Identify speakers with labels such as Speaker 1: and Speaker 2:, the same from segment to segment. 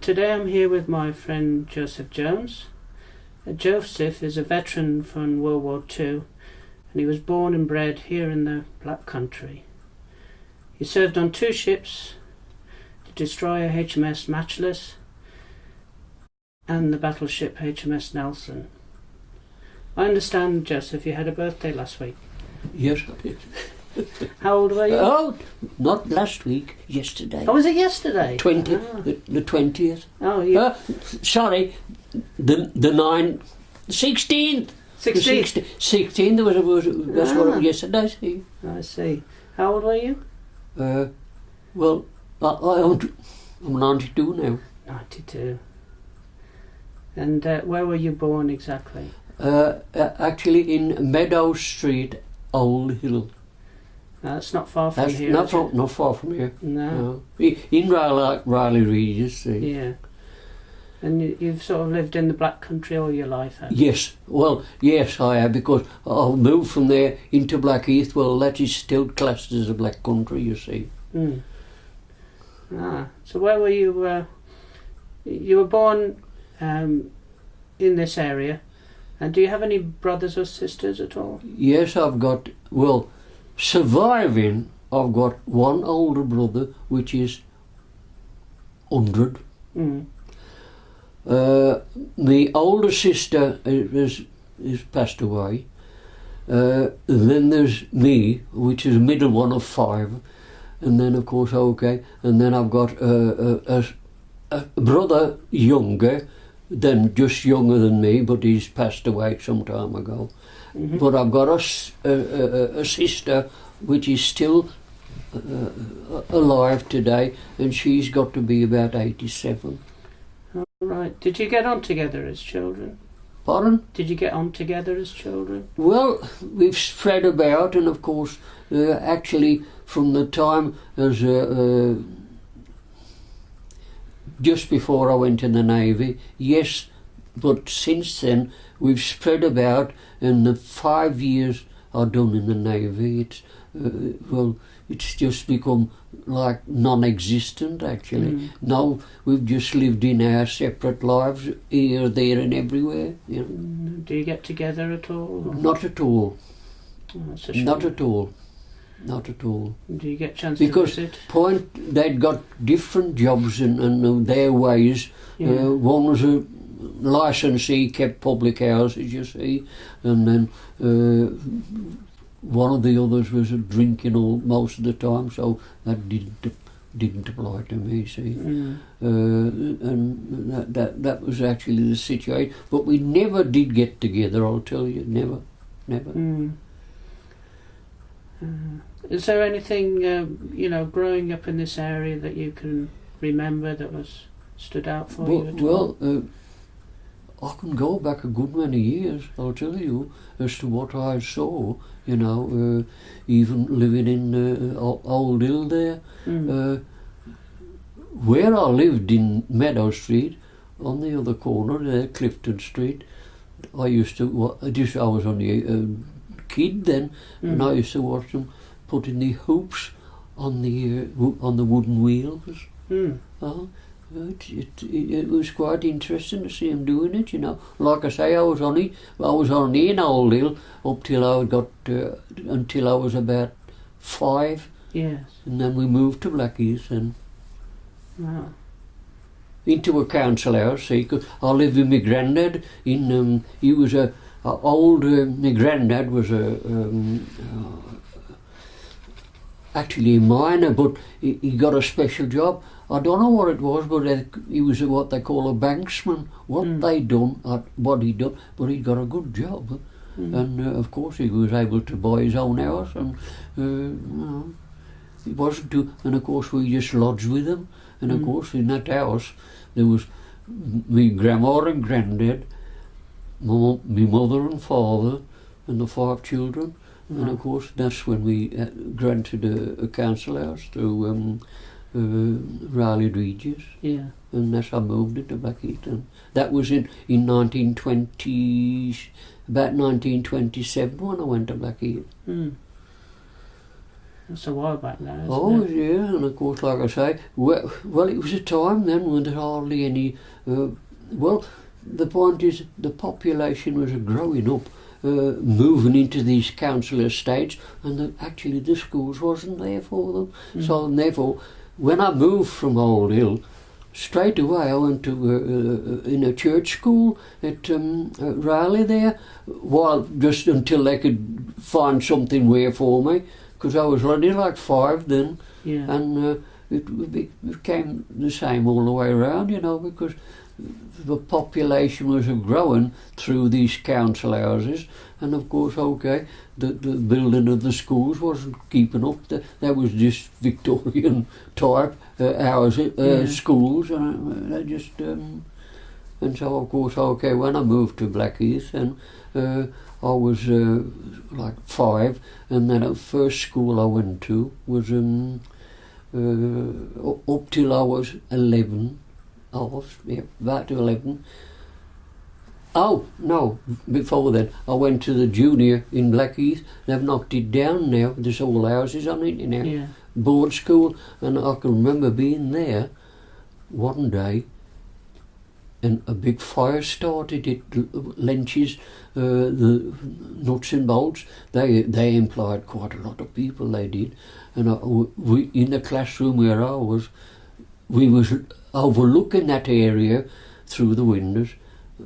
Speaker 1: Today I'm here with my friend Joseph Jones. Joseph is a veteran from World War II, and he was born and bred here in the Black Country. He served on 2 ships, the destroyer HMS Matchless and the battleship HMS Nelson. I understand, Joseph, you had a birthday last week.
Speaker 2: Yes, I did.
Speaker 1: How old were you?
Speaker 2: Oh, not last week, yesterday.
Speaker 1: Oh, was it yesterday?
Speaker 2: 20,
Speaker 1: Ah.
Speaker 2: the 20th.
Speaker 1: Oh, yeah.
Speaker 2: Sorry, the 16th.
Speaker 1: 16th?
Speaker 2: 16th, that's what it was yesterday, see.
Speaker 1: I see. How old were you?
Speaker 2: Well, I'm 92 now.
Speaker 1: 92. And where were you born exactly?
Speaker 2: Actually in Meadow Street, Old Hill.
Speaker 1: That's not far from
Speaker 2: That's
Speaker 1: here.
Speaker 2: not far from here.
Speaker 1: No.
Speaker 2: In Riley Regis, see.
Speaker 1: Yeah. And you've sort of lived in the Black Country all your life, haven't you?
Speaker 2: Yes, well, yes, I have, because I've moved from there into Blackheath. Well, that is still classed as a Black Country, you see.
Speaker 1: Mm. Ah, so where were you? You were born in this area, and do you have any brothers or sisters at all?
Speaker 2: Yes, I've got, well, surviving, I've got one older brother, which is 100.
Speaker 1: Mm.
Speaker 2: My older sister is passed away. Then there's me, which is the middle one of 5. And then, of course, okay. And then I've got a brother younger, just younger than me, but he's passed away some time ago. Mm-hmm. But I've got a sister which is still alive today, and she's got to be about 87.
Speaker 1: Right. Did you get on together as children?
Speaker 2: Pardon?
Speaker 1: Did you get on together as children?
Speaker 2: Well, we've spread about, and of course, actually, from the time as just before I went in the Navy, yes, but since then we've spread about, and the 5 years I've done in the Navy, it's it's just become like non-existent actually.
Speaker 1: Mm.
Speaker 2: Now we've just lived in our separate lives, here, there and everywhere. You know.
Speaker 1: Do you get together at all? Or?
Speaker 2: Not at all.
Speaker 1: Oh, that's a shame.
Speaker 2: Not at all. Not at all.
Speaker 1: Do you get a chance
Speaker 2: because
Speaker 1: to visit?
Speaker 2: They'd got different jobs and their ways.
Speaker 1: Yeah.
Speaker 2: One was a licensee, kept public houses, you see, and then one of the others was drinking all most of the time, so that didn't apply to me, see.
Speaker 1: Mm.
Speaker 2: And that was actually the situation. But we never did get together, I'll tell you, never.
Speaker 1: Mm. Is there anything, growing up in this area that you can remember that stood out for you at all?
Speaker 2: Well, I can go back a good many years, I'll tell you, as to what I saw, even living in Old Hill there.
Speaker 1: Mm.
Speaker 2: Where I lived in Meadow Street, on the other corner there, Clifton Street, I was only a kid then, and I used to watch them putting the hoops on the wooden wheels.
Speaker 1: Mm.
Speaker 2: It was quite interesting to see him doing it, Like I say, I was only in Old Hill up till I got until I was about 5.
Speaker 1: Yes.
Speaker 2: And then we moved to Blackheath and
Speaker 1: Wow.
Speaker 2: into a council house. See, 'cause I lived with my granddad. He was my granddad was actually a miner, but he got a special job. I don't know what it was, but he was what they call a banksman. What he done, but he got a good job.
Speaker 1: Mm.
Speaker 2: And of course he was able to buy his own house, and it wasn't too. And of course we just lodged with him. And of course in that house there was my grandma and granddad, my mother and father, and the 5 children. And of course that's when we granted a council house through Riley Regis.
Speaker 1: Yeah.
Speaker 2: And that's how I moved into Blackheath. And that was in 1920, about 1927 when I went to Blackheath.
Speaker 1: Mm. That's a while back now, isn't
Speaker 2: Oh,
Speaker 1: it?
Speaker 2: yeah, and of course, like I say, well, it was a time then when there hardly any, well, the point is the population was growing up, moving into these council estates, and actually the schools wasn't there for them. So therefore, when I moved from Old Hill, straight away I went to in a church school at Raleigh there, while just until they could find something where for me, because I was only like 5 then, and it became the same all the way around, you know, because the population was growing through these council houses, and of course, okay, the building of the schools wasn't keeping up. That was just Victorian type houses, schools, and they just and so of course, okay, when I moved to Blackheath, and I was like 5, and then the first school I went to was up till I was 11. Back to 11. Oh, no, before then, I went to the junior in Blackheath. They've knocked it down now. There's all houses on it, you know.
Speaker 1: Yeah.
Speaker 2: Board school, and I can remember being there one day, and a big fire started at Lynch's, the nuts and bolts. They employed quite a lot of people, they did. And we, in the classroom where I was, we was overlooking that area through the windows,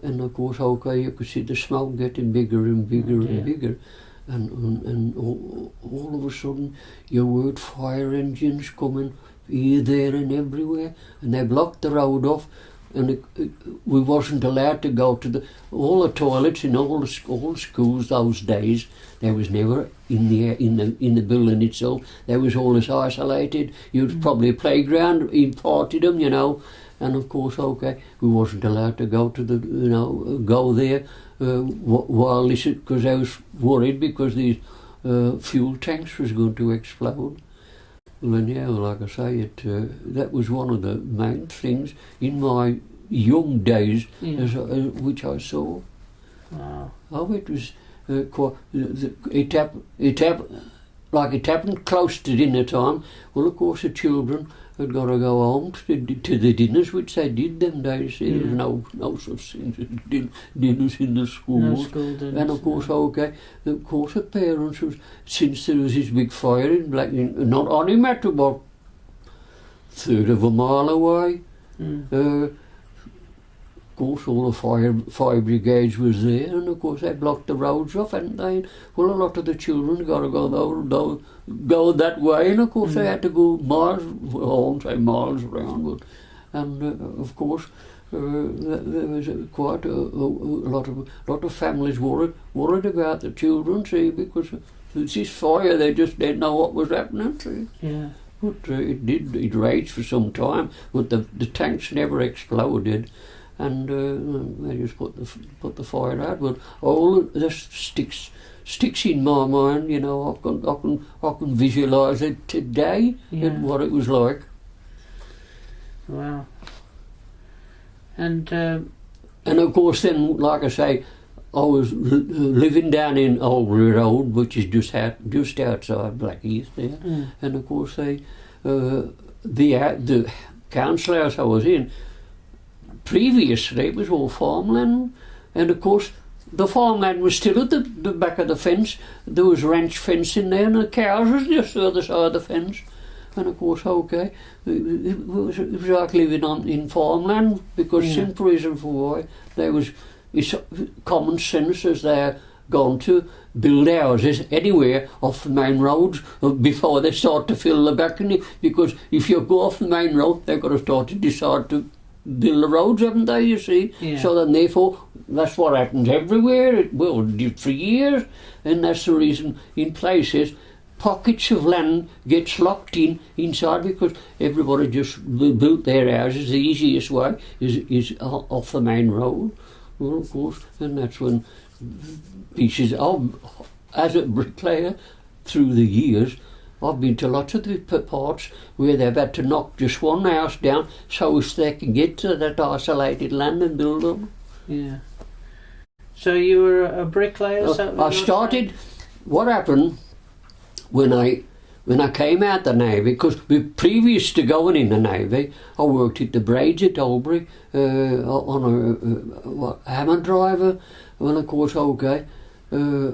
Speaker 2: and of course, okay, you could see the smoke getting bigger and bigger and bigger, and all of a sudden you heard fire engines coming here, there and everywhere, and they blocked the road off, and we wasn't allowed to go to all the toilets in all schools those days. There was never in the building itself. There was always isolated. You'd probably a playground in part of them, you know. And of course, okay, we wasn't allowed to go to go there while this, because I was worried because these fuel tanks was going to explode. Well, anyhow, like I say, that was one of the main things in my young days, which I saw.
Speaker 1: Wow.
Speaker 2: Oh, it was quite. It happened close to dinner time. Well, of course, the children had got to go home to the dinners, which they did them days. There was no such things as dinners in the schools.
Speaker 1: No school dinners.
Speaker 2: And of course, okay, the parents was, since there was this big fire in Blackheath, not only matter about third of a mile away. Of course, all the fire brigades was there, and of course they blocked the roads off, and well, a lot of the children got to go that way, and of course they had to go miles, well, I won't say miles around, but, and of course there was quite a lot of families worried about the children, see, because this fire, they just didn't know what was happening, see.
Speaker 1: Yeah.
Speaker 2: But it raged for some time, but the tanks never exploded. And they just put the fire out. But all this sticks in my mind. You know, I can visualise it today and what it was like.
Speaker 1: Wow. And
Speaker 2: of course, then, like I say, I was living down in Albury Road, which is just outside Blackheath there. And of course, the council house I was in, previously it was all farmland, and of course the farmland was still at the back of the fence. There was ranch fence in there, and the cows was just the other side of the fence. And of course, okay, it was like living in farmland, because simple reason for why it's common sense as they're going to build houses anywhere off the main roads before they start to fill the balcony, because if you go off the main road, they've got to start to decide to build the roads, haven't they, you see? So then therefore, that's what happens everywhere. It did for years, and that's the reason in places pockets of land gets locked inside, because everybody just built their houses. The easiest way is off the main road. Well, of course, and that's when pieces of, as a bricklayer, through the years, I've been to lots of the parts where they've had to knock just one house down so as they can get to that isolated land and build them.
Speaker 1: Yeah. So you were a bricklayer?
Speaker 2: I started. What happened when I when I came out the Navy, because previous to going in the Navy, I worked at the Braids at Albury on a hammer driver. Well, of course, okay, I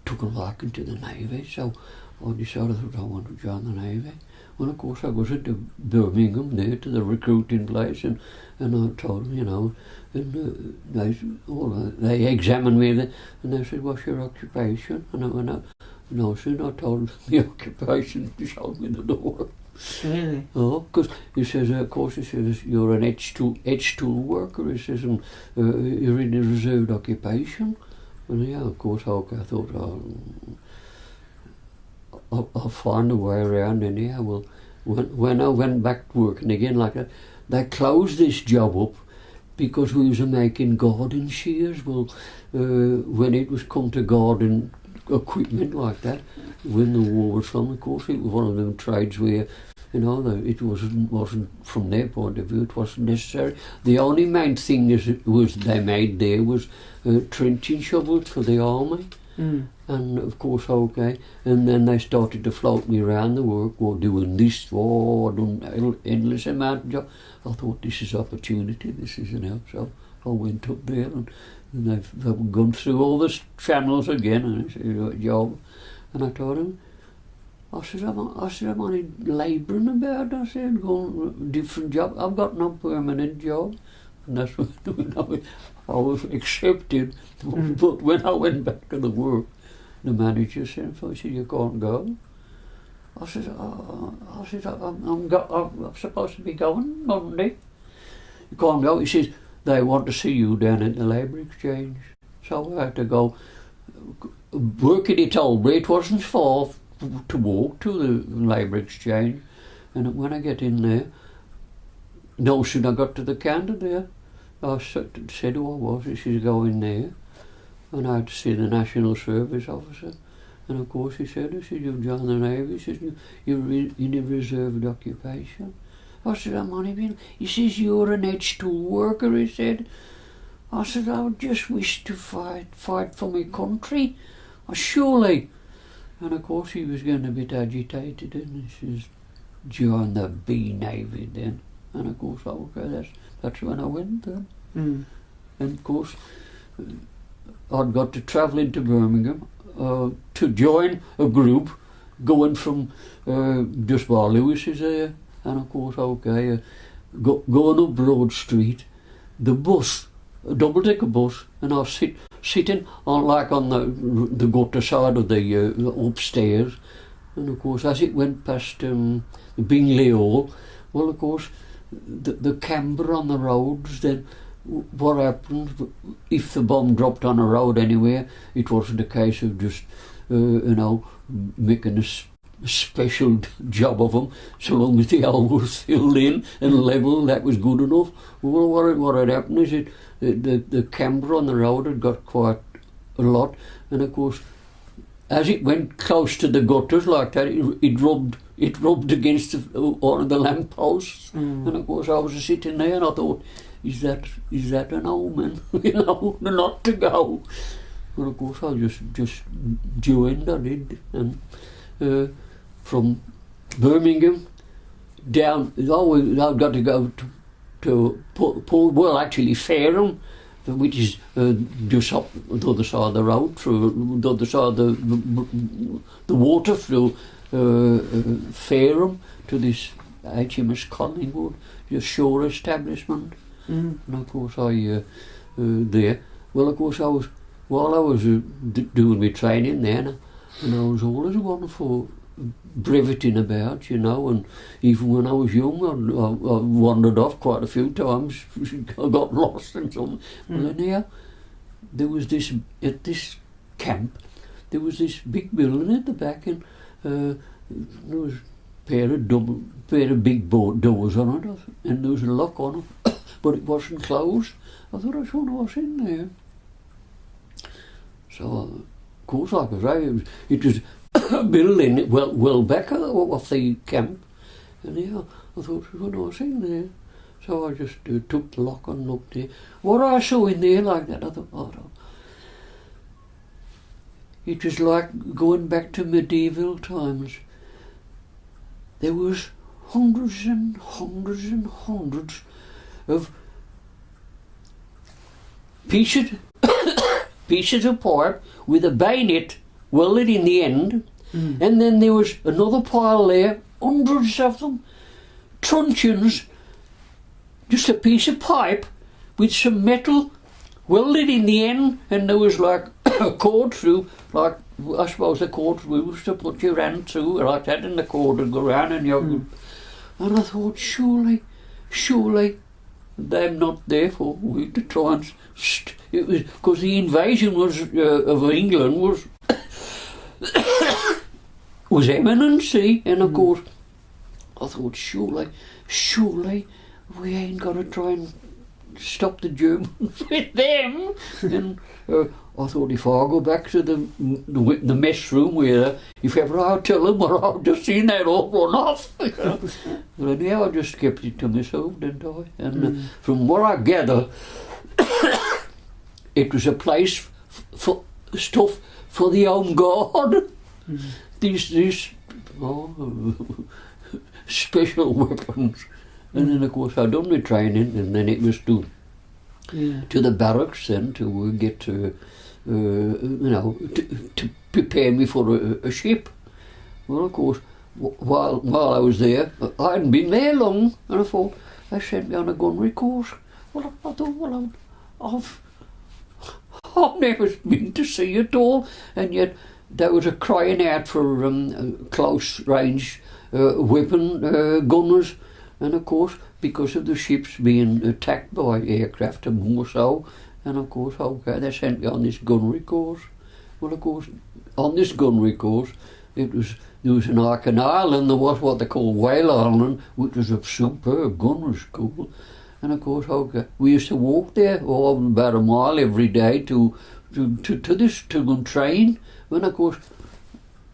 Speaker 2: took a liking to the Navy, so I decided that I wanted to join the Navy. Well, of course, I was at the Birmingham there to the recruiting place, and I told them, you know, and they examined me, and they said, "What's your occupation?" And I went up. No, soon I told him the occupation, he showed me the door.
Speaker 1: Really?
Speaker 2: Oh, because he says, of course, he says, you're an edge tool worker, he says, and you're in a reserved occupation. And yeah, of course, okay, I thought, I'll find a way around anyhow. Well, when I went back working again like that, they closed this job up because we was making garden shears. Well, when it was come to garden equipment like that, when the war was from, of course, it was one of them trades where, you know, it wasn't from their point of view, it wasn't necessary. The only main thing they made there was trenching shovels for the army. And of course, okay, and then they started to float me around the work, or doing this, I've done endless amount of job. I thought, this is opportunity, this is, you know, so I went up there, and they've gone through all the channels again, and I said, you got a job. And I told him, I said, I'm only labouring about. I said, going different job. I've got no permanent job. And that's when I was accepted. But when I went back to the work, the manager said, you can't go. I said, I'm supposed to be going Monday. You can't go. He says, they want to see you down at the Labour Exchange. So I had to go working at Albury. It wasn't far to walk to the Labour Exchange. And when I get in there, no sooner I got to the counter there, I said who I was. He says, go in there. And I had to see the National Service officer. And of course he said, you've joined the Navy. He says, you're in a reserved occupation. I said, I'm only been. He says, you're an edge tool worker, he said. I said, I just wish to fight for my country. Surely. And of course he was getting a bit agitated, and he says, join the B Navy then. And of course, okay, that's when I went then. And of course, I'd got to travel into Birmingham to join a group going from just where Lewis is there. And of course, okay, going up Broad Street, the bus, a double-decker bus, and I was sitting on the gutter side of the upstairs. And of course, as it went past Bingley Hall, well, of course, the camber on the roads, then what happens, if the bomb dropped on a road anywhere, it wasn't a case of just, making a special job of them. So long as the hole was filled in and level, that was good enough. Well, what had happened is the camber on the road had got quite a lot, and of course, as it went close to the gutters like that, it rubbed against one of the lamp posts. And of course, I was sitting there, and I thought, is that an omen? Not to go. Well, of course, I just joined. I did, and from Birmingham down, I've got to go to Fareham, which is just up the other side of the road, through the other side of the water, through Fareham to this HMS Collingwood, the shore establishment. And of course I there. Well, of course while I was doing my training there, and I was always one for breveting about, and even when I was young, I wandered off quite a few times. I got lost and something. But anyhow, there was at this camp, there was this big building at the back, and there was a pair of big doors on it, and there was a lock on it, but it wasn't closed. I thought, I just wonder what's in there. So, of course, like I say, it was a building well back off the camp, and yeah, I thought, I wonder what's in there. So I just took the lock and looked there. What I saw in there like that, I thought, it was like going back to medieval times. There was hundreds and hundreds and hundreds of pieces of pipe with a bayonet welded in the end, and then there was another pile there, hundreds of them, truncheons, just a piece of pipe with some metal welded in the end, and there was like a cord through, like I suppose the cord was to put your hand through like that, and the cord would go round, and you and I thought, surely they're not there for we to try and it was because the invasion was of England was imminent, see, and of course I thought, surely we ain't gonna try and stop the Germans with them. And I thought, if I go back to the mess room where if ever I tell them what I've just seen, they'll all run off. But anyhow, I just kept it to myself, didn't I? And from what I gather, it was a place for stuff for the home guard. These special weapons. And then of course I'd done my training, and then it was to the barracks then to get to to prepare me for a ship. Well, of course, while I was there, I hadn't been there long, and I thought they sent me on a gunnery course. Well, I thought, I've never been to sea at all, and yet there was a crying out for close range weapon gunners. And of course, because of the ships being attacked by aircraft and more so, and of course, okay, they sent me on this gunnery course. Well, of course, on this gunnery course, there was an Arctic Island, there was what they call Whale Island, which was a superb gunnery school. And of course, okay, we used to walk there about a mile every day to go and train. And of course,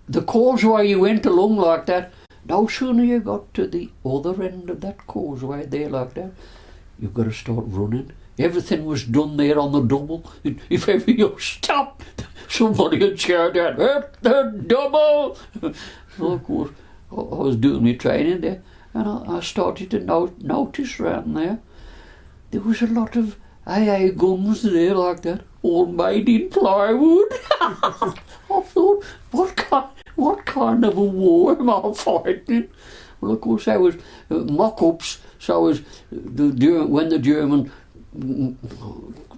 Speaker 2: the causeway you went along like that, no sooner you got to the other end of that causeway there like that, you've got to start running. Everything was done there on the double. If ever you stopped, somebody would shout out, "Hit the double!" Well, of course, I was doing my training there, and I started to notice around there. There was a lot of AA guns there like that, all made in plywood. I thought, what kind of a war am I fighting? Well, of course, there was mock-ups. So when the German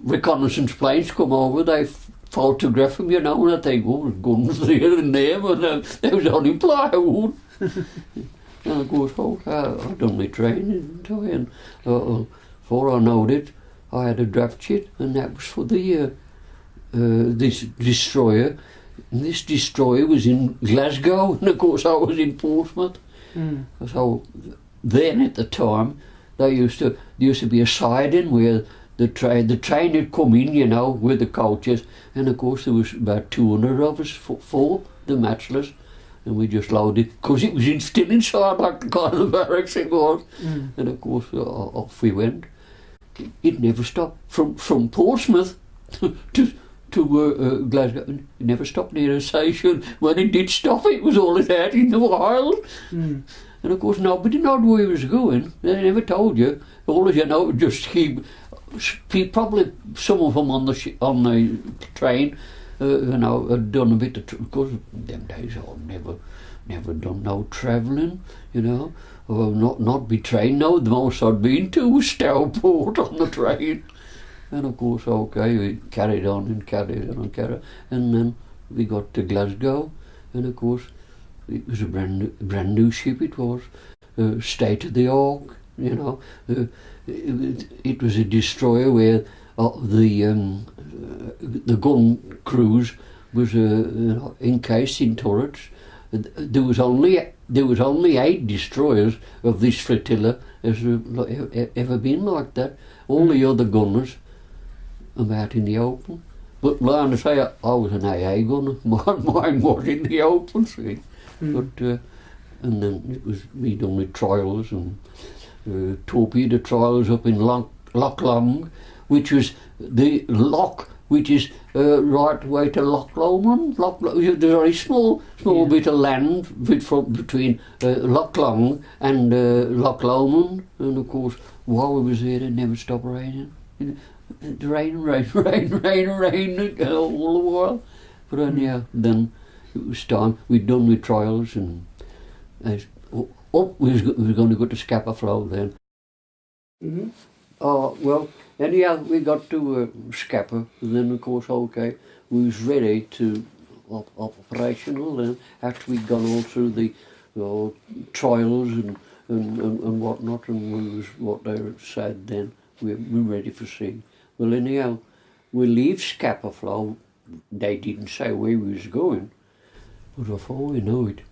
Speaker 2: reconnaissance planes come over, they photograph them, and I think, oh, there's guns there and there, but they was only plywood. And of course, I'd done my training, didn't I? And before I knowed it, I had a draft sheet, and that was for the this destroyer. And this destroyer was in Glasgow, and of course I was in Portsmouth. So then at the time, there used to be a siding where the train had come in, with the coaches, and of course there was about 200 of us for the matchless, and we just loaded, because it was still inside like the kind of barracks it was, and of course off we went. It never stopped from Portsmouth to Glasgow. It never stopped near a station. When it did stop, it was all out in the wild. And of course, nobody knew where he was going. They never told you. All you know, just keep. Probably some of them on the train, had done a bit of. Because them days I've never done no travelling, or not be trained. No, the most I'd been to was Stourport on the train. And of course, okay, we carried on, and then we got to Glasgow, and of course, it was a brand new ship. It was state of the art, It was a destroyer where the gun crews was encased in turrets. There was only 8 destroyers of this flotilla has ever been like that. All the other gunners I'm out in the open. But like I say, I was an AA gunner. Mine was in the open, see. But and then we done the trials and torpedo trials up in Loch Long, which was the lock which is right way to Loch Lomond. There's a very small bit of land between Loch Long and Loch Lomond, and of course while we was there it never stopped raining. Rain all the while. But anyhow, then it was time. We'd done with trials, and we was going to go to Scapa Flow then.
Speaker 1: Mm-hmm.
Speaker 2: Well, anyhow, we got to Scapa, and then of course, okay, we was ready to operational then after we'd gone all through the trials and whatnot, and we was what they said then. We were ready for sea. Well, anyhow, we leave Scapa Flow. They didn't say where we was going, but before we know it,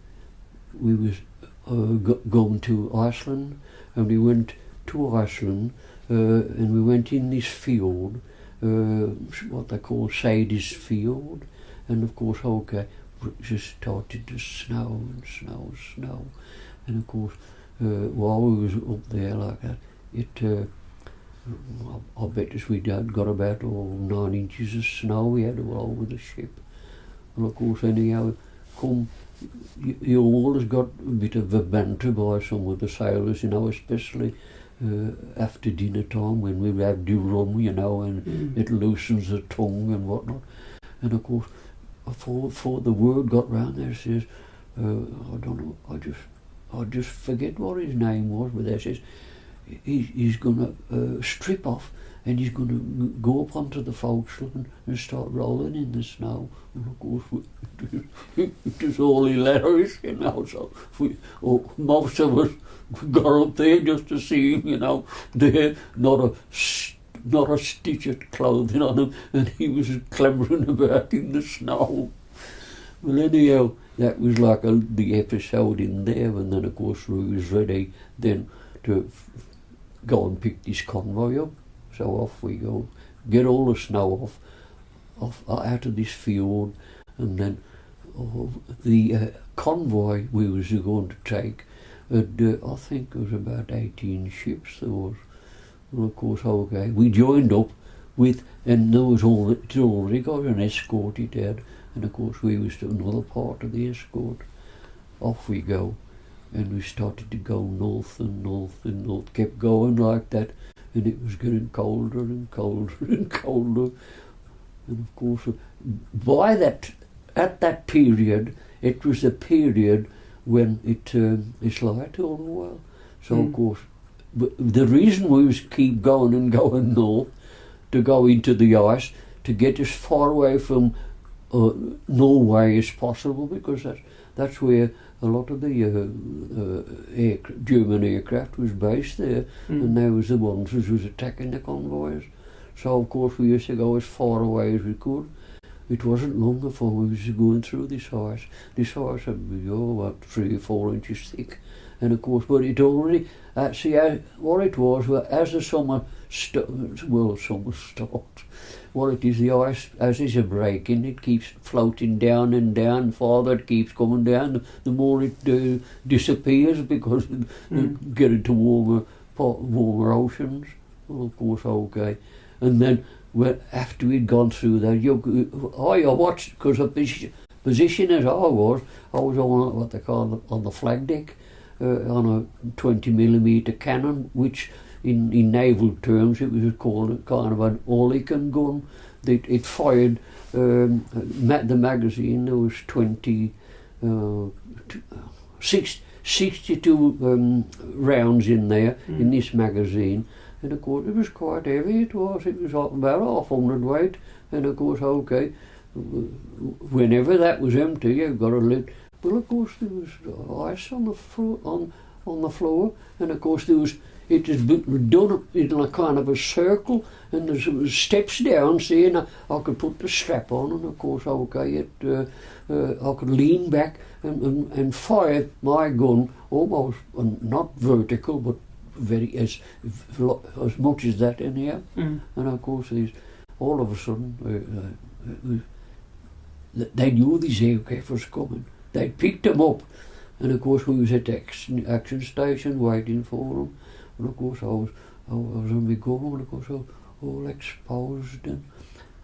Speaker 2: we was going to Iceland, and we went to Iceland, and we went in this field, what they call Sadie's Field, and of course, okay, it just started to snow, and of course, while we was up there like that, I bet as we got about 9 inches of snow we had all over the ship. And of course anyhow, you always got a bit of a banter by some of the sailors, especially after dinner time when we have do rum, and it loosens the tongue and whatnot. And of course, before the word got round there, says, I don't know, I just forget what his name was, but there says, he's going to strip off and he's going to go up onto the forecastle and start rolling in the snow. And of course, it was all hilarious, so most of us got up there just to see him, there, not a stitch of clothing on him, and he was clambering about in the snow. Well, anyhow, that was like the episode in there, and then of course we was ready then to go and pick this convoy up. So off we go, get all the snow off out of this field, and then the convoy we was going to take, I think it was about 18 ships there was. Well, of course, okay, we joined up with, and there was it already got an escort it had, and of course we was to another part of the escort. Off we go. And we started to go north and north and north, kept going like that, and it was getting colder and colder and colder. And of course, at that period, it was the period when it's light all the while. So of course, the reason we was keep going and going north, to go into the ice, to get as far away from Norway as possible, because that's where a lot of the German aircraft was based there, and they was the ones who was attacking the convoys. So of course we used to go as far away as we could. It wasn't long before we was going through this ice. This ice had been about 3 or 4 inches thick, and of course, but it already what it was, as the summer starts. What it is, the ice, as it's a breaking, it keeps floating down and down. Farther it keeps coming down, the more it disappears, because it get into warmer oceans. Well, of course, okay. And then after we'd gone through that, I watched, because the position as I was on what they call on the flag deck, on a 20mm cannon, which in naval terms it was called kind of an Oerlikon gun. It fired, the magazine, there was 62 rounds in there, in this magazine, and of course it was quite heavy. It was about 1/2 weight, and of course, okay, whenever that was empty, you got a lid. Well, of course, there was ice on the floor, and of course it was done in a kind of a circle, and there was steps down, see, and I could put the strap on, and of course, okay, I could lean back and fire my gun almost, not vertical, but very as much as that in here. And of course, all of a sudden, they knew these aircraft was coming. They picked them up, and of course we was at the action station waiting for them. And of course I was on my gun, and of course all exposed, and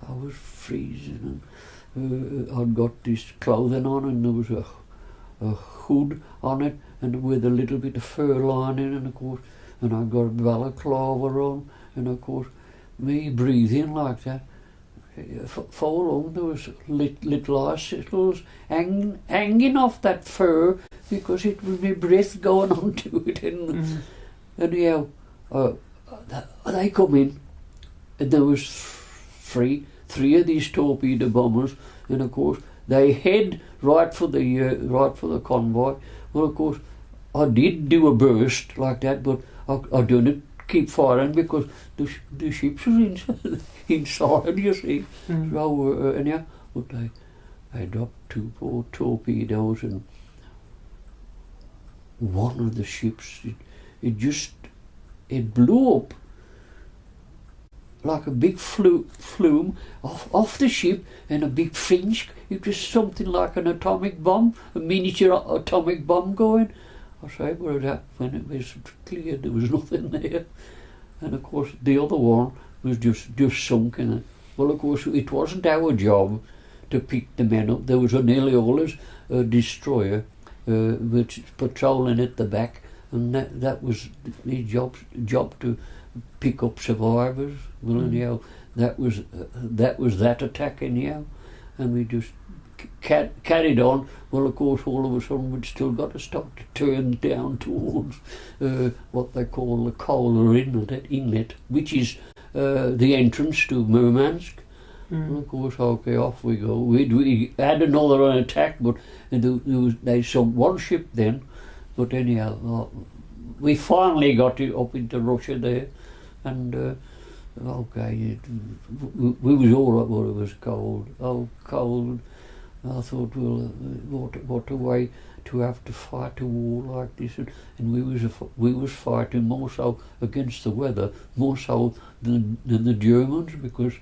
Speaker 2: I was freezing, and I'd got this clothing on, and there was a hood on it, and with a little bit of fur lining, and of course, and I got a balaclava on, and of course, me breathing like that. For long there was little icicles hanging off that fur because it was my breath going onto it, and anyhow, they come in, and there was three of these torpedo bombers, and of course they head right for the convoy. Well, of course, I did do a burst like that, but I didn't keep firing because the ships were inside, you see. So anyhow, but they dropped 2 torpedoes, and one of the ships, it blew up like a big flume off the ship, and a big fringe. It was something like an atomic bomb, a miniature atomic bomb going. I say, but when it was clear there was nothing there. And of course the other one was just sunk in it. Well, of course it wasn't our job to pick the men up. There was nearly always a destroyer which patrolling at the back, and that was his job to pick up survivors. Well, anyhow, that was that attack anyhow, and we just carried on. Well, of course, all of a sudden we'd still got to start to turn down towards what they call the Kohler Inlet, which is the entrance to Murmansk. And of course, okay, off we go. We had another attack, but they sunk one ship then. But anyhow, we finally got it up into Russia there, and okay, we was all right, but it was cold. Oh, cold. I thought, well, what a way to have to fight a war like this, and we was fighting more so against the weather, more so than the Germans, because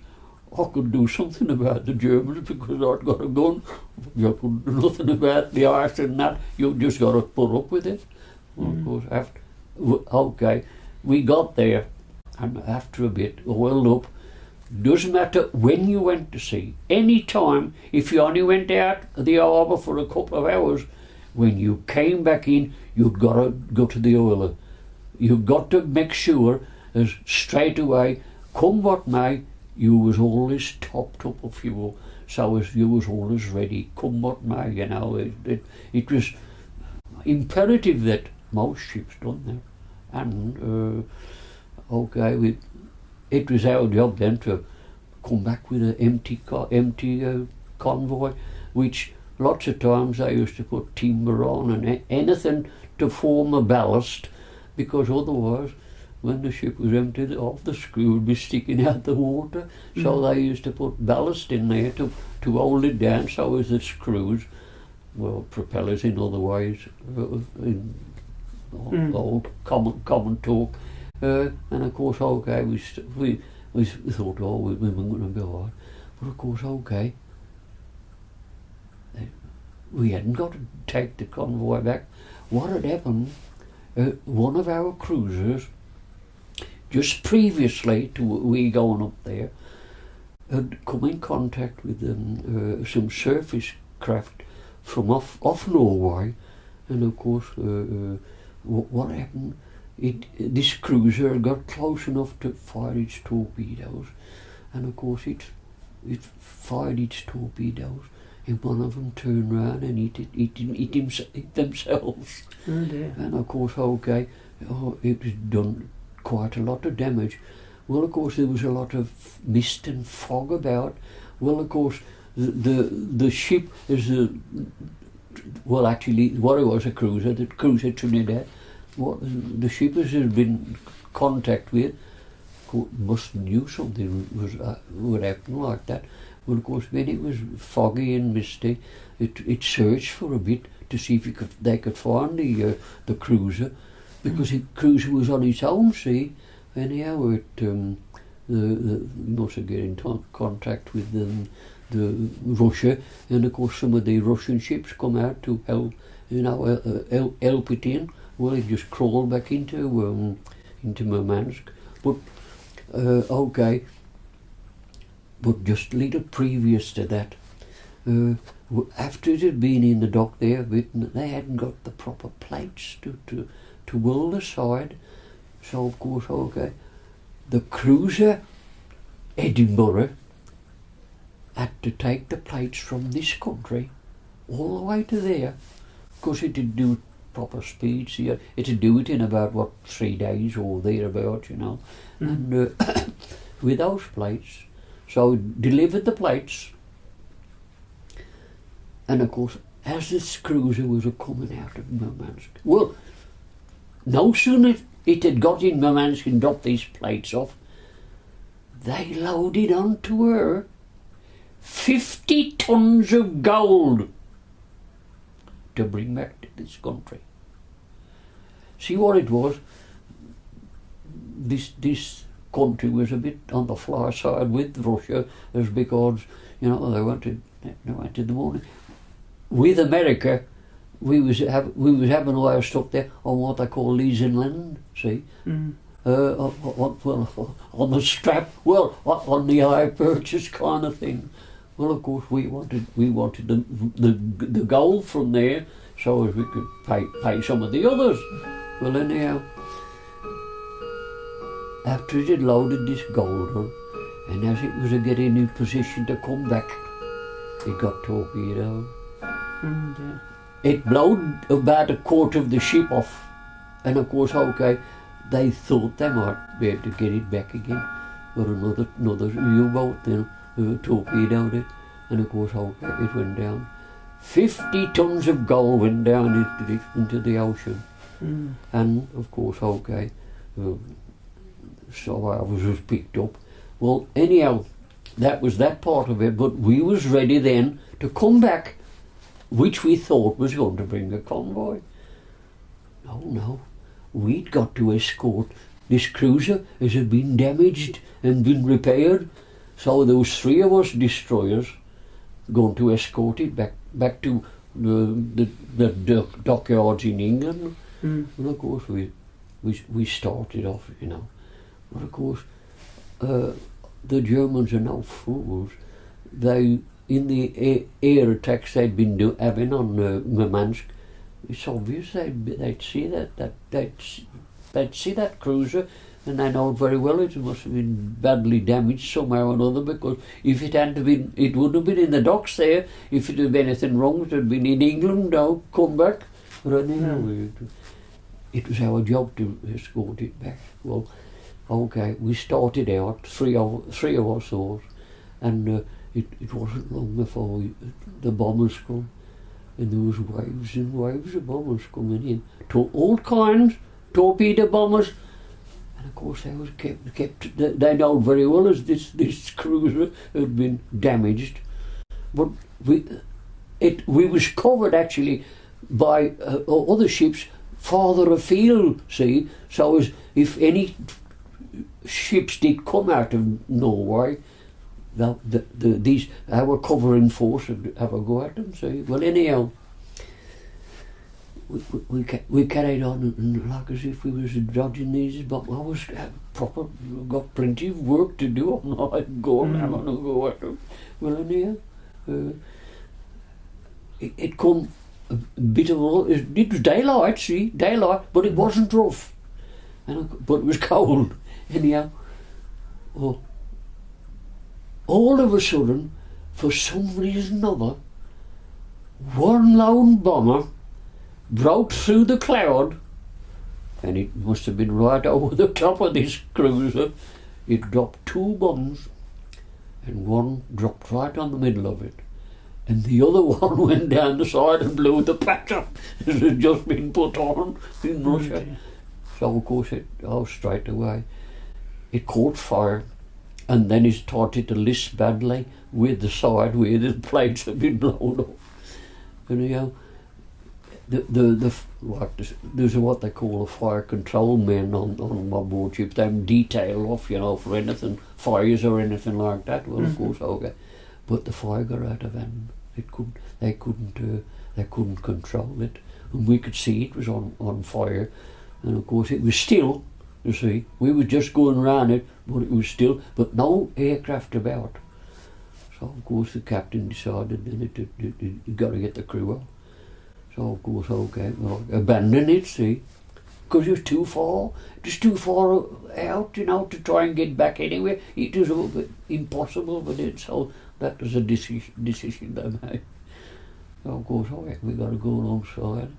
Speaker 2: I could do something about the Germans because I'd got a gun. You could do nothing about the ice and that. You just got to put up with it. Well, of course, okay, we got there, and after a bit, oiled up. Doesn't matter when you went to sea, any time, if you only went out of the harbour for a couple of hours, when you came back in, you've got to go to the oiler. You've got to make sure as straight away, come what may, you was always topped up of fuel, so as you was always ready, come what may, you know. It was imperative that most ships done that. And okay, it was our job then to come back with an empty convoy, which lots of times they used to put timber on and anything to form a ballast, because otherwise when the ship was empty, off the screw would be sticking out the water. So they used to put ballast in there to hold it down, so as the screws, well, propellers in other ways, in old common talk. And of course, okay, we thought, oh, we weren't going to be all right. But of course, okay, we hadn't got to take the convoy back. What had happened, one of our cruisers, just previously to we going up there, had come in contact with some surface craft from off Norway. And of course, what happened, this cruiser got close enough to fire its torpedoes, and of course it fired its torpedoes, and one of them turned round and hit themselves.
Speaker 1: Oh dear.
Speaker 2: And of course, okay, it was done quite a lot of damage. Well, of course, there was a lot of mist and fog about. Well, of course, the ship is well, actually, what it was, a cruiser, the cruiser Trinidad. What the ship has been contact with must knew something would happen like that. Well, of course, when it was foggy and misty, it searched for a bit to see if they could find the cruiser, because the cruiser was on its own sea. Anyhow, it must have get in contact with the Russia, and of course some of the Russian ships come out to help, help it in. Well, it just crawled back into Murmansk. But okay, But just a little previous to that, after it had been in the dock there, they hadn't got the proper plates to weld the side. So of course, okay, the cruiser Edinburgh had to take the plates from this country all the way to there, because it did do proper speeds here. It'd do it in about 3 days or thereabouts, you know. And with those plates, so delivered the plates, and of course, as this cruiser was coming out of Murmansk, well, no sooner it had got in Murmansk and dropped these plates off, they loaded onto her 50 tons of gold to bring back to this country. See what it was? This country was a bit on the fly side with Russia, as because, you know, they wanted the money. With America, we was having all our stuff there on what they call leasing land. See, on the strap, on the hire purchase kind of thing. Well, of course, we wanted the gold from there, so as we could pay some of the others. Well, anyhow, after it had loaded this gold on, and as it was getting in position to come back, it got torpedoed.
Speaker 1: Yeah.
Speaker 2: It blowed about a quarter of the ship off, and of course, okay, they thought they might be able to get it back again, but another U-boat then torpedoed it, and of course, okay, it went down. 50 tons of gold went down into the ocean, and of course, okay, so ours was picked up. Well, anyhow, that was that part of it, but we was ready then to come back, which we thought was going to bring a convoy. No, we'd got to escort this cruiser as had been damaged and been repaired, so there was 3 of us destroyers going to escort it back to the dockyards in England. Well, of course, we started off, you know. But of course, the Germans are no fools. They, in the air attacks they'd been having on Murmansk, it's obvious they'd see they'd see that cruiser, and they know very well it must have been badly damaged somehow or another, because if it hadn't been, it wouldn't have been in the docks there. If it had been anything wrong, it had been in England. Now come back. But anyhow, it was our job to escort it back. Well, okay, we started out, three of us was, and it wasn't long before the bombers come, and there was waves and waves of bombers coming in, to all kinds, torpedo bombers, and of course they was kept. They know very well as this cruiser had been damaged, but we was covered actually by other ships farther afield. See, so as if any ships did come out of Norway, these our covering force would have a go at them. See, well, anyhow, we carried on and like as if we was dodging these, but I was got plenty of work to do. I'm not going having a go at them. Well, anyhow, it come a bit of it was daylight, see, but it wasn't rough, but it was cold. Anyhow, all of a sudden, for some reason or other, one lone bomber broke through the cloud, and it must have been right over the top of this cruiser. It dropped 2 bombs, and one dropped right on the middle of it, and the other one went down the side and blew the patch up as had just been put on in Russia. So of course straight away it caught fire, and then it started to list badly with the side where the plates had been blown off. Anyhow, there's what they call a fire control men on my board ship. They detail off, you know, for anything, fires or anything like that. Well, of course, okay, but the fire got out of hand. They couldn't control it, and we could see it was on fire, and of course it was still. You see, we were just going around it, but it was still, but no aircraft about. So of course the captain decided that you got to get the crew out. So of course, okay, well, abandon it, see, because it was too far. Just too far out, to try and get back anywhere. It was impossible with it, so that was a decision they made. So of course, we got to go alongside.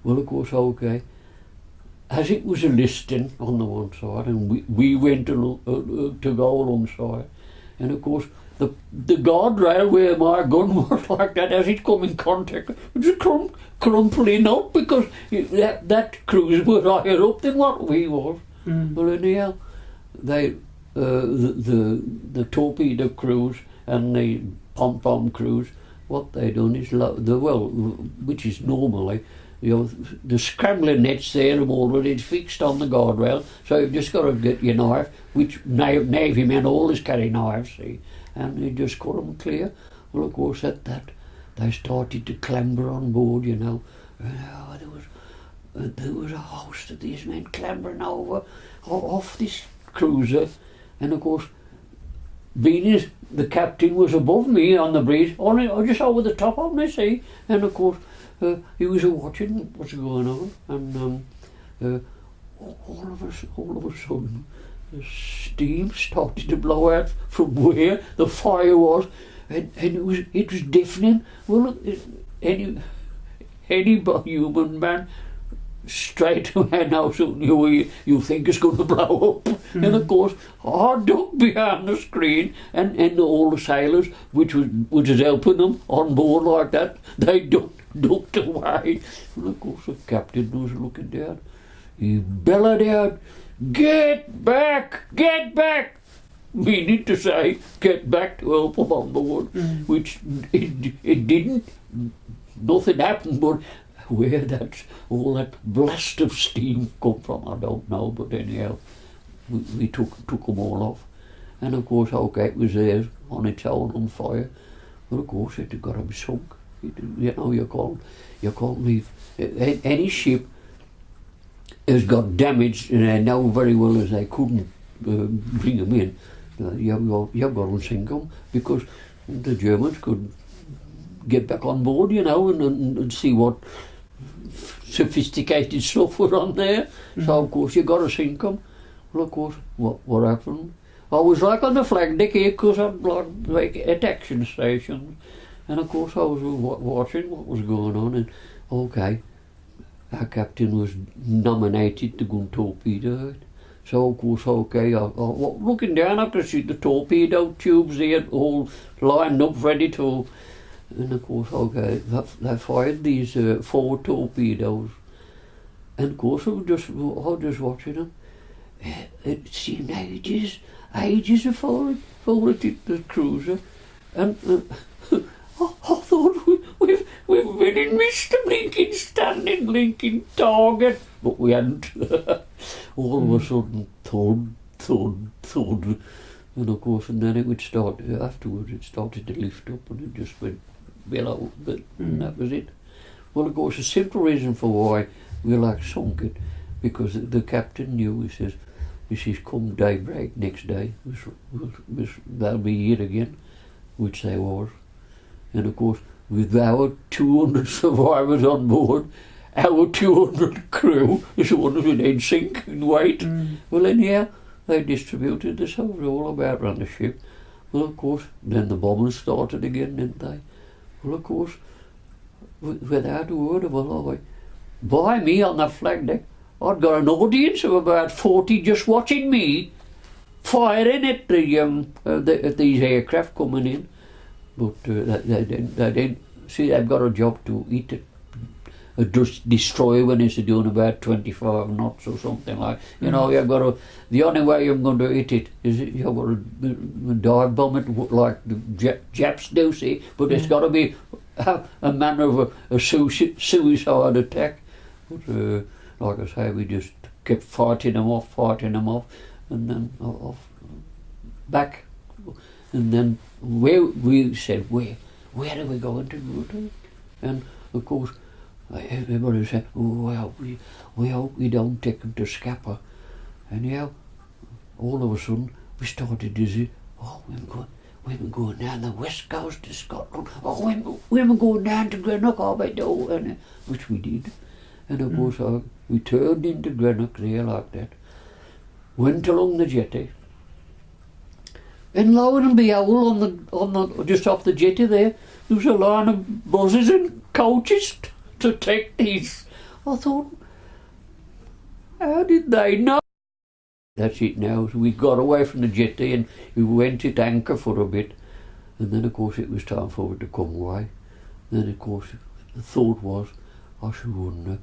Speaker 2: Well, of course, okay, as it was a listing on the one side, and we went to go alongside, and of course, the guardrail where my gun was like that, as it come in contact, it was crumpling up because that cruise was higher up than what we was. Well, anyhow, the torpedo crews and the pom-pom crews, what they done is, which is normally, the scrambling nets there are already fixed on the guardrail, so you've just got to get your knife, which Navy men always carry knives, see, and you just cut them clear. Well, of course, at that, they started to clamber on board, there was a host of these men clambering over off this cruiser, and of course, being as the captain was above me on the bridge, just over the top of me, see, and of course he was watching what's going on, and all of a sudden the steam started to blow out from where the fire was, and it was deafening. Well, any human man straight away now something you think is going to blow up. And of course, I ducked behind the screen, and all the sailors, which was helping them on board like that, they ducked away. And of course, the captain was looking down. He bellowed out, "Get back! Get back!" Meaning to say, get back to help them on board, which it didn't. Nothing happened, but where all that blast of steam come from, I don't know, but anyhow, we took them all off, and of course, okay, it was there on its own on fire, but of course it had got to be sunk. You can't leave any ship has got damaged, and they know very well as they couldn't bring them in. You've got to sink them because the Germans could get back on board, and see what sophisticated stuff was on there. So of course you got to sink them. Well, of course, what happened? I was like on the flag deck here because I'm like at action stations, and of course I was watching what was going on, and okay, our captain was nominated to go and torpedo it. So of course, okay, I looking down, I could see the torpedo tubes there all lined up ready to. And of course, okay, they fired these 4 torpedoes, and of course I was just watching them. It seemed ages before it hit the cruiser, and I thought we've been missed a blinking standing blinking target, but we hadn't. All of a sudden, thud, and of course, and then it would start. Afterwards, it started to lift up, and it just went below, but that was it. Well, of course, a simple reason for why we sunk it, because the captain knew. He says, come daybreak next day, they'll be here again, which they was. And of course, with our 200 survivors on board, our 200 crew is the ones who didn't sink and wait. Well, anyhow, they distributed themselves all about around the ship. Well, of course, then the bombers started again, didn't they? Well, of course, without a word of a lie, by me on the flag deck, I'd got an audience of about 40 just watching me firing at these aircraft coming in. But they didn't. See, they've got a job to hit a destroyer when it's doing about 25 knots or something like. You've got to. The only way you're going to hit it is you've got to dive bomb it like the Japs do, see. But it's got to be a manner of a suicide attack. But like I say, we just kept fighting them off, and then off back, and then we said where are we going to go to? And of course, everybody said, well, we hope we don't take them to Scapa. And all of a sudden we started to see, women going down the west coast of Scotland. Oh, women going down to Greenock, I bet, which we did. And of course, we turned into Greenock there like that. Went along the jetty. And lo and behold, on the just off the jetty there was a line of buses and coaches to take these. I thought, how did they know? That's it now. So we got away from the jetty and we went at anchor for a bit. And then, of course, it was time for it to come away. Then, of course, the thought was, I should wonder,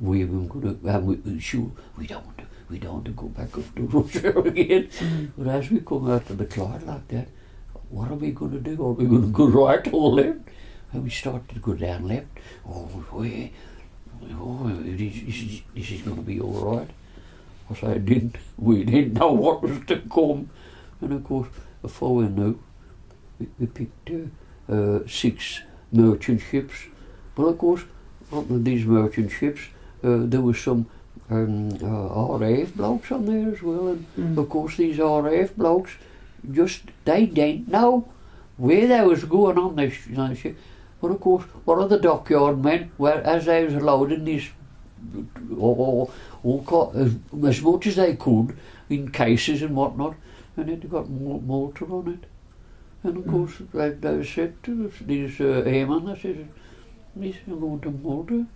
Speaker 2: we were going to, we don't want to go back up to Russia again. But as we come out of the Clyde like that, what are we going to do? Are we going to go right or left? And we started to go down left. This is going to be all right. I said, we didn't know what was to come. And of course, before we knew, we picked 6 merchant ships. But of course, on these merchant ships, there was some RAF blokes on there as well. And of course, these RAF blokes, they didn't know where they was going on this ship. But of course, one of the dockyard men, as they was loading this, as much as they could in cases and whatnot, and it got mortar on it. And of course, they said to us, these airmen, they said, "This is going to mortar."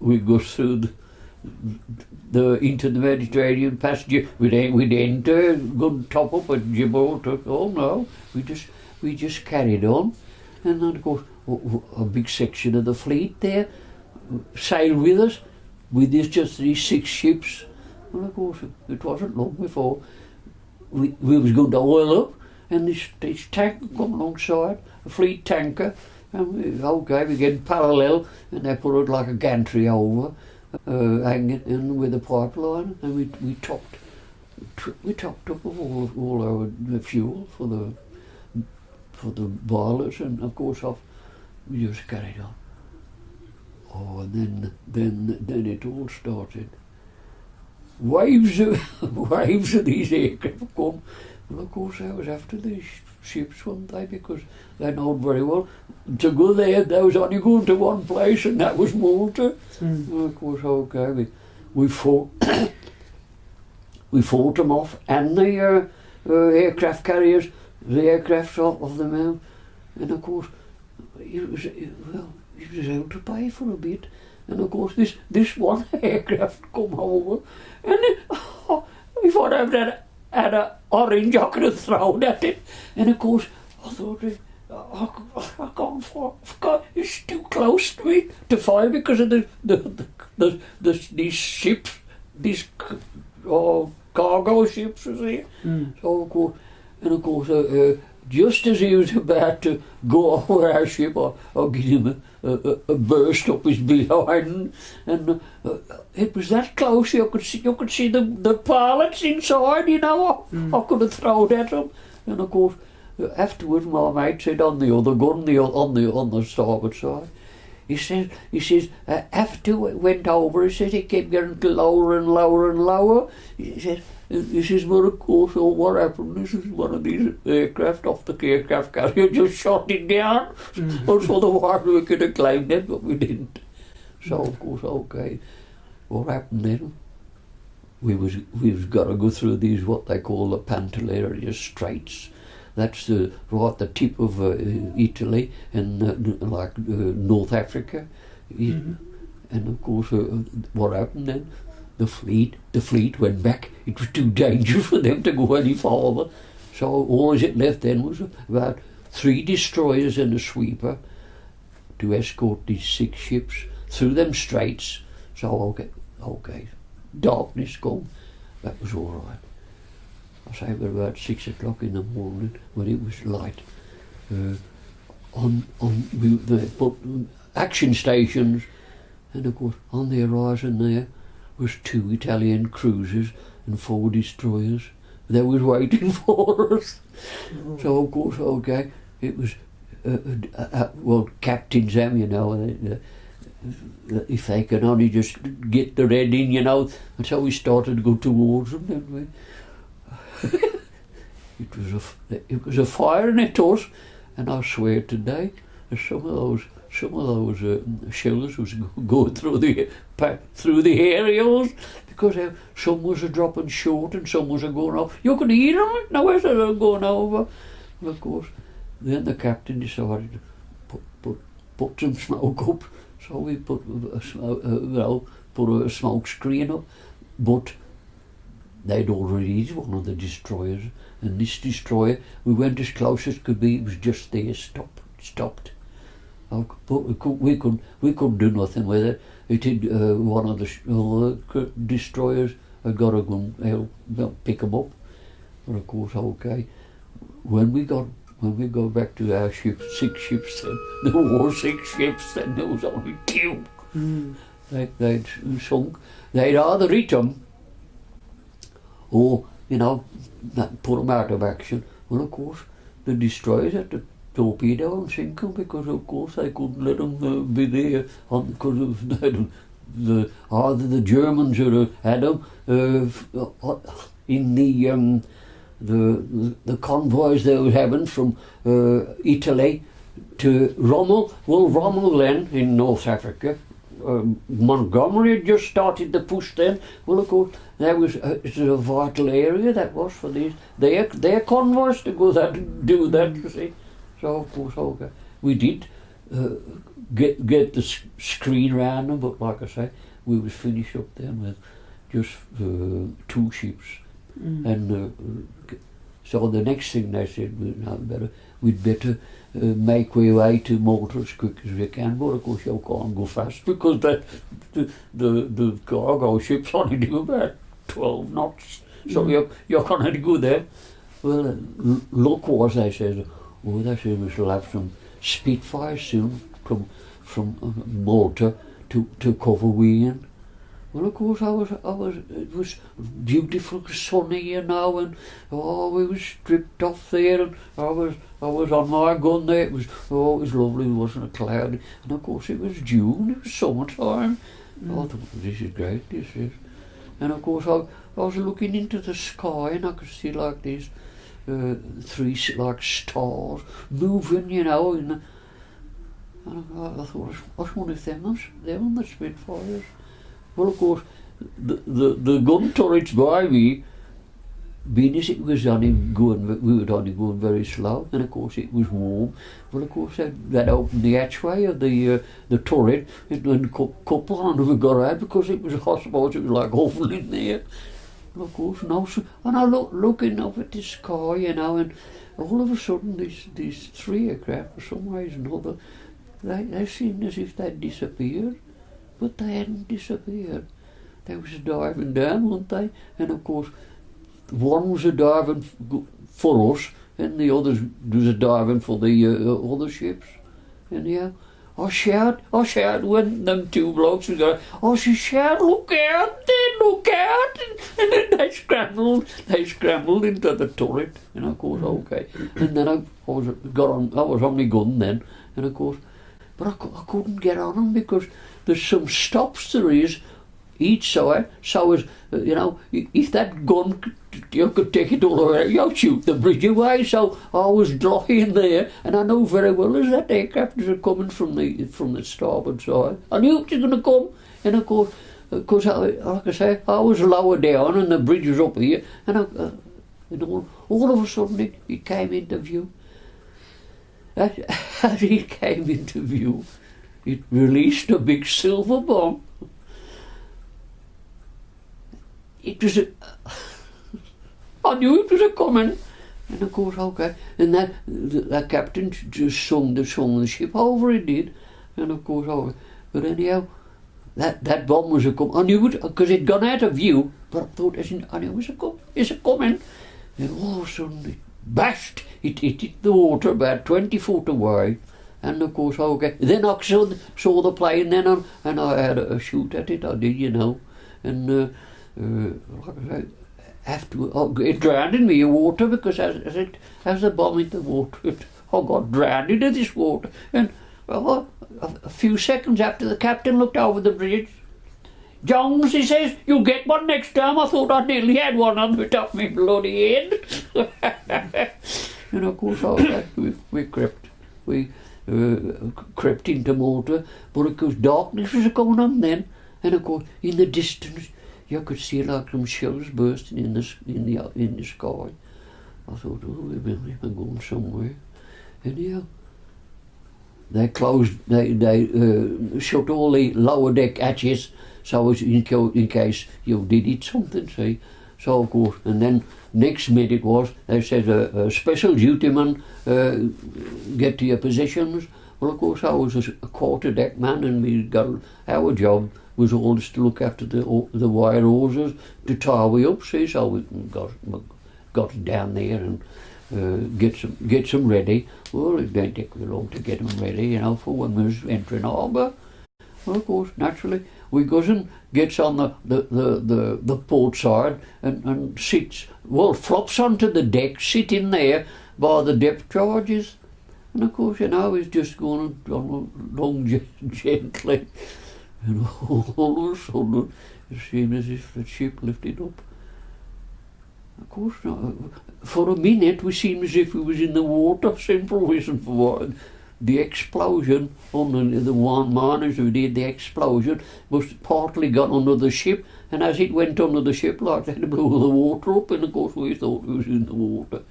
Speaker 2: We go through into the Mediterranean passage. We'd enter, go top up at Gibraltar. Oh no, we just carried on, and then of course a big section of the fleet there sailed with us, with just these 6 ships. Well, of course, it wasn't long before we was going to oil up, and this tanker come alongside, a fleet tanker, and we get parallel, and they put it like a gantry over, hanging in with a pipeline, and we topped up all our fuel for the boilers, and of course we just carried on. Oh, and then it all started. Waves of these aircraft come. Well, of course, I was after these ships one day because they know very well to go there. They was only going to one place, and that was Malta. Well, of course, okay, we fought we fought them off, and the aircraft carriers, the aircraft of the men, and of course, it was able to pay for a bit. And of course, this one aircraft come over, and if I had an orange, I could have thrown at it. And of course, I thought, I can't fire. It's too close to me to fire because of these ships, these cargo ships, you see. So of course, just as he was about to go over our ship, I give him a burst up his behind, and it was that close you could see the pilots inside. You know, I could have thrown at them, and of course, afterwards my mate said on the other gun, on the starboard side, he says after it went over, he says it kept getting lower and lower and lower. He said, this is what, of course, what happened. This is one of these aircraft off the aircraft carrier just shot it down. So otherwise we could have claimed it, but we didn't. So of course, okay, what happened then? We've got to go through these what they call the Pantelleria Straits. That's right the tip of Italy and North Africa. And of course, what happened then? The fleet went back. It was too dangerous for them to go any farther. So all it left then was about 3 destroyers and a sweeper to escort these 6 ships through them straits. So okay, darkness come. That was all right. I say it was about 6 o'clock in the morning when it was light. They put action stations, and of course on the horizon there was 2 Italian cruisers and 4 destroyers. They was waiting for us. So of course, okay, it was well, captains them, you know, if they can only just get the red in, you know. And so we started to go towards them, didn't we? it was a fire in it us, and I swear today, some of those shells was going through the aerials, because some was a dropping short and some was a going off. You could hear them now as they're going over. And of course, then the captain decided to put some smoke up, so we put a smoke screen up, but they'd already hit one of the destroyers, and this destroyer, we went as close as could be, it was just there, stopped. But we couldn't do nothing with it. It had one of the destroyers had got a gun, pick them up. But of course, okay, when we got back to our ship, 6 ships then, there were 6 ships then, there was only 2. They'd sunk. They'd either hit them, or, put them out of action. Well, of course, the destroyers had to torpedo and sink them, because of course they couldn't let them be there because of either the Germans or had them in the convoys they were having from Italy to Rommel. Well, Rommel then in North Africa, Montgomery had just started the push then. Well, of course, it was a vital area that was for their convoys to go do that, you see. So of course, okay, we did get the screen round them, but like I say, we was finished up then with just 2 ships, and so the next thing they said, we'd better make our way to Malta as quick as we can. But of course, you can't go fast, because the cargo ships only do about 12 knots, so you can't only go there. Well, luck was, they said, we shall have some Spitfires soon from Malta to cover we in. Well, of course, it was beautiful, sunny, and we was stripped off there, and I was on my gun there. It was lovely. It wasn't a cloud, and of course it was June. It was summertime. I thought, this is great. This is, and of course I was looking into the sky, and I could see like these 3 like stars moving, and I thought, I wonder if they're on the Spitfires. Well, of course, the gun turrets by me, being as it was only going, we were only going very slow, and of course it was warm. Well, of course that opened the hatchway of the turret, and a couple of them got out because it was, I suppose it was like oven in there. And of course, and I looking up at the sky, and all of a sudden these 3 aircraft, for some reason or other, they seemed as if they'd disappeared, but they hadn't disappeared. They was diving down, weren't they? And of course, one was a diving for us, and the others was a diving for the other ships. And I shout when them 2 blokes were going, she shout, look out, and then they scrambled into the turret, and of course, okay. And then I was on my gun then, and of course, but I couldn't get on them because there's some stops there is each side, so as if that gun, you could take it all the way, you shoot the bridge away. So I was lying there, and I know very well as that aircraft was coming from the starboard side. I knew it was going to come, and of course, like I say, I was lower down, and the bridge was up here, and all of a sudden it came into view. As it came into view, it released a big silver bomb. It was I knew it was a coming, and of course, okay, and that captain just swung the ship over, he did, and of course, okay, but anyhow, that bomb was a coming. I knew it because it'd gone out of view, but I thought, I knew it's a coming, and all of a sudden it bashed. It hit the water about 20 foot away, and of course, okay, then I saw the plane then, and I had a shoot at it. I did, and. Like I said, it drowned in me water, because as the bomb hit the water, I got drowned into this water. And a few seconds after, the captain looked over the bridge. Jones, he says, you'll get one next time. I thought I nearly had one on the top of my bloody head. And of course, we crept. We crept into Malta, but of course darkness was going on then, and of course in the distance you could see like some shells bursting in the sky. I thought, oh, we've been going somewhere. Anyhow, they shut all the lower deck hatches, so as in case you did hit something, see. So of course, and then next minute was, they said a special duty man, get to your positions. Well, of course, I was a quarter deck man, and our job was always to look after the wire hoses to tie we up, see. So we got down there and get some ready. Well, it didn't take long to get them ready, for when we was entering harbour. Well, of course, naturally, we goes and gets on the port side and sits, flops onto the deck, sitting there by the depth charges. And of course, he's just going along gently. And all of a sudden, it seemed as if the ship lifted up. Of course, for a minute, we seemed as if we was in the water. Simple reason for what. The explosion on the one miners who did the explosion was partly got under the ship, and as it went under the ship like that, it blew the water up, and of course we thought it was in the water.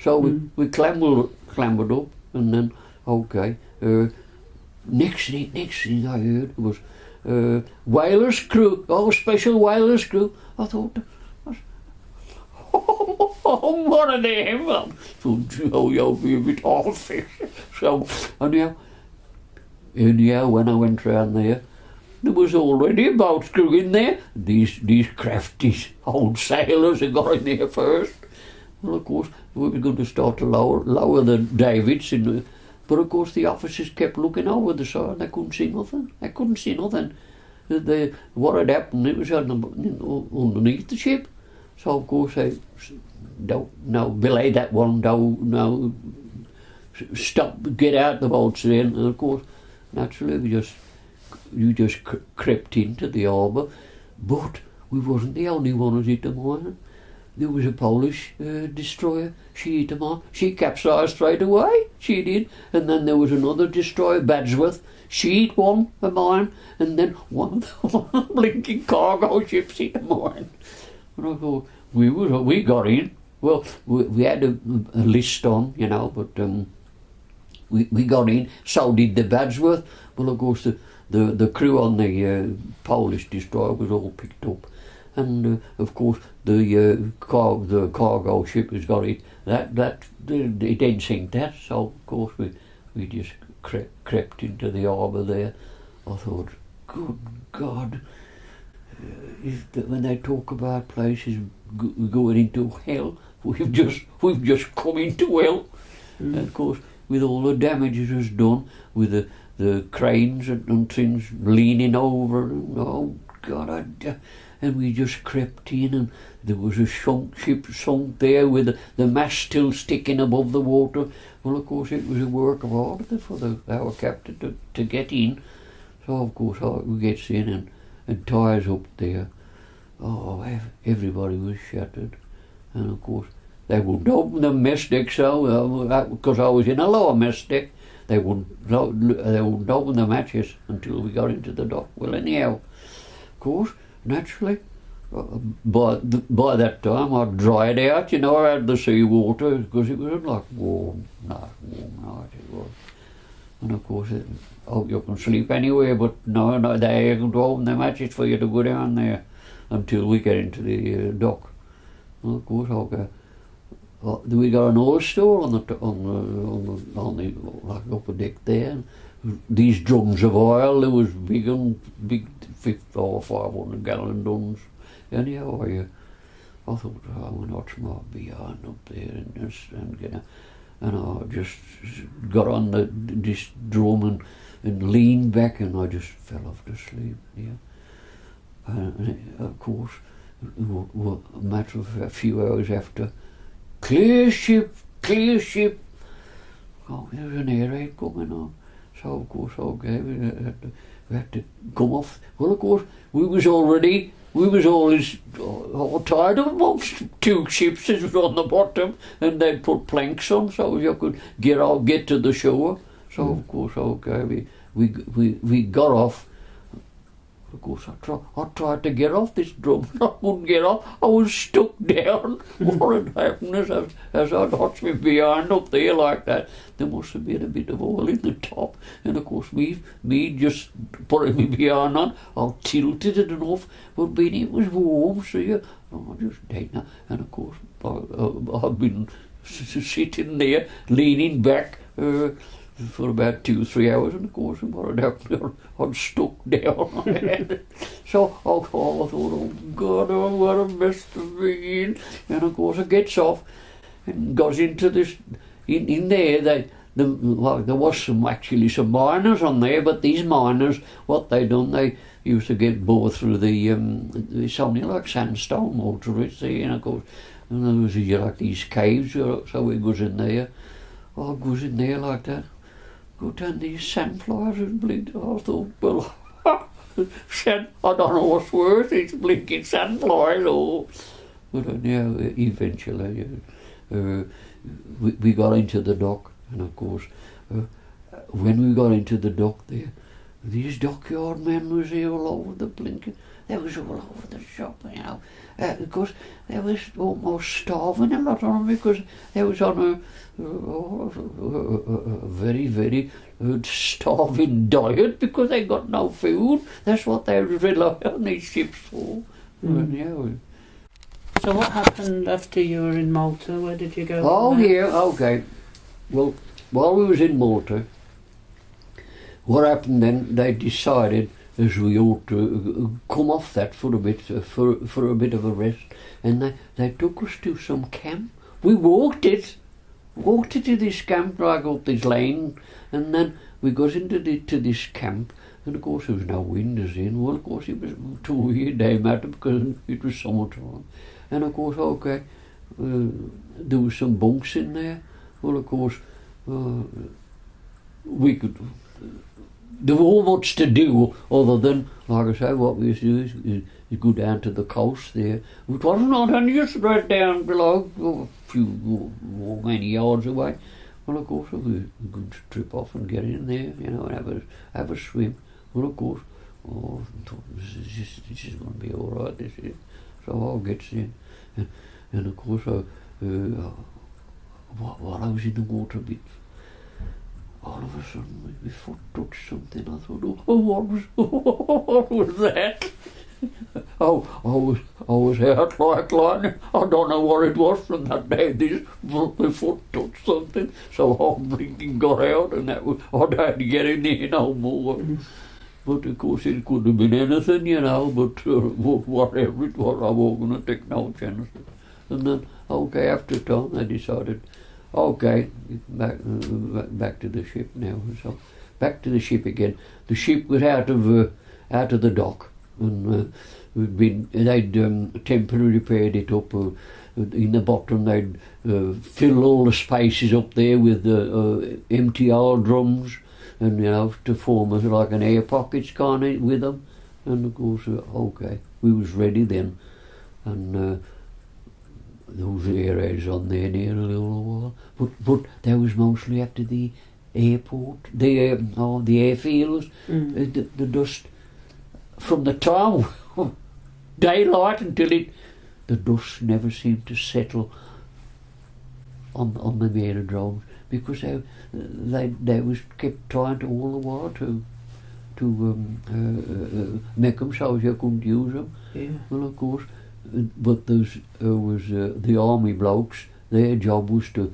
Speaker 2: So we clambered up, and then next thing I heard was whalers crew, special whalers crew. I thought, oh, one of them. You'll be a bit offish. So, anyhow, when I went round there was already a boat crew in there. These crafty old sailors had got in there first. Well, of course, we were going to start to lower the davits, but of course the officers kept looking over the side. They couldn't see nothing. What had happened, it was underneath the ship. So of course they don't belay that one, don't stop, get out the boats then. And of course, naturally you just crept into the harbour, but we wasn't the only one who hit the mine. There was a Polish destroyer. She hit a mine. She capsized straight away. She did. And then there was another destroyer, Badsworth. She hit a mine, and then one of the blinking cargo ships hit a mine. And I thought, we got in. Well, we had a list on, but we got in. So did the Badsworth. Well, of course, the crew on the Polish destroyer was all picked up, and of course the cargo ship has got it. It didn't sink that. So of course we just crept into the harbour there. I thought, good God. When they talk about places going into hell, we've just come into hell. And of course, with all the damage it was done, with the cranes and things leaning over, and oh God, and we just crept in, and there was a ship sunk there with the mast still sticking above the water. Well, of course, it was a work of art for our captain to get in. So of course we gets in and ties up there. Oh, everybody was shattered. And of course, they wouldn't open the mess deck, so because I was in a lower mess deck, they wouldn't open the hatches until we got into the dock. Well, anyhow, of course, naturally, by that time I dried out. I had the sea water because it was like warm night it was. And of course, you can sleep anywhere, but no, they ain't open the hatches for you to go down there until we get into the dock. And of course, we got an oil store on the like upper deck there. These drums of oil, there was big 500 gallon drums. Anyhow, I thought, we're not smart behind up there and I just got on this drum and leaned back, and I just fell off to sleep. And of course, a matter of a few hours after, clear ship. Oh, there was an air raid coming on. So of course, okay, we had to come off. Well, of course, we was always all tired of amongst two ships that was on the bottom, and they'd put planks on so you could get to the shore. So of course, okay, we got off. Of course, I tried to get off this drum, and I couldn't get off. I was stuck down. What had happened as I'd hotched me behind up there like that, there must have been a bit of oil in the top. And of course, me just putting me behind on, I tilted it enough, but being it was warm, so I just dead now. And of course, I've been sitting there, leaning back, for about 2-3 hours, and of course, what had happened, I'd stuck down. So I thought, oh God, what a mess to be in. And of course, it gets off and goes into this. In there, there was some miners on there, but these miners, what they done, they used to get bored through it's only like sandstone motorists there, and of course, and there was like these caves, so we goes in there. I goes in there like that. Go down these sandflies and blink. I thought, well, I don't know what's worse, it's blinking sandflies or... But eventually we got into the dock, and of course, when we got into the dock there, these dockyard men was here all over the blinking. They was all over the shop, because they was almost starving, a lot of them, because they was on a very, very starving diet because they got no food. That's what they rely on these ships for.
Speaker 1: So what happened after you were in Malta? Where did you go?
Speaker 2: Oh, yeah, okay. Well, while we was in Malta, what happened then, they decided as we ought to come off that for a bit, for a bit of a rest, and they took us to some camp. We walked it to this camp, right up this lane, and then we got into this camp, and of course there was no windows in. Well, of course it was too weird day matter because it was summertime, and of course, okay, there was some bunks in there. Well, of course, we could. There wasn't much to do other than, like I say, what we used to do is go down to the coast there. It wasn't not only just right down below, a few many yards away. Well, of course, we could trip off and get in there, and have a swim. Well, of course, this is going to be all right. This is so I'll get in, and of course, while I was in the water a bit. All of a sudden, my foot touched something. I thought, what was that? I was out like lightning. I don't know what it was from that day. My foot touched something, so I blinking got out, and I had to get in there no more. But of course, it could have been anything, but whatever it was, I wasn't going to take no chances. And then, okay, after a time, I decided, okay, back to the ship now. So back to the ship again. The ship was out of the dock, and they'd temporarily repaired it up. In the bottom, they'd fill all the spaces up there with empty oil drums, and to form like an air pockets kind of with them. And of course, okay, we was ready then, and. Those airheads on there near a little while, but that was mostly after the airport, the airfields, the dust from the time daylight until the dust never seemed to settle on the aerodromes because they was kept trying to all the while to make them so you couldn't use them.
Speaker 1: Yeah.
Speaker 2: Well, of course. But there was the army blokes. Their job was to,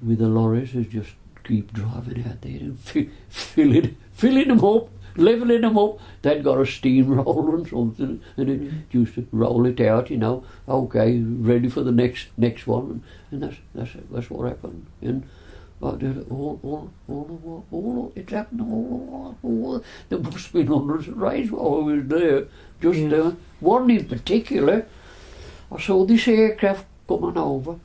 Speaker 2: with the lorries, is just keep driving out there and filling them up, levelling them up. They'd got a steamroller and something, and it used to roll it out. Okay, ready for the next one, and that's what happened. And it happened all. There must have been hundreds of rays while I was there. Just one in particular, I saw this aircraft coming over,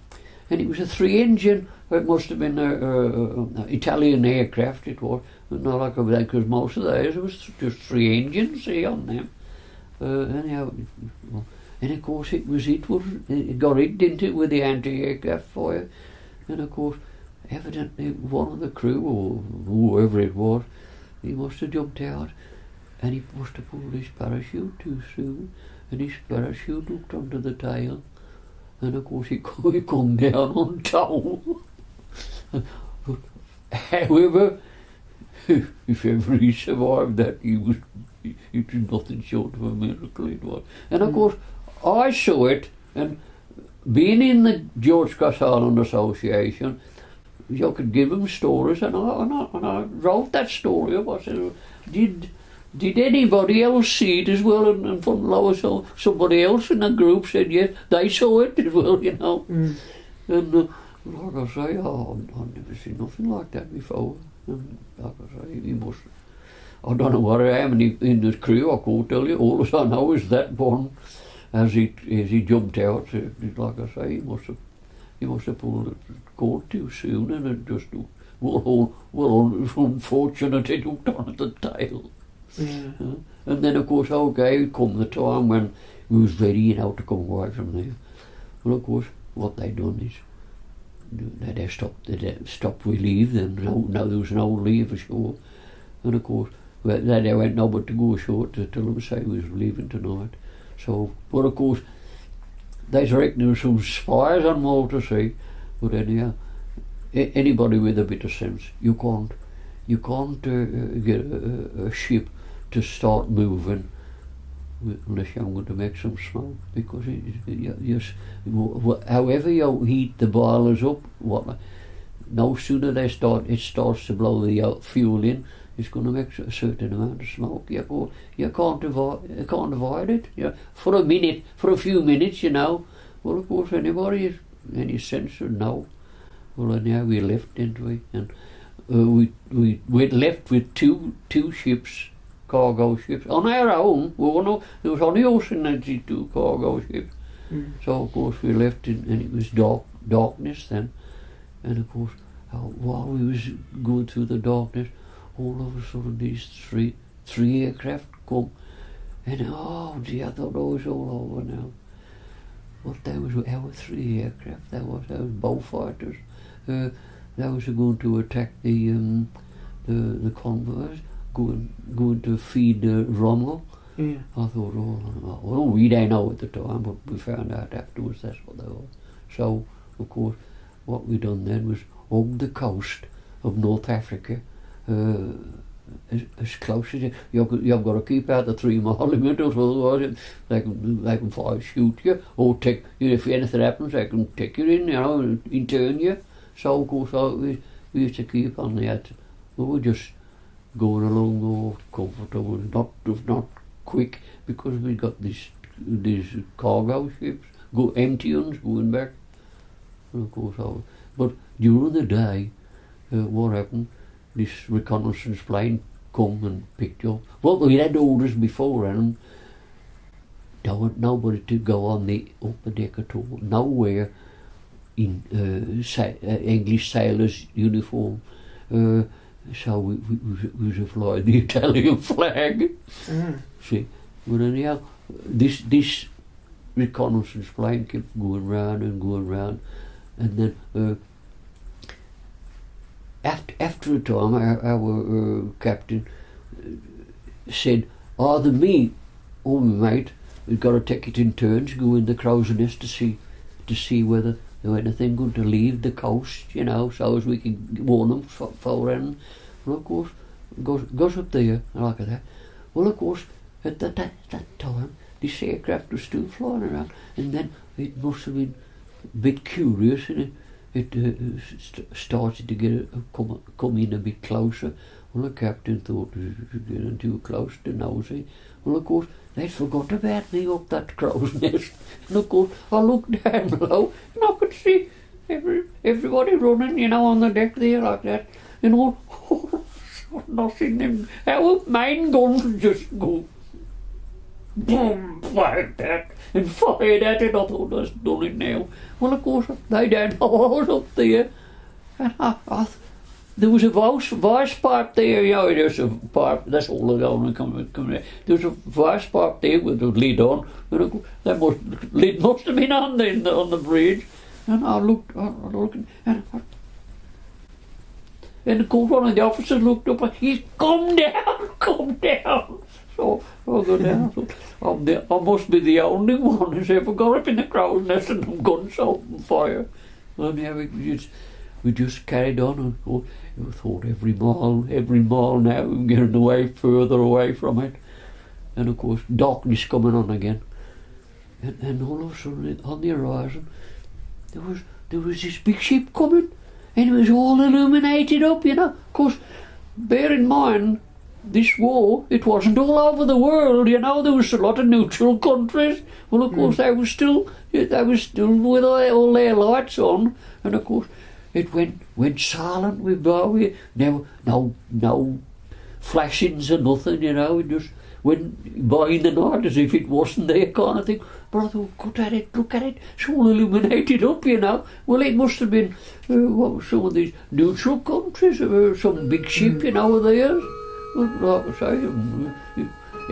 Speaker 2: and it was a 3-engine. It must have been an Italian aircraft. It was not like that, because most of those was just 3 engines, see, on them. Anyhow, and of course it got hit, didn't it, with the anti-aircraft fire, and of course evidently one of the crew, or whoever it was, he must have jumped out, and he must have pulled his parachute too soon, and his parachute hooked onto the tail, and of course he come down on tow. But however, if ever he survived that, it was nothing short of a miracle, it was. And of course I saw it, and being in the George Cross Island Association, you could give them stories, and I wrote that story up. I said, did anybody else see it as well? And from lower, so somebody else in the group said, yes, they saw it as well, you know. And like I say, I've never seen nothing like that before. And like I say, he must. I don't know what how many in the crew, I can't tell you. All I know is that one, as he jumped out, like I say, he must have pulled the cord too soon, and it just, well, unfortunately, it hooked on at the tail.
Speaker 1: Yeah.
Speaker 2: And then, of course, okay, come the time when we was ready, you know, to come away from there. Well, of course, what they done is they stopped we leave. Then no, there was no leave ashore, and of course, they went no but to go ashore to tell them say we was leaving tonight. So, but of course, they reckon there were some spies on Malta Sea. But anyhow, anybody with a bit of sense, you can't get a ship to start moving unless you're going to make some smoke, because however you heat the boilers up, no sooner it starts to blow the fuel in, it's going to make a certain amount of smoke. You can't avoid it. Yeah, for a few minutes, you know. Well, of course, any sense would know. Well, anyhow, we left, didn't we? And we left with two ships, cargo ships, on our own. There was only us in the 2 cargo ships. So of course we left, and it was darkness then. And of course, while we was going through the darkness, all of a sudden these three aircraft come, and oh gee, I thought I was all over now. But that was our 3 aircraft. That was our bow fighters. That was going to attack the convoys, going to feed Rommel.
Speaker 1: Yeah.
Speaker 2: I thought, well, we didn't know at the time, but we found out afterwards that's what they were. So, of course, what we done then was hug the coast of North Africa, as close as you've got to keep out the 3 mile limit, otherwise they can fire shoot you, or take you, if anything happens, they can take you in, you know, and intern you. So of course we used to keep on that. We were just going along all comfortable, not quick, because we got these cargo ships, empty ones going back. And of course, but during the day, what happened? This reconnaissance plane come and picked you up. Well, we had orders before, and there was nobody to go on the upper deck at all. Nowhere in English sailors' uniform. So we should fly the Italian flag. See, but anyhow, this reconnaissance plane kept going round, and then after a time, our captain said, either me or my mate, we've got to take it in turns, go in the crow's nest to see whether there was anything going to leave the coast, you know, so as we can warn them forehand. Well, of course, goes up there like that. Well, of course, at that time, this aircraft was still flying around, and then it must have been a bit curious, and it started to come in a bit closer. Well, the captain thought it was getting too close to nosy. Well, of course, they forgot about me up that crow's nest. And of course, I looked down below, and I could see everybody running, you know, on the deck there like that. And all, nothing, them, our main guns just go boom, like that, and fired at it. I thought, that's done it now. Well, of course, they don't know I was up there. And there was a vice pipe there, you know, there's a pipe, that's all the only coming there. There was a vice pipe there with the lid on, and that lid must have been on the bridge. And I looked, and of course one of the officers looked up and he's come down. So I go down. So I must be the only one who's ever got up in the crow's nest and them guns open fire. And yeah, we just carried on and thought every mile now we're getting further away from it. And of course darkness coming on again. And all of a sudden on the horizon there was this big ship coming, and it was all illuminated up, you know. Of course, bear in mind, this war, it wasn't all over the world, you know. There was a lot of neutral countries. Well, of course, they were still with all their lights on, and of course, it went silent. No flashings or nothing, you know. It just went by in the night as if it wasn't there, kind of thing. But I thought, look at it, it's all illuminated up, you know. Well, it must have been some of these neutral countries, some big ship, you know, of theirs. Well, like I say,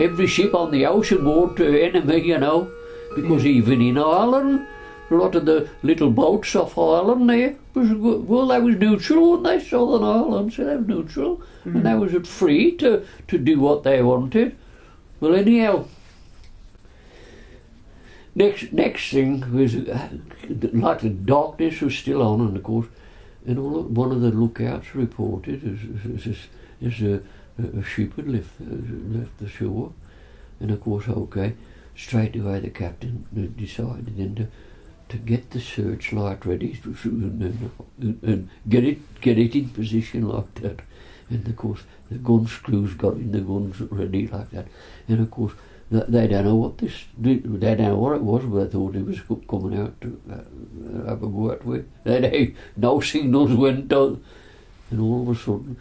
Speaker 2: every ship on the ocean warned to enemy, you know, because even in Ireland, a lot of the little boats off Ireland there, they was neutral, weren't they? Southern Ireland, so they were neutral, and they was free to do what they wanted. Well, anyhow, next thing was like the darkness was still on, and of course, and one of the lookouts reported as a ship had left the shore, and of course, okay, straight away the captain decided then to get the searchlight ready and get it in position like that, and of course the gun screws got in the guns ready like that, and of course they don't know what they don't know what it was, but they thought it was coming out to have a go at with. No signals went on, and all of a sudden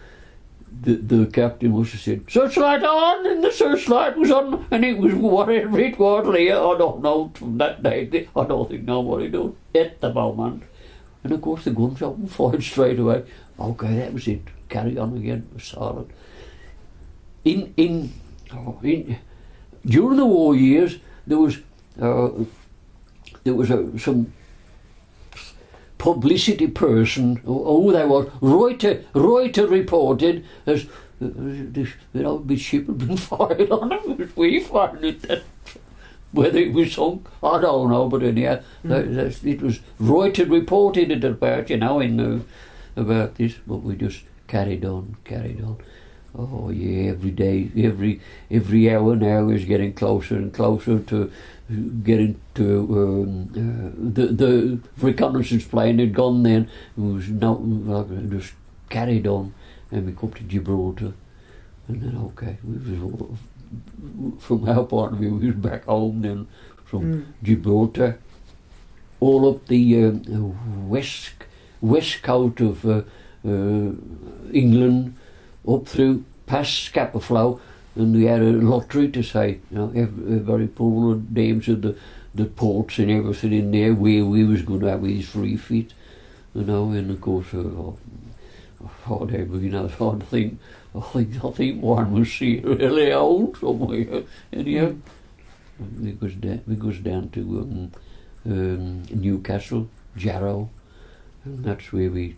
Speaker 2: the captain must have said, "Searchlight on," and the searchlight was on, and it was whatever it was there. I don't know, from that day, I don't think nobody knows at the moment. And of course the guns opened fire straight away. Okay, that was it. Carry on again, it was silent. During the war years, there was some publicity person, who they were, Reuter reported as this big ship had been fired on it. We found it. Whether it was sunk, I don't know, but anyhow, it was Reuter reported it about, you know, about this, but we just carried on. Oh yeah, every day, every hour now is getting closer and closer to getting to the reconnaissance plane had gone then. It was just carried on, and we come to Gibraltar, and then okay, we was from our point of view, we was back home then from Gibraltar, all up the west coast of England, up through past Scapa, and we had a lottery to say, you know, every poor names of the ports and everything in there where we was going to have his free fit, you know, and of course, I think one was really old somewhere, anyhow. We goes down to Newcastle, Jarrow, and that's where we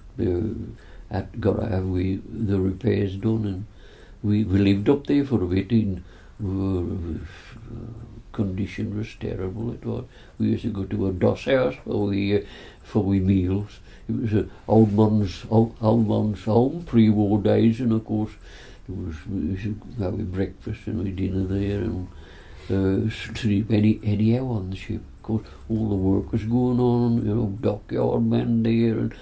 Speaker 2: got to have the repairs done, and we lived up there for a bit. Condition was terrible. It was. We used to go to a doss house for we meals. It was an old man's home, pre-war days, and of course we used to have breakfast and dinner there, and sleep anyhow on the ship. Of course, all the work was going on, you know, dockyard men there, and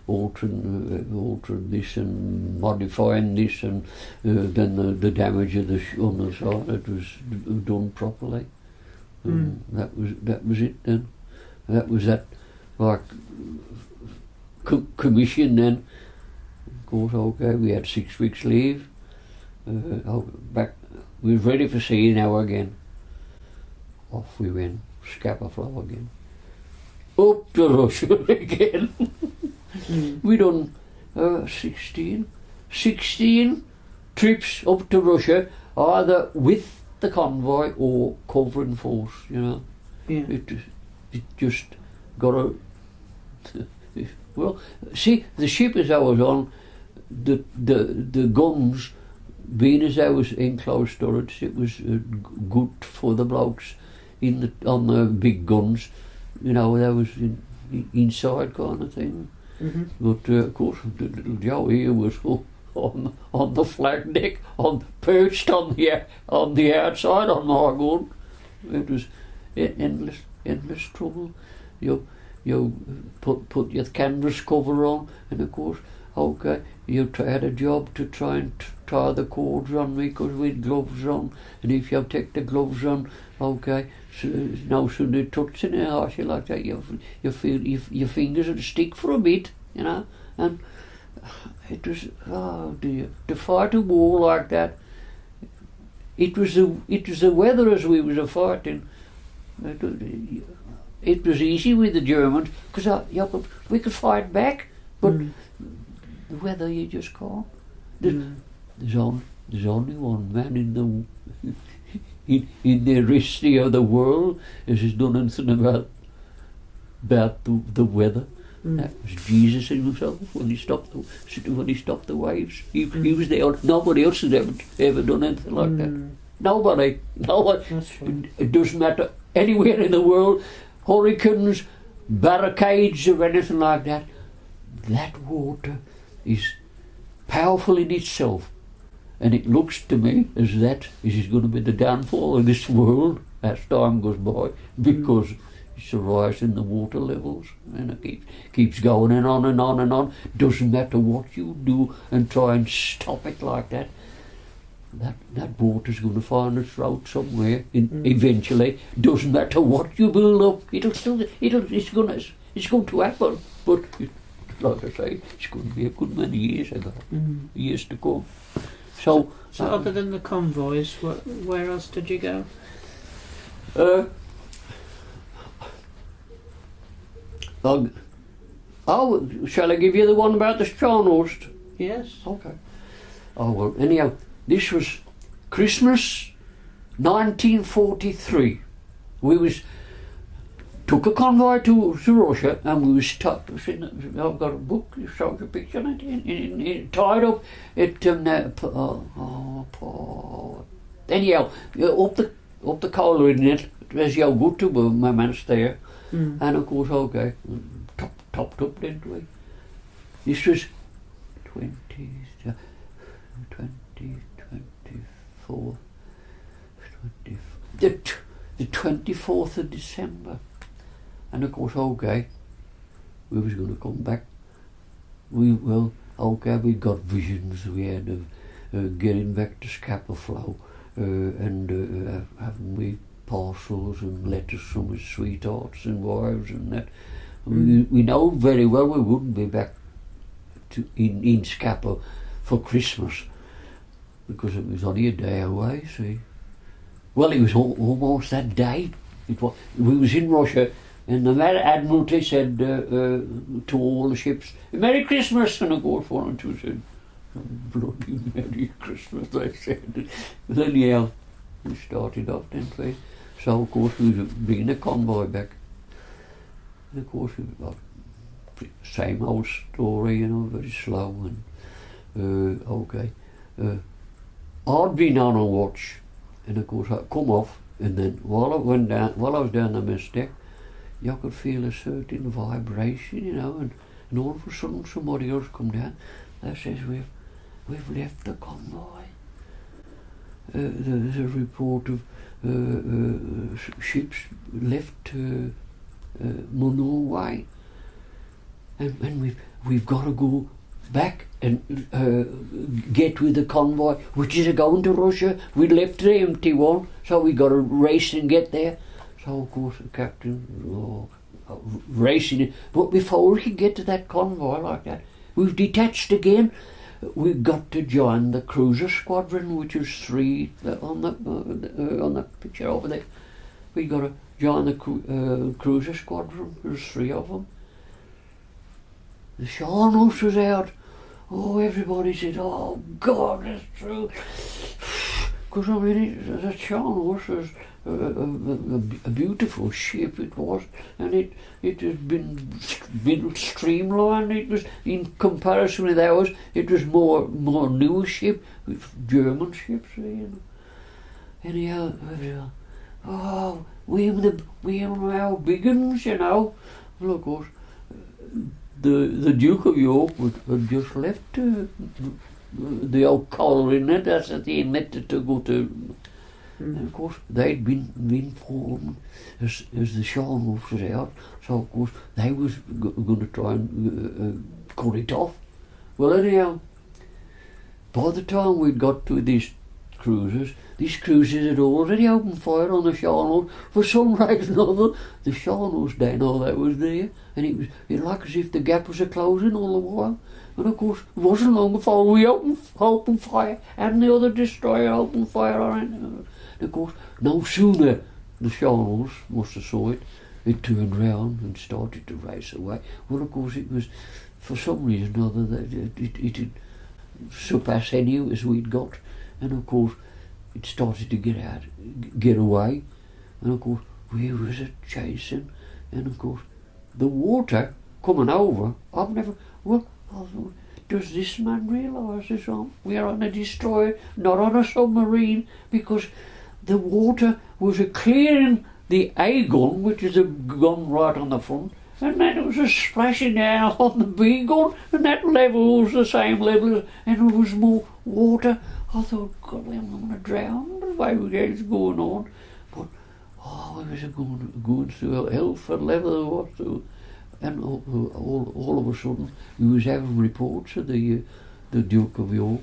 Speaker 2: altering this and modifying this, and then the damage of on the side, it was done properly. That was it then. That was that, like, commission then. Of course, okay, we had 6 weeks leave. Back, we were ready for sea now again. Off we went, Scapa again. Up to Russia again. We done 16 trips up to Russia, either with the convoy or covering force, you know.
Speaker 1: Yeah.
Speaker 2: It just got a... Well, see, the ship as I was on, the guns, being as I was enclosed storage, it was good for the blokes on the big guns, you know, that was inside kind of thing.
Speaker 1: Mm-hmm.
Speaker 2: But of course, little Joe here was on the flag deck, perched on the outside on my gun. It was endless trouble. You put your canvas cover on, and of course, okay, you had a job to try and tie the cords on me because we had gloves on, and if you take the gloves on, okay, so no sooner touching it, I feel like that, you feel your fingers would stick for a bit, you know, and it was, oh dear, to fight a war like that. It was the weather as we was fighting. It was easy with the Germans because we could fight back, but the weather you just can't. There's only one man in the history of the world who has done anything about the weather. That was Jesus himself when he stopped the waves. He was there. Nobody else has ever done anything like that. Nobody.
Speaker 1: That's true.
Speaker 2: It doesn't matter anywhere in the world. Hurricanes, barricades or anything like that. That water is powerful in itself, and it looks to me as that is going to be the downfall of this world as time goes by, because it's a rise in the water levels, and it keeps going and on and on and on. Doesn't matter what you do and try and stop it like that. That water's going to find its route somewhere. Eventually, doesn't matter what you build up. It's going to happen. But like I say, it's going to be a good many years to come. So
Speaker 1: other than the convoys, where else did you go?
Speaker 2: Shall I give you the one about the Scharnhorst?
Speaker 1: Yes.
Speaker 2: Okay. Oh well. Anyhow, this was Christmas 1943. We took a convoy to Russia, and we was stuck. I've got a book, you showed a picture in it, tied up at anyhow, up the collar in it, as you go to my man's there, and of course, okay, topped up, didn't we? This was the 24th of December, and of course, okay, we was going to come back. We got visions we had of getting back to Scapa Flow, and having we parcels and letters from his sweethearts and wives and that. We know very well we wouldn't be back in Scapa for Christmas, because it was only a day away, see. Well, it was almost that day. We was in Russia, and the Admiralty said to all the ships, "Merry Christmas," and of course one or two said, "Bloody Merry Christmas," they said. But anyhow, we started off, didn't we? So of course we was bringing a convoy back. And of course it was same old story, you know, very slow and okay. I'd been on a watch, and of course I'd come off, and then while I was down the mess deck, you could feel a certain vibration, you know, and all of a sudden somebody else come down. They says, we've left the convoy. There's a report of ships left Monroe Way, and we've got to go back and get with the convoy, which is going to Russia. We left the empty one, so we got to race and get there. So of course the captain racing it, but before we could get to that convoy like that, we've detached again. We've got to join the cruiser squadron, which is 3 on the picture over there. We got to join the cruiser squadron. There's 3 of them. The Scharnhorst was out. oh, everybody said, oh God, that's true. Because I mean, the Scharnhorst was a beautiful ship, it was, and it has been streamlined. It was, in comparison with ours, it was more newer ship, with German ships, you know. Anyhow, oh, we were our big uns, you know. Well, of course, the Duke of York had just left the old collar in it. That's at the inlet to go to. And of course, they'd been formed as the Scharnhorst was out. So of course, they was going to try and cut it off. Well, anyhow, by the time we'd got to these cruisers had already opened fire on the Scharnhorst. For some reason or other, the Scharnhorst didn't know that was there, and it was like as if the gap was a-closing all the while. And of course, it wasn't long before we opened fire, and the other destroyer opened fire on it. And of course, no sooner the Scharnhorst must have saw it, it turned round and started to race away. Well, of course, it was, for some reason or other, that it had surpassed any as we'd got, and of course, it started to get away, and of course, we was chasing, and of course, the water coming over, I thought, does this man realise this? We are on a destroyer, not on a submarine, because the water was clearing the A gun, which is a gun right on the front, and then it was a splashing down on the B gun, and that level was the same level, and there was more water. I thought, God, I'm going to drown the way it's going on. But, we was going through a hell for level, and all of a sudden, we was having reports of the Duke of York.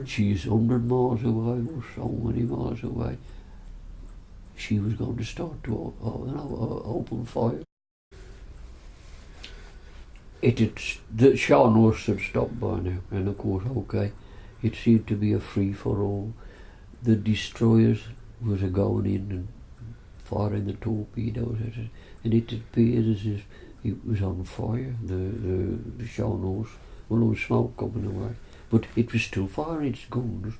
Speaker 2: She's 100 miles away, or so many miles away. She was going to start to open fire. The Scharnhorst had stopped by now, and of course, okay, it seemed to be a free-for-all. The destroyers was going in and firing the torpedoes at it, and it appeared as if it was on fire, the Scharnhorst. Well, there was smoke coming away, but it was still firing its guns.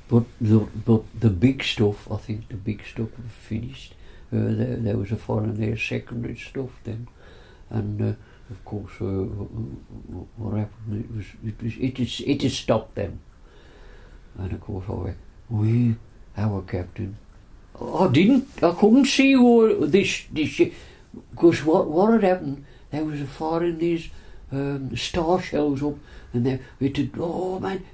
Speaker 2: But the big stuff, I think the big stuff was finished. There was a fire in there, secondary stuff then, and of course, what happened? It had stopped them, and of course, our captain. I couldn't see this ship, because what had happened? There was a fire in these star shells up, and it had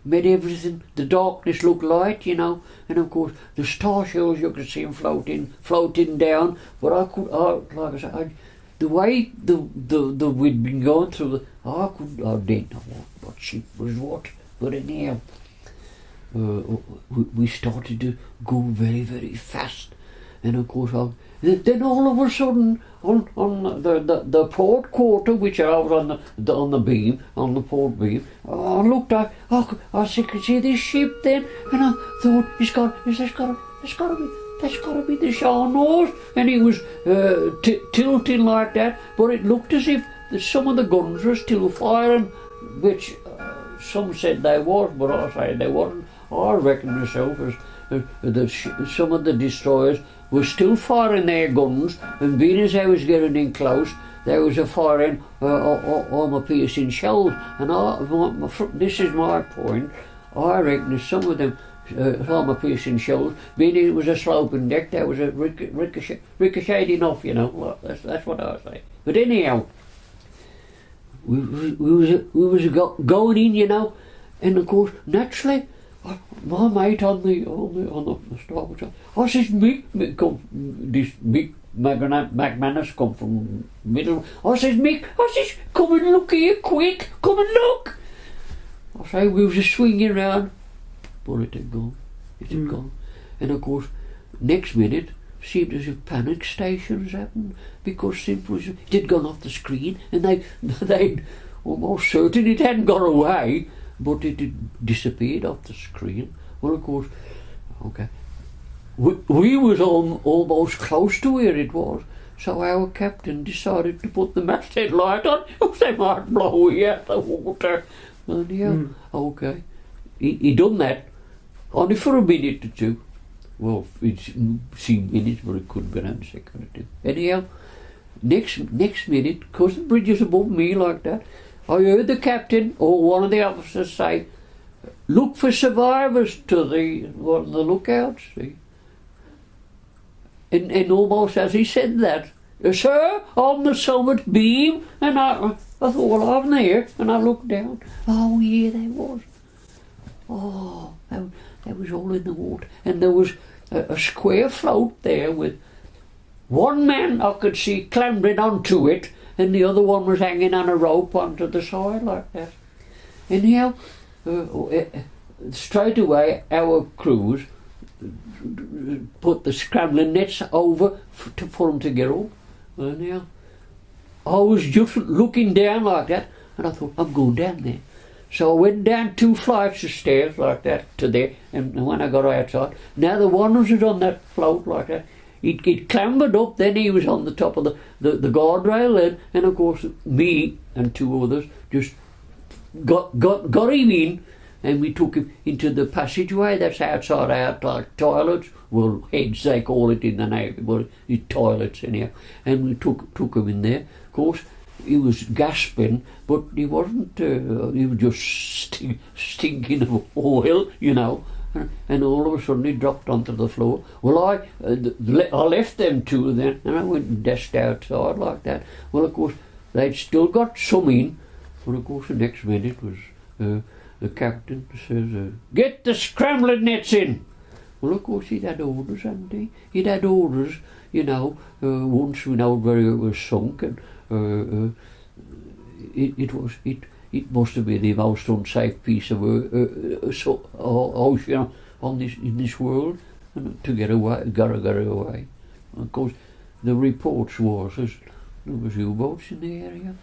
Speaker 2: made everything, the darkness look light, you know, and of course the star shells you could see them floating down, but like I said, the way we'd been going through I didn't know what ship was what, but anyhow, we started to go very, very fast, and of course then all of a sudden on the port quarter, which I was on the beam, on the port beam, I looked up, I could see this ship then, and I thought that's got to be the Scharnhorst, and it was tilting like that, but it looked as if some of the guns were still firing, which some said they was, but I say they wasn't. I reckon myself as some of the destroyers were still firing their guns, and being as they was getting in close, there was a firing armour-piercing shells, and this is my point, I reckon some of them armour-piercing shells, being it was a sloping deck, there was a ricocheting off, you know. That's what I say. But anyhow, we was going in, you know, and of course, naturally, my mate on the starboard side, I says, this big McManus come from middle. I says, Mick, come and look here, quick, come and look. I say, we was just swinging round. But it had gone. And of course, next minute, seemed as if panic stations happened, because simply it had gone off the screen, and they'd almost certain it hadn't got away, but it had disappeared off the screen. Well, of course, okay, we was almost close to where it was, so our captain decided to put the masthead light on. They might blow you out the water. Anyhow, okay. He done that only for a minute or two. Well, it seemed minutes, but it could have been a second or two. Anyhow, next minute, because the bridge is above me like that, I heard the captain or one of the officers say, "Look for survivors to one of the lookouts." See? And almost as he said that, "Sir, on the summit beam," and I thought, well, I'm there, and I looked down. Oh yeah, there was. Oh, that was all in the water, and there was a square float there with one man I could see clambering onto it, and the other one was hanging on a rope onto the side like that. Anyhow, straight away our crews put the scrambling nets over for them to get up. Anyhow, I was just looking down like that, and I thought, I'm going down there. So I went down 2 flights of stairs like that to there, and when I got outside, now the one was on that float like that. He'd clambered up, then he was on the top of the guardrail then, and of course me and 2 others just got him in, and we took him into the passageway that's outside our toilets. Well, heads they call it in the Navy, but it's toilets anyhow. And we took him in there. Of course, he was gasping, but he wasn't. He was just stinking of oil, you know. And all of a sudden he dropped onto the floor. Well, I left them 2 then, and I went and dashed outside like that. Well, of course, they'd still got some in, but of course the next minute was the captain says, "Get the scrambling nets in." Well, of course he'd had orders, hadn't he? He'd had orders, you know, once we know where it was sunk, and it must have been the most unsafe piece of ocean in this world, and to get away, gotta get away. Of course, the reports was there was U-boats in the area,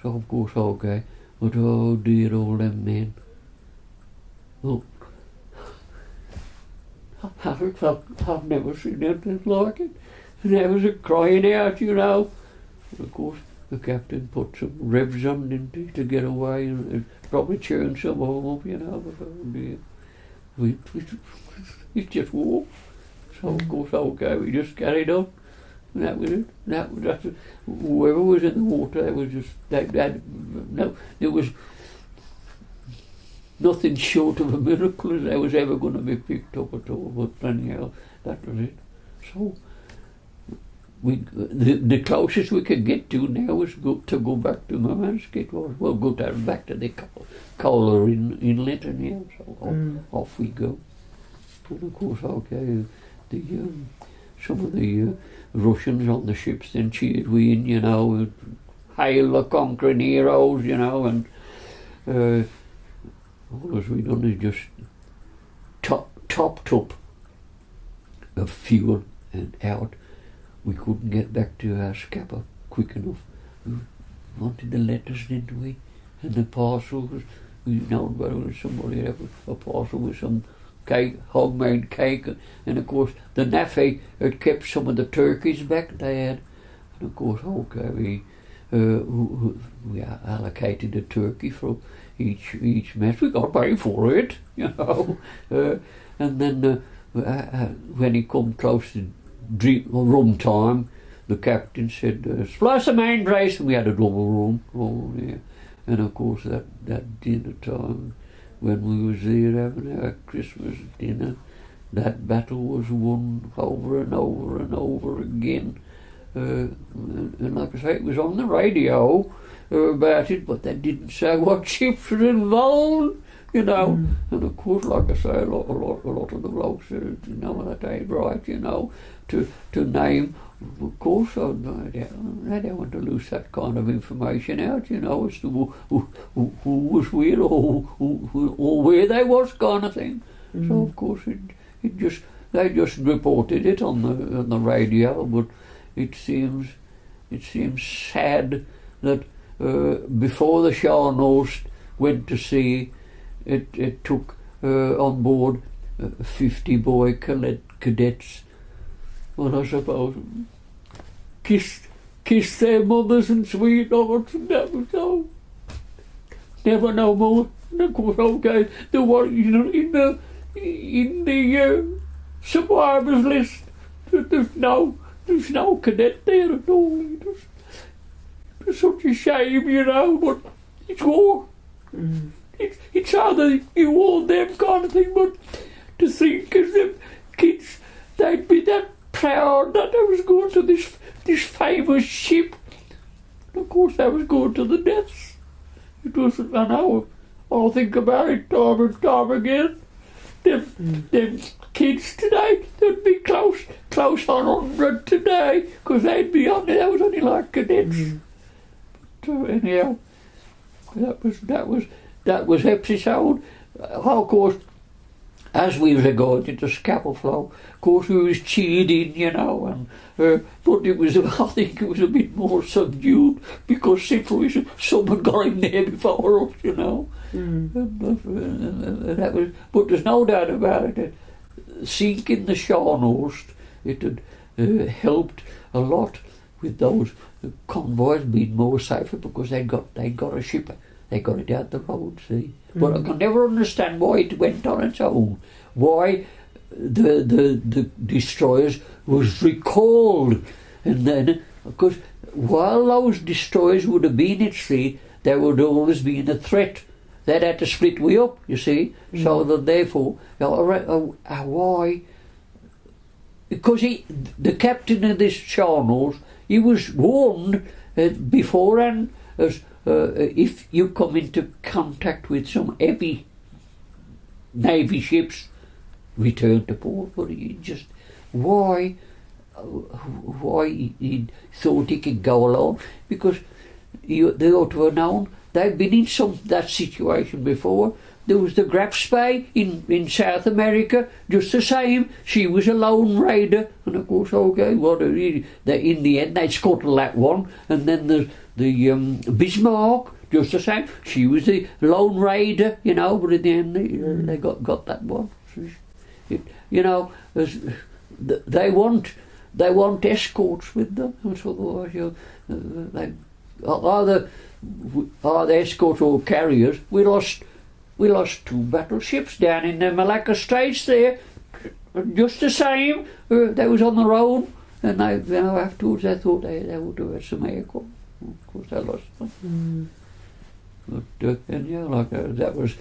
Speaker 2: so of course okay, but oh dear, all them men. Well, I've never seen anything like it, and there was a crying out, you know. And of course, the captain put some revs on, didn't he, to get away, and probably churned some of them up, you know, but oh dear. It just walked. So of course, okay, we just carried on. And that was it. That's whoever was in the water, there was nothing short of a miracle as they was ever going to be picked up at all. But anyhow, that was it. So the closest we could get to now was to go back to Murmansk. Well, go back to the Kolar Inlet, and yeah, so off we go. And of course, okay, some of the Russians on the ships then cheered we in, you know, hail the conquering heroes, you know, and all as we done is just topped up of fuel and out. We couldn't get back to our scupper quick enough. We wanted the letters, didn't we? And the parcels, we know whether it was somebody had a parcel with some cake, homemade cake, and of course the NAFE had kept some of the turkeys back they had. And of course, okay, we allocated a turkey for each mess. We got to pay for it, you know. And then when he come close to rum time, the captain said, "Splice the main brace," and we had a double room. Oh yeah. And of course that dinner time, when we was there having our Christmas dinner, that battle was won over and over and over again. And like I say, it was on the radio about it, but they didn't say what ships were involved, you know. And of course, like I say, a lot of the blokes, you know, that ain't right, you know, to name. Of course, I don't want to lose that kind of information out, you know, as to who was where or where they was, kind of thing. So of course, they just reported it on the radio, but it seems sad that before the Scharnhorst went to sea, it took on board 50 boy cadets. Well, I suppose kissed their mothers and sweethearts, and that was all. Never no more. And of course, okay, there was in the survivors list. There's no cadet there at all. It's such a shame, but it's war. It's either you or them kind of thing, but to think as them kids, they'd be that proud that they was going to this famous ship. And of course, they was going to the deaths. It was, I know, I'll think about it time and time again. Them kids today, they'd be close on 100 today, because they'd be on there. That was only like cadets. So anyhow, that was episode. Of course, as we regarded the scalpel flow, of course we was cheered in, and but it was, I think it was a bit more subdued because simply someone got in there before us, And that was, but there's no doubt about it. That sinking the Scharnhorst, it had helped a lot with those convoys being more safer because they got a ship. They got it out the road, see. But I can never understand why it went on its own. Why the destroyers was recalled, and then because while those destroyers would have been at sea, there would always been a threat. They'd had to split we up, you see. So that therefore, why? Because the captain of this Scharnhorst, he was warned beforehand as. If you come into contact with some heavy navy ships, return to port. But he just why he thought he could go alone, because they ought to have known they've been in that situation before. There was the Graf Spey in South America, just the same. She was a lone raider, and of course, okay, in the end they scuttled that one, and then there's the Bismarck, just the same. She was the lone raider, but in the end they got that one. They want escorts with them. Otherwise, either escorts or carriers. We lost 2 battleships down in the Malacca Straits there, just the same. They was on the road, and afterwards they thought they would have had some aircraft. Of course, they lost them. But that was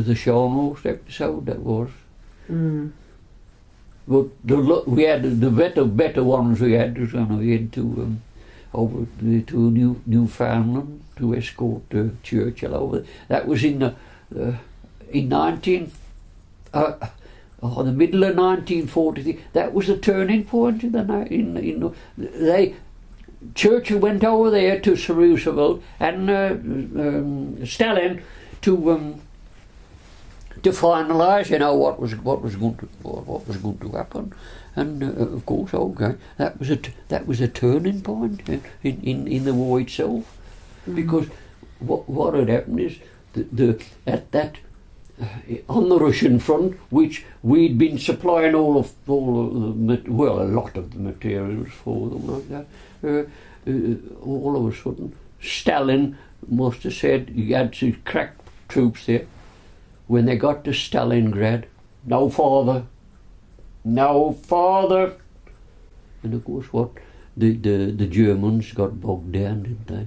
Speaker 2: the Scharnhorst episode. That was. But we had the better ones. We had to over to Newfoundland to escort Churchill over. That was in the middle of 1940. That was a turning point Churchill went over there to Sir Roosevelt and Stalin to finalise, what was going to happen, and of course, okay, that was a turning point in the war itself, because what had happened is on the Russian front, which we'd been supplying a lot of the materials for them like that. All of a sudden, Stalin must have said he had to crack troops there. When they got to Stalingrad, no farther. And of course, what the Germans got bogged down, didn't they?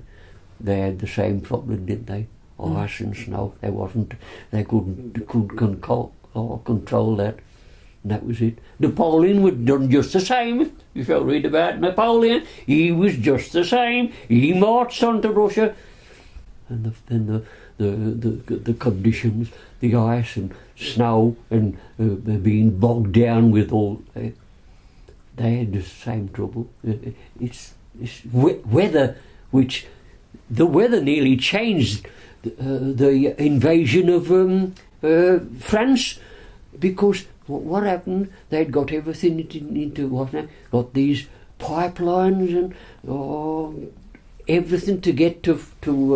Speaker 2: They had the same problem, didn't they? Ice and snow. They couldn't control that. And that was it. Napoleon would done just the same. You shall read about Napoleon. He was just the same. He marched onto Russia, and then the conditions, the ice and snow, and being bogged down with all. They had the same trouble. It's weather, which the weather nearly changed the invasion of France, because what happened? They'd got everything into got these pipelines and everything to get to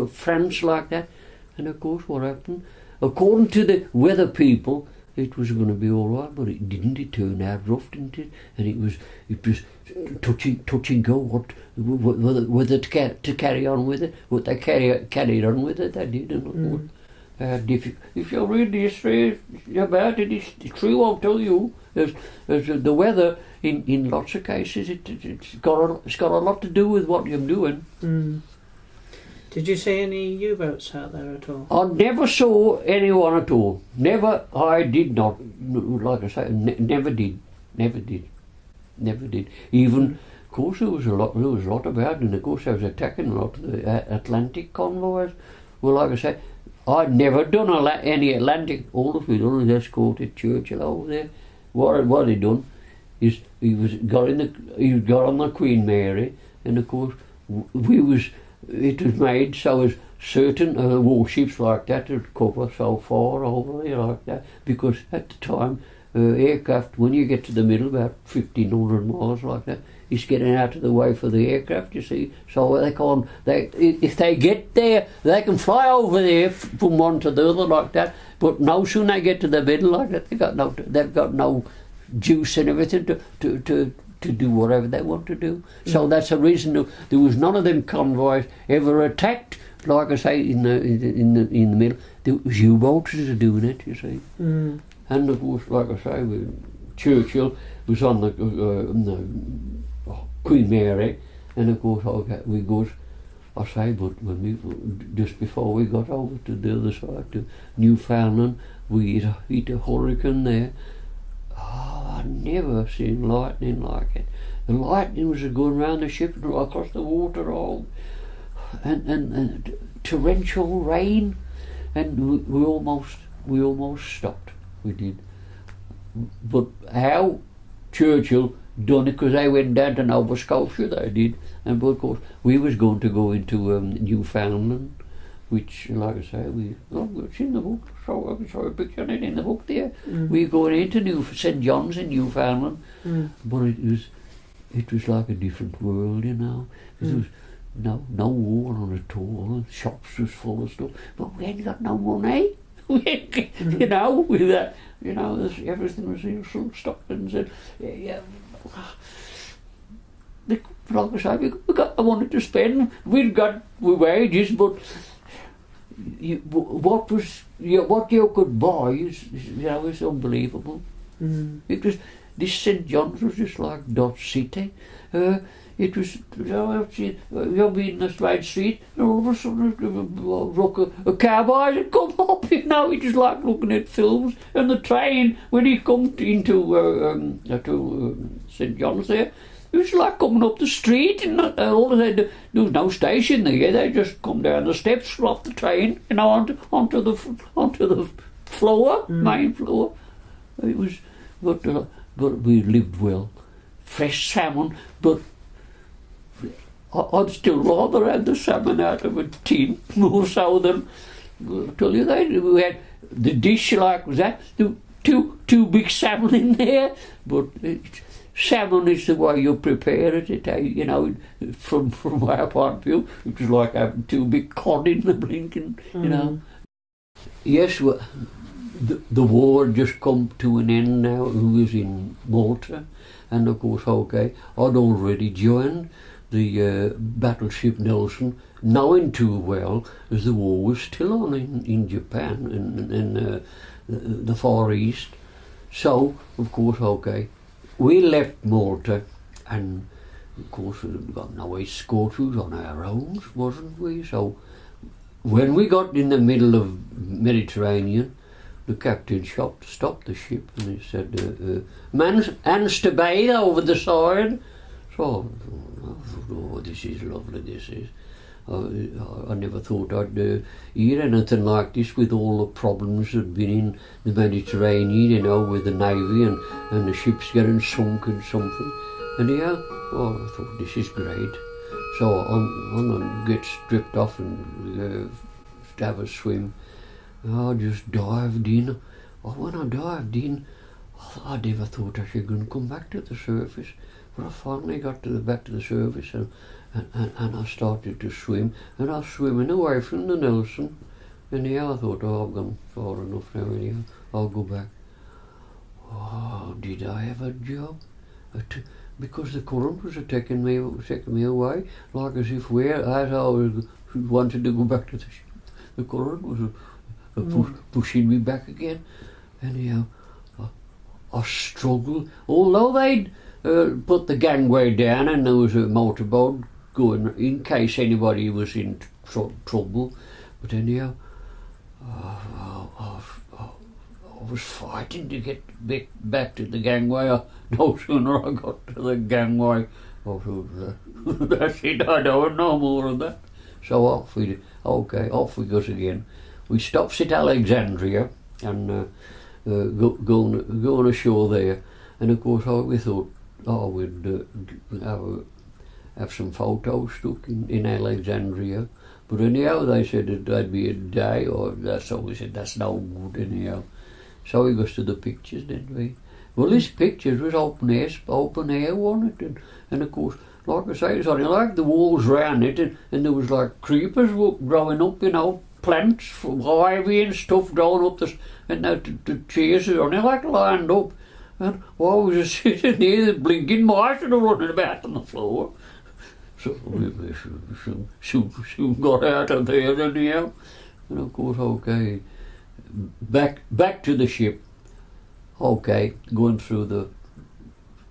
Speaker 2: France like that. And of course, what happened? According to the weather people, it was going to be all right, but it didn't. It turned out rough, didn't it? And it was touch and go. Whether to carry on with it, what they carried on with it, they did. And If you read the history about it, it's true. I'll tell you. As the weather, in lots of cases, it's got a lot to do with what you're doing.
Speaker 1: Mm. Did you see any U-boats out there at all?
Speaker 2: I never saw anyone at all. Never. I did not. Like I say, never did. Even, of course, there was a lot about, and of course, I was attacking a lot of the Atlantic convoys. Well, like I say, I'd never done any Atlantic. All that we done was escorted Churchill over there. What he done is he got on the Queen Mary, and of course it was made so as certain warships like that would cover so far over there like that, because at the time aircraft, when you get to the middle, about 1,500 miles like that, it's getting out of the way for the aircraft, you see. So they can't. If they get there, they can fly over there from one to the other like that. But no sooner they get to the middle like that, they've got no juice and everything to do whatever they want to do. So that's the reason there was none of them convoys ever attacked. Like I say, in the middle, there was U-boats that are doing it, you see.
Speaker 1: Mm.
Speaker 2: And of course, like I say, Churchill was on the Queen Mary, and of course we got. I say, but when just before we got over to the other side to Newfoundland, we hit a hurricane there. Oh, I'd never seen lightning like it. The lightning was going round the ship and across the water all, and torrential rain, and we almost stopped. We did, but how Churchill done it, because they went down to Nova Scotia, they did, and of course we was going to go into Newfoundland, which, like I say, it's in the book, so I can show a picture of it in the book there. Mm. We were going into St. John's in Newfoundland, but it was like a different world, you know. There was no war on at all, shops was full of stuff, but we ain't got no money. You know, with that, you know, everything was stopped and said, yeah. Like I say, I wanted to spend. We'd got wages, but what you could buy is unbelievable. Mm. It was this St. John's was just like Dodge City. It was, you'll be in the straight street, and all of a sudden a cowboy had come up, you know. It was like looking at films. And the train, when he come into St. John's there, it was like coming up the street, and all of that, there was no station there. They just come down the steps off the train, you know, onto the floor, main floor. It was, but we lived well. Fresh salmon, but I'd still rather have the salmon out of a tin, more so than, I'll tell you that, we had the dish like that, two big salmon in there, but salmon is the way you prepare it, you know, from our point of view, it was like having two big cod in the blinking, you know. Yes, well, the war had just come to an end now. Who was in Malta, and of course, okay, I'd already joined the battleship Nelson, knowing too well as the war was still on in Japan and the Far East. So, of course, okay, we left Malta, and of course we got no escort, we was on our own, wasn't we? So, when we got in the middle of Mediterranean, the captain stopped the ship, and he said, hands to bathe over the side. So I thought, oh, this is lovely, this is. I never thought I'd hear anything like this, with all the problems that had been in the Mediterranean, you know, with the Navy and the ships getting sunk and something. And yeah, I thought, this is great. So I'm going to get stripped off and have a swim. I just dived in. When I dived in, I never thought I was going to come back to the surface. But I finally got back to the surface, and I started to swim. And I was swimming away from the Nelson. And yeah, I thought, oh, I've gone far enough now, anyhow. I'll go back. Oh, did I have a job? Because the current was taking me away, like as if as I wanted to go back to the ship. The current was pushing me back again. Anyhow, I struggled. Although they'd put the gangway down and there was a motorboat going in case anybody was in trouble. But anyhow, I was fighting to get back to the gangway. No sooner I got to the gangway, I thought, that's it, I don't want no more of that. So off we goes again. We stops at Alexandria and going ashore there. And of course we thought, we'd have some photos took in Alexandria. But anyhow, they said that'd be a day, so we said that's no good anyhow. So we goes to the pictures, didn't we? Well, this pictures was open air on it, and of course, like I say, it was only like the walls round it, and there was like creepers growing up, plants, ivy and stuff growing up, and the chairs were only like lined up, and while we were sitting there, the blinking mice were running about on the floor. So we soon got out of there anyhow, and of course, back to the ship. Going through the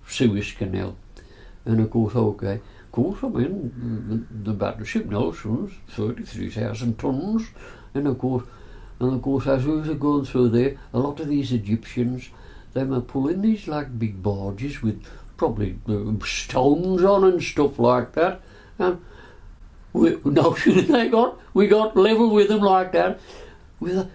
Speaker 2: Suez Canal, and of course, I mean, the battleship Nelson's 33,000 tons, and of course, as we were going through there, a lot of these Egyptians, they were pulling these like big barges with probably stones on and stuff like that, and we got level with them like that, with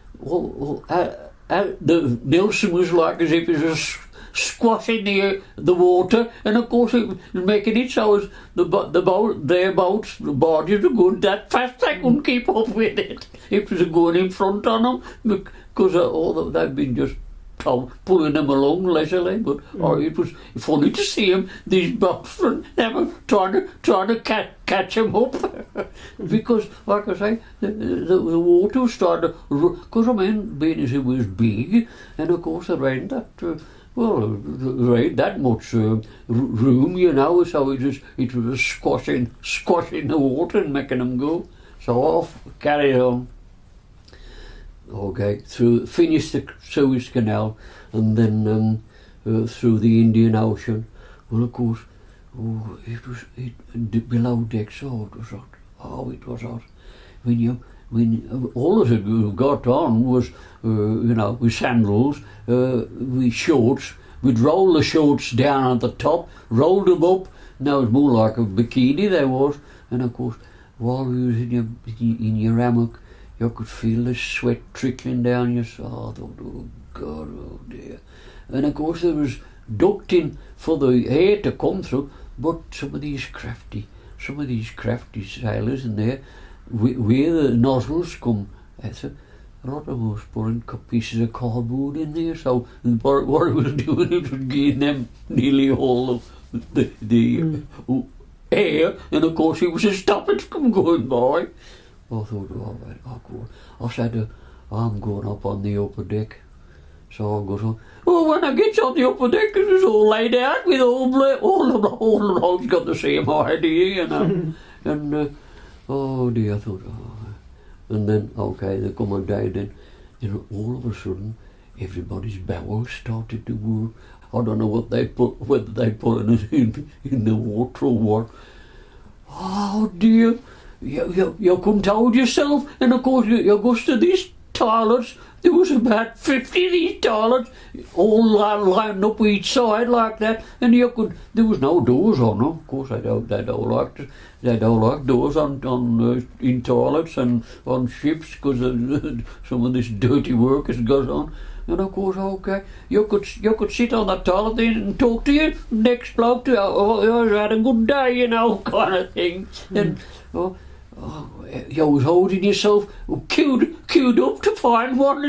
Speaker 2: the Nelson was like as if it was squashing the water, and of course it was making it so as the barges were going that fast they couldn't keep up with it. It was going in front on them because they'd been just pulling them along leisurely, but it was funny to see them, these boats, and they were trying to catch them up because, like I say, the water was starting to, because I mean, being as it was big, and of course there ain't that much room, you know, so it was squashing the water and making them go. So off, carry on. Finished the Suez Canal, and then through the Indian Ocean. Well, of course, below deck, so it was hot. It was hot. When all of it got on was, with sandals, with shorts. We'd roll the shorts down at the top, rolled them up, and that was more like a bikini there was. And of course, while we was in your hammock, you could feel the sweat trickling down your side. I thought, oh God, oh dear. And of course there was ducting for the air to come through, but some of these crafty sailors in there, where the nozzles come, a lot of them was putting pieces of cardboard in there, so what it was doing, it was giving them nearly all of the air, and of course it was a stoppage from going by. I thought, I said, I'm going up on the upper deck. So I goes on. Well, when I gets on the upper deck, it was all laid out with all the blokes got the same idea, you know. And oh dear, I thought, and then there come a day then, all of a sudden, everybody's bowels started to work. I don't know what they put, whether they put it in the water or what. Oh dear. You couldn't hold yourself, and of course you goes to these toilets. There was about 50 of these toilets, all lined up each side like that, and there was no doors on them. Of course, they don't like doors on in toilets and on ships because some of this dirty work has goes on. And of course, you could sit on that toilet then and talk to your next bloke to, you had a good day, you know, kind of thing. And you was holding yourself queued up to find one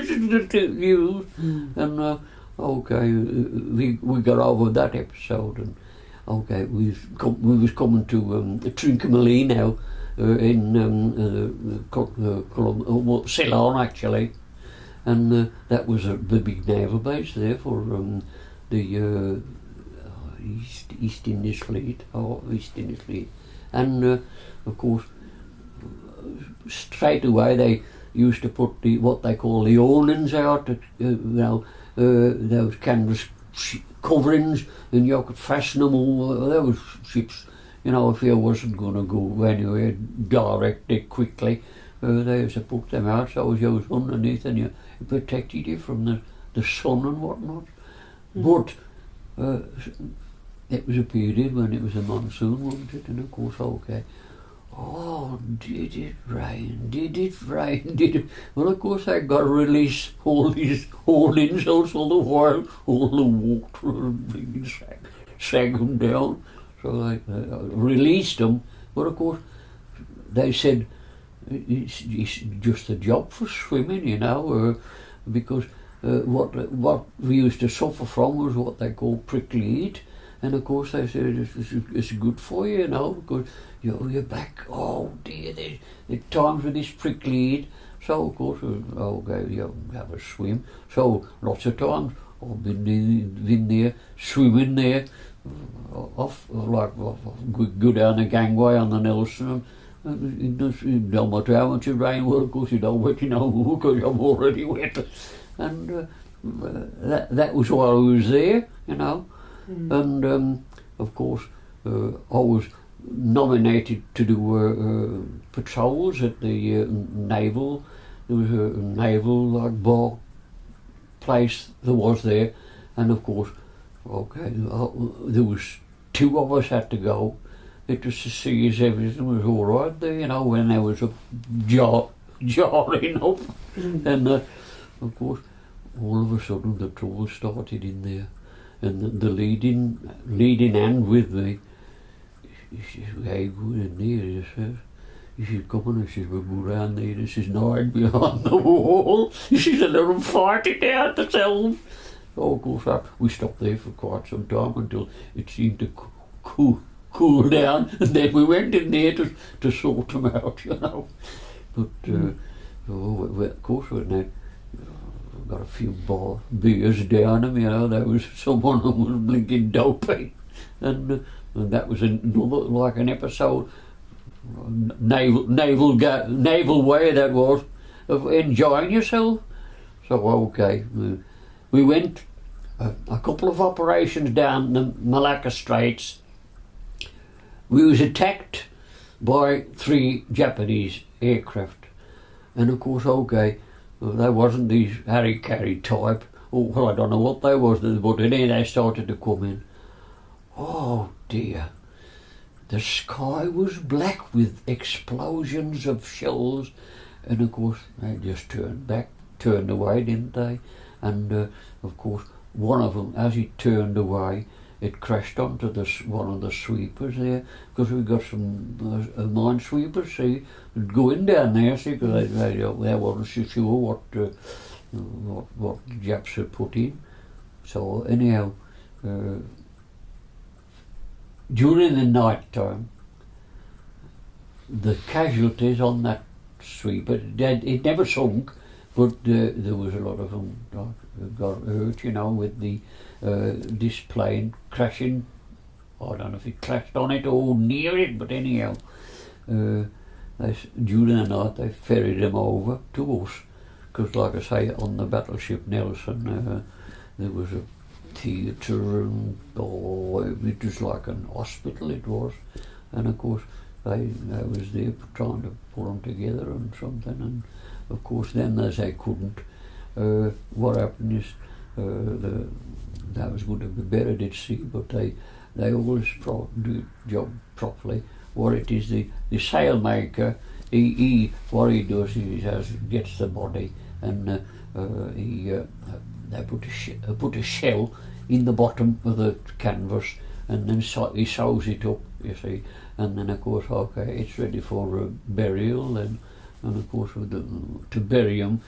Speaker 2: to use. And we got over that episode, and we was coming to Trincomalee now in Ceylon actually, and that was the big naval base there for the East Indies Fleet, and of course straight away used to put what they call the awnings out, those canvas coverings, and you could fasten them all. Those ships, if you wasn't going to go anywhere directly quickly, they used to put them out, so you was underneath, and it protected you from the sun and whatnot. But it was a period when it was a monsoon, wasn't it? And of course, okay. Oh, did it rain? Did it rain? Did it? Well, of course, I got to release all these awnings else all the while. All the water and sag them down. So I released them. But of course, they said it's just a job for swimming, because what we used to suffer from was what they call prickly heat. And of course they said it's good for you, because you're back. Oh dear, there's times with this prickly heat. So of course, you have a swim. So lots of times I've been there, swimming there, go down the gangway on the Nelson. It don't matter how much it rain. Well, of course you don't wet no more because I'm already wet. And that was why I was there, And of course, I was nominated to do patrols at the naval. There was a naval bar place that was there, and of course, there was 2 of us had to go. It was to see as everything was all right there, when there was a jarring up, and of course, all of a sudden the trouble started in there. And the leading hand with me, he says, "Hey, go in there," he says. He says, "Come on," he says, "we'll go round there." He says, "No, I'd behind the wall." He says, "And let them fight it out themselves." So of course we stopped there for quite some time until it seemed to cool down, and then we went in there to sort them out, But of course we got a few beers down him, there was someone who was blinking dopey, and that was another, like an episode, naval way that was, of enjoying yourself. So we went a couple of operations down the Malacca Straits. We was attacked by 3 Japanese aircraft, and of course, they wasn't these harry-carry type. Well, I don't know what they was, but then they started to come in. Oh dear. The sky was black with explosions of shells, and of course they just turned away, didn't they? And of course, one of them, as it turned away, it crashed onto one of the sweepers there, because we got some minesweepers, see, going down there, see, because they wasn't so sure what the Japs had put in. So anyhow, during the night time, the casualties on that sweeper, it never sunk, but there was a lot of them got hurt, with this plane crashing. I don't know if it crashed on it or near it, but anyhow, during the night they ferried them over to us, because like I say, on the battleship Nelson, there was a theatre, and it was like an hospital it was, and of course they was there trying to put them together and something, and of course then as they couldn't, what happened is that was going to be buried at sea, but they always do the job properly. What it is, the sailmaker, what he does is gets the body, and they put a shell in the bottom of the canvas, and then he sews it up, you see, and then of course it's ready for burial, and of course to bury them,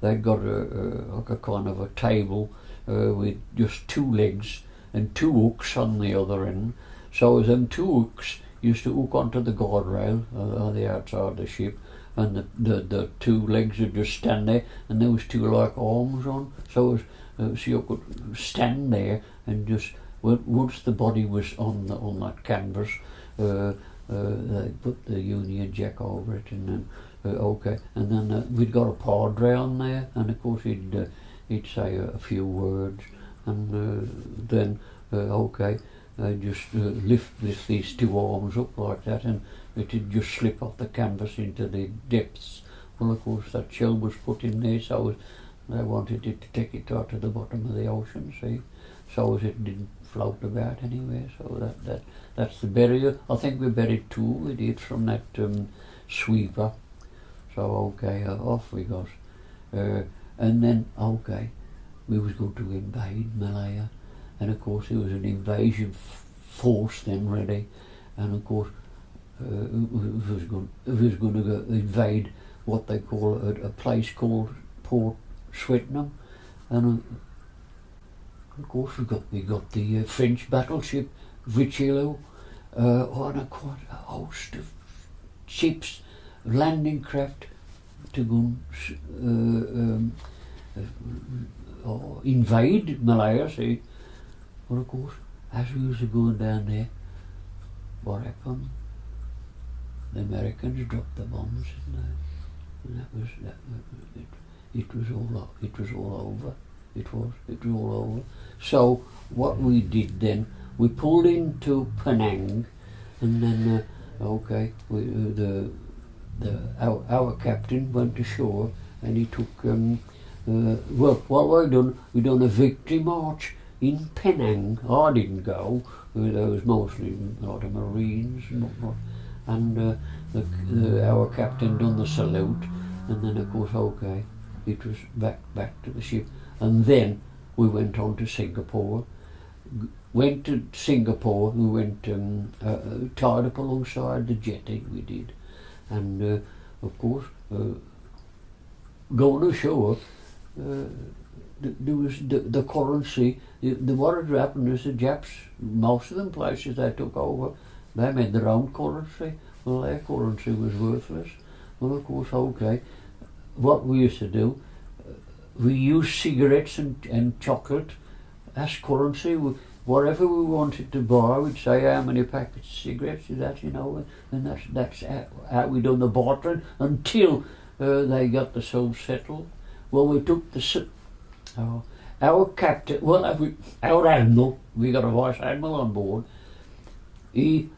Speaker 2: they got a kind of a table with just 2 legs and 2 hooks on the other end. So them 2 hooks used to hook onto the guardrail on the outside of the ship, and the 2 legs would just stand there, and there was 2 like arms on, so you could stand there and just, once the body was on that canvas, they put the Union Jack over it, and then okay, and then we'd got a padre on there, and of course he'd say a few words, and then okay, they just lift these two arms up like that, and it'd just slip off the canvas into the depths. Well, of course, that shell was put in there, so they wanted it to take it out to the bottom of the ocean, see, so as it didn't float about anywhere. So that's the burial. I think we buried two with it from that sweeper. So okay, off we got, and then okay, we was going to invade Malaya, and of course there was an invasion force then ready, and of course we was going to go invade what they call a place called Port Swettenham, and of course we got the French battleship Richelieu, and quite a host of ships, landing craft to go invade Malaya, see. Well, of course, as we was going down there, what happened? The Americans dropped the bombs, and it was all over. It was all over. So what we did then, we pulled into Penang, and then okay, our captain went ashore, and he took well, what we done a victory march in Penang. I didn't go. There was mostly a lot of Marines and whatnot, and our captain done the salute, and then of course okay, it was back to the ship, and then we went on to Singapore. Went to Singapore. We went tied up alongside the jetty. We did, and of course going ashore. There was the currency. What had happened is the Japs, most of them places they took over, they made their own currency. Well, their currency was worthless. Well, of course, okay. What we used to do, we used cigarettes and chocolate as currency. Whatever we wanted to buy, we'd say how many packets of cigarettes is that, you know, and that's how we done the bartering until they got themselves settled. Well, we took our captain, well, our admiral, we got a vice admiral on board. He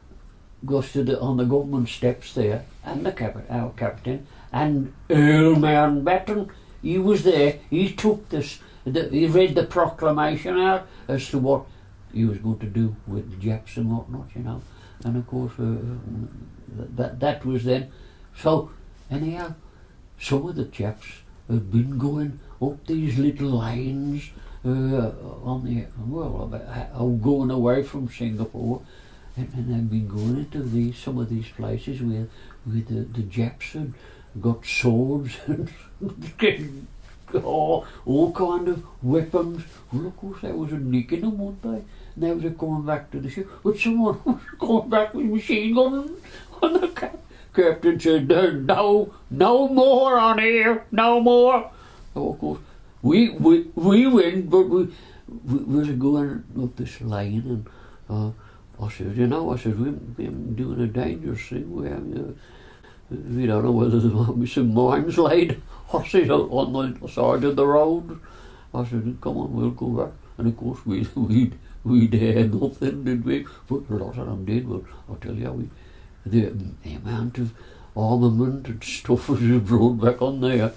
Speaker 2: goes to on the government steps there, and our captain, and Earl Mountbatten, he was there. He took he read the proclamation out as to what he was going to do with the Japs and whatnot, you know. And of course, that was then. So anyhow, some of the chaps had been going up these little lanes going away from Singapore, and they've been going into some of these places where the Japs had got swords and all kind of weapons. Well, of course, they was nicking them, weren't they? And they was coming back to the ship, but someone was coming back with machine guns, and the captain said, no more on here, no more. So of course, we went, but we was going up this lane, and I said, we're doing a dangerous thing. We don't know whether there might be some mines laid, I said, on the side of the road. I said, come on, we'll go back. And of course, we dared nothing, did we? But a lot of them did. Well, I'll tell you, the amount of armament and stuff was brought back on there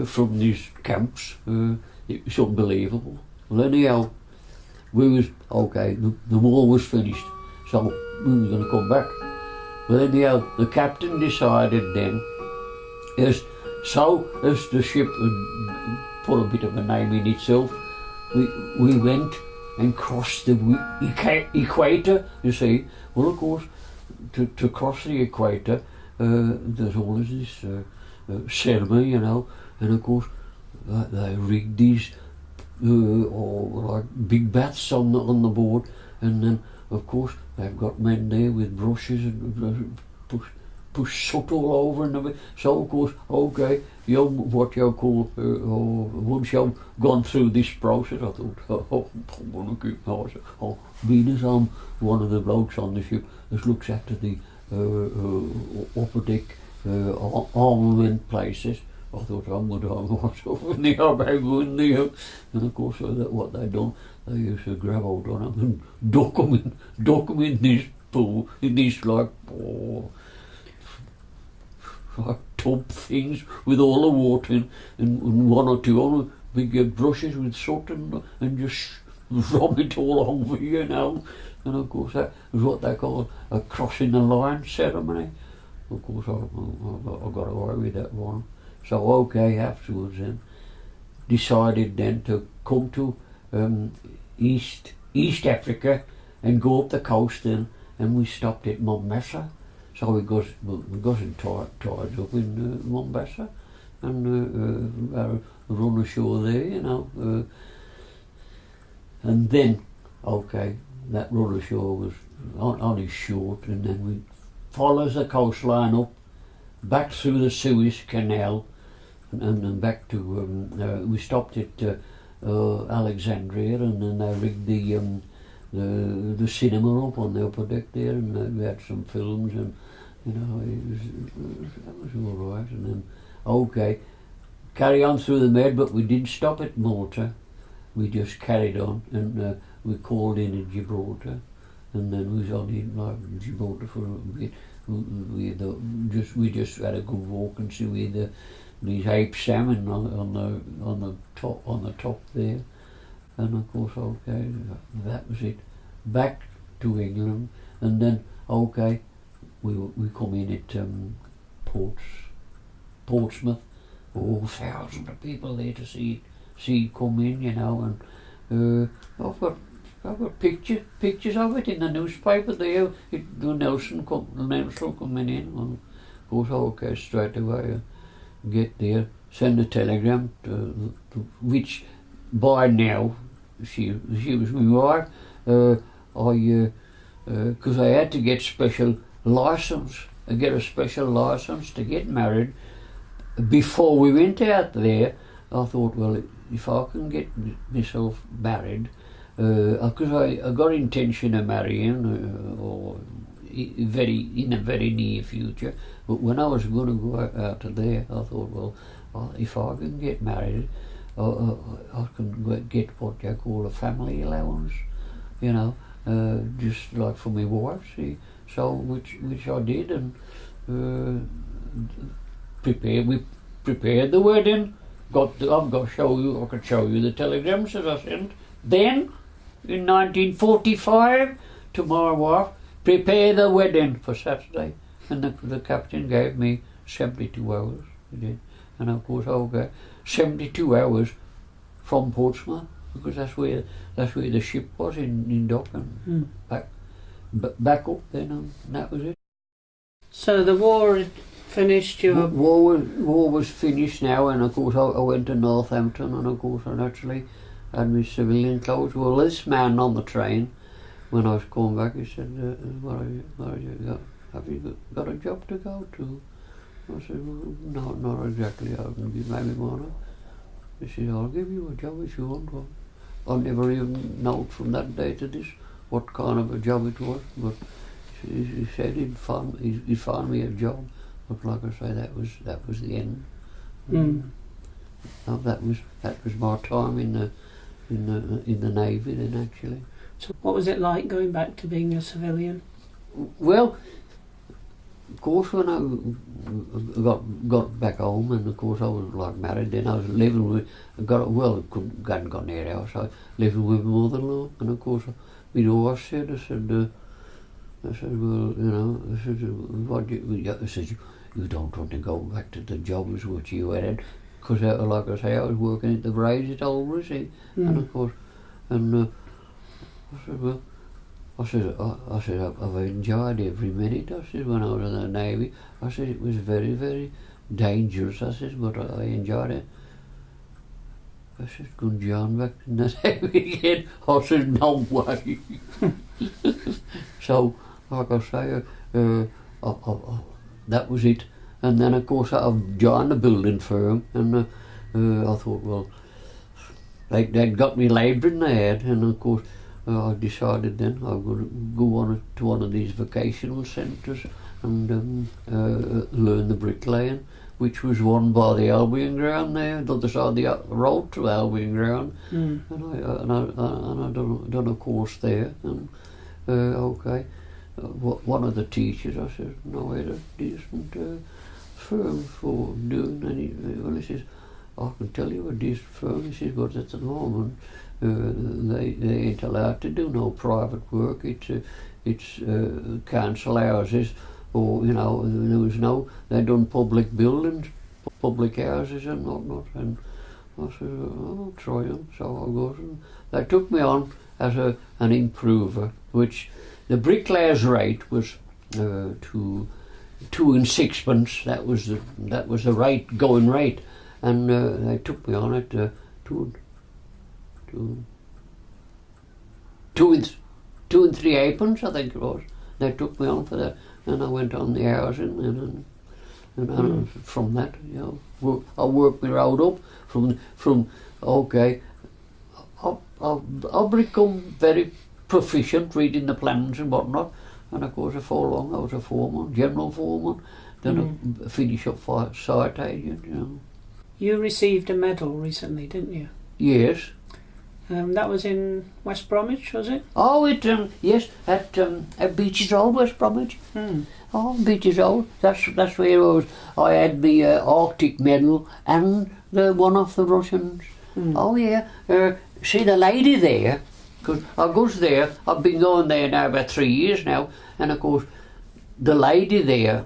Speaker 2: from these camps, it was unbelievable. Well, anyhow, we was, okay, the war was finished, so we was going to come back. Well, anyhow, the captain decided then, as the ship had put a bit of a name in itself, we went and crossed the equator, you see. Well, of course, to cross the equator, there's always this ceremony, you know, and of course they rigged these like big baths on the board, and then of course they've got men there with brushes and push soot all over and everything. So of course, okay, what you call once you've gone through this process, I thought, I'm gonna keep nice. Being as I'm one of the blokes on the ship that looks after the upper deck armament places. I thought I'm going to have myself in the Abago in there. And of course, what they done, they used to grab hold on them and duck them in this pool, in these like tub things with all the water in, and one or two on big brushes with soot and just rub it all over, you know. And of course, that was what they call a crossing the line ceremony. Of course, I got away with that one. So okay, afterwards then, decided then to come to East Africa and go up the coast then, and we stopped at Mombasa. So we got tied up in Mombasa and run ashore there, you know. And then, okay, that run ashore was only short, and then we follows the coastline up, back through the Suez Canal, and back to, we stopped at Alexandria, and then they rigged the cinema up on the upper deck there, and we had some films, and you know, that was all right. And then, okay, carry on through the Med, but we didn't stop at Malta. We just carried on, and we called in at Gibraltar, and then we was on in like Gibraltar for a bit. We just had a good walk and see these ape salmon on the top there, and of course, okay, that was it. Back to England, and then okay, we come in at Portsmouth. Oh, thousands of people there to see it come in, you know, and I've got pictures of it in the newspaper there. The Nelson coming in, and of course, okay, straight away get there, send a telegram to which by now she was my wife. Because I had to get special license, get a special license to get married. Before we went out there, I thought, well, if I can get myself married, because I got intention of marrying, or in a very near future. But when I was going to go out of there, I thought, well, if I can get married, I can get what they call a family allowance, you know, just like for my wife. See, so which I did, and we prepared the wedding. I could show you the telegrams that I sent then in 1945 to my wife. Prepare the wedding for Saturday, and the captain gave me 72 hours. He did, and of course I got 72 hours from Portsmouth, because that's where the ship was in dock, and back up then, and that was it.
Speaker 1: So the war had finished.
Speaker 2: War was finished now, and of course I went to Northampton, and of course I naturally had my civilian clothes. Well, this man on the train, when I was coming back, he said, have you got a job to go to? I said, well, no, not exactly. I can give maybe one. He said, I'll give you a job if you want one. I never even know from that day to this what kind of a job it was, but he said he'd find me a job. But like I say, that was the end. That was my time in the Navy then, actually.
Speaker 1: So what was it like going back to being a civilian?
Speaker 2: Well, of course, when I got back home, and of course I was like married then, I was living with, hadn't got near the house, I was living with my mother-in-law, and of course, my wife said, I said, well, you know, I said, you don't want to go back to the jobs which you had, because like I say, I was working at the Braves at Albury, see, and of course, and I said, well, I said, I've enjoyed every minute. I said, when I was in the Navy, I said, it was very, very dangerous, I said, but I enjoyed it. I said, could John back in the Navy again? I said, no way. So, like I say, that was it. And then, of course, I've joined a building firm, and I thought, well, they'd got me labouring there, and of course, I decided then I was going to go on to one of these vocational centres, and learn the bricklaying, which was won by the Albion Ground there, the other side of the road to Albion Ground, and I done a course there, and one of the teachers, I said, no, I had a decent firm for doing any. Well, he says, I can tell you a decent firm. He says, but at the moment they ain't allowed to do no private work. It's council houses, or there was no. They done public buildings, public houses and whatnot. And I said, I'll try them. So I got them. They took me on as an improver, which the bricklayer's rate was 2 and 6pence. That was the rate, going rate, and they took me on at 2 and 3/8, I think it was. They took me on for that, and I went on the housing, and from that, I worked my road up from okay. I've become very proficient reading the plans and whatnot, and of course before long I was a foreman, general foreman, then I finish up for site agent.
Speaker 1: You received a medal recently, didn't you?
Speaker 2: Yes.
Speaker 1: That was in West Bromwich, was it?
Speaker 2: Oh, yes, at Beaches Road, West Bromwich. Oh, Beaches Road. That's where I had the Arctic medal and the one off the Russians. Oh yeah. See the lady there, because I goes there. I've been going there now about 3 years now, and of course, the lady there.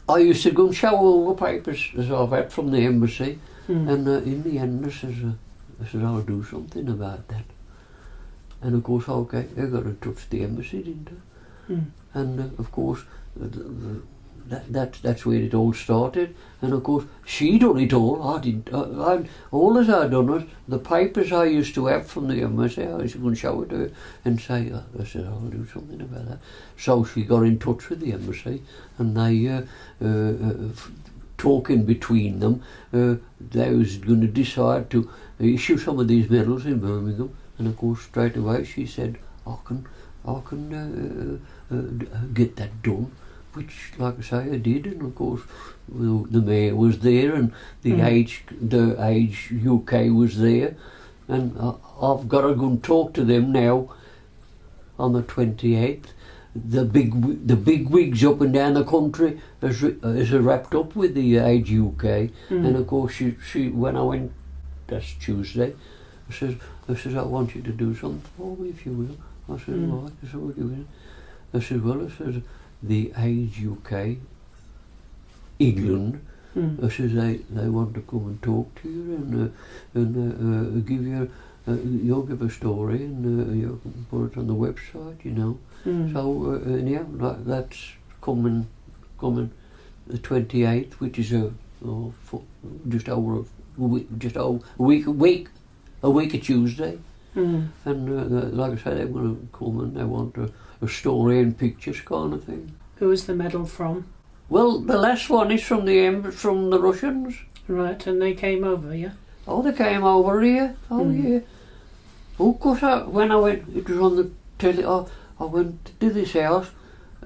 Speaker 2: I used to go and show all the papers as I've had from the embassy, and in the end, I said, I'll do something about that. And of course, okay, I got in touch with the embassy, didn't I? And of course, that's where it all started. And of course, she done it all. I didn't. All as I done was the papers I used to have from the embassy. I used to go and show it to her and say, I said, I'll do something about that. So she got in touch with the embassy, and they talking between them, they was going to decide to issue some of these medals in Birmingham. And of course, straight away she said, I can get that done. Which, like I say, I did, and of course the mayor was there, and the Age UK was there, and I've got to go and talk to them now on the 28th. The big wigs up and down the country is wrapped up with the Age UK, and of course she when I went, that's Tuesday, I says I want you to do something for me if you will. I said, right. I said, what are you doing? I said, well, I said, the Age UK, England, I says they want to come and talk to you and give you, you'll give a story and you can put it on the website, So yeah, that's coming the 28th, which is just over a week of Tuesday. And like I said, they want to come and they want a story and pictures kind of thing.
Speaker 1: Who was the medal from?
Speaker 2: Well, the last one is from the Russians.
Speaker 1: Right, and they came over, yeah?
Speaker 2: Oh, they came over here. Oh, yeah. Oh, of course, when I went, it was on the telly. I went to this house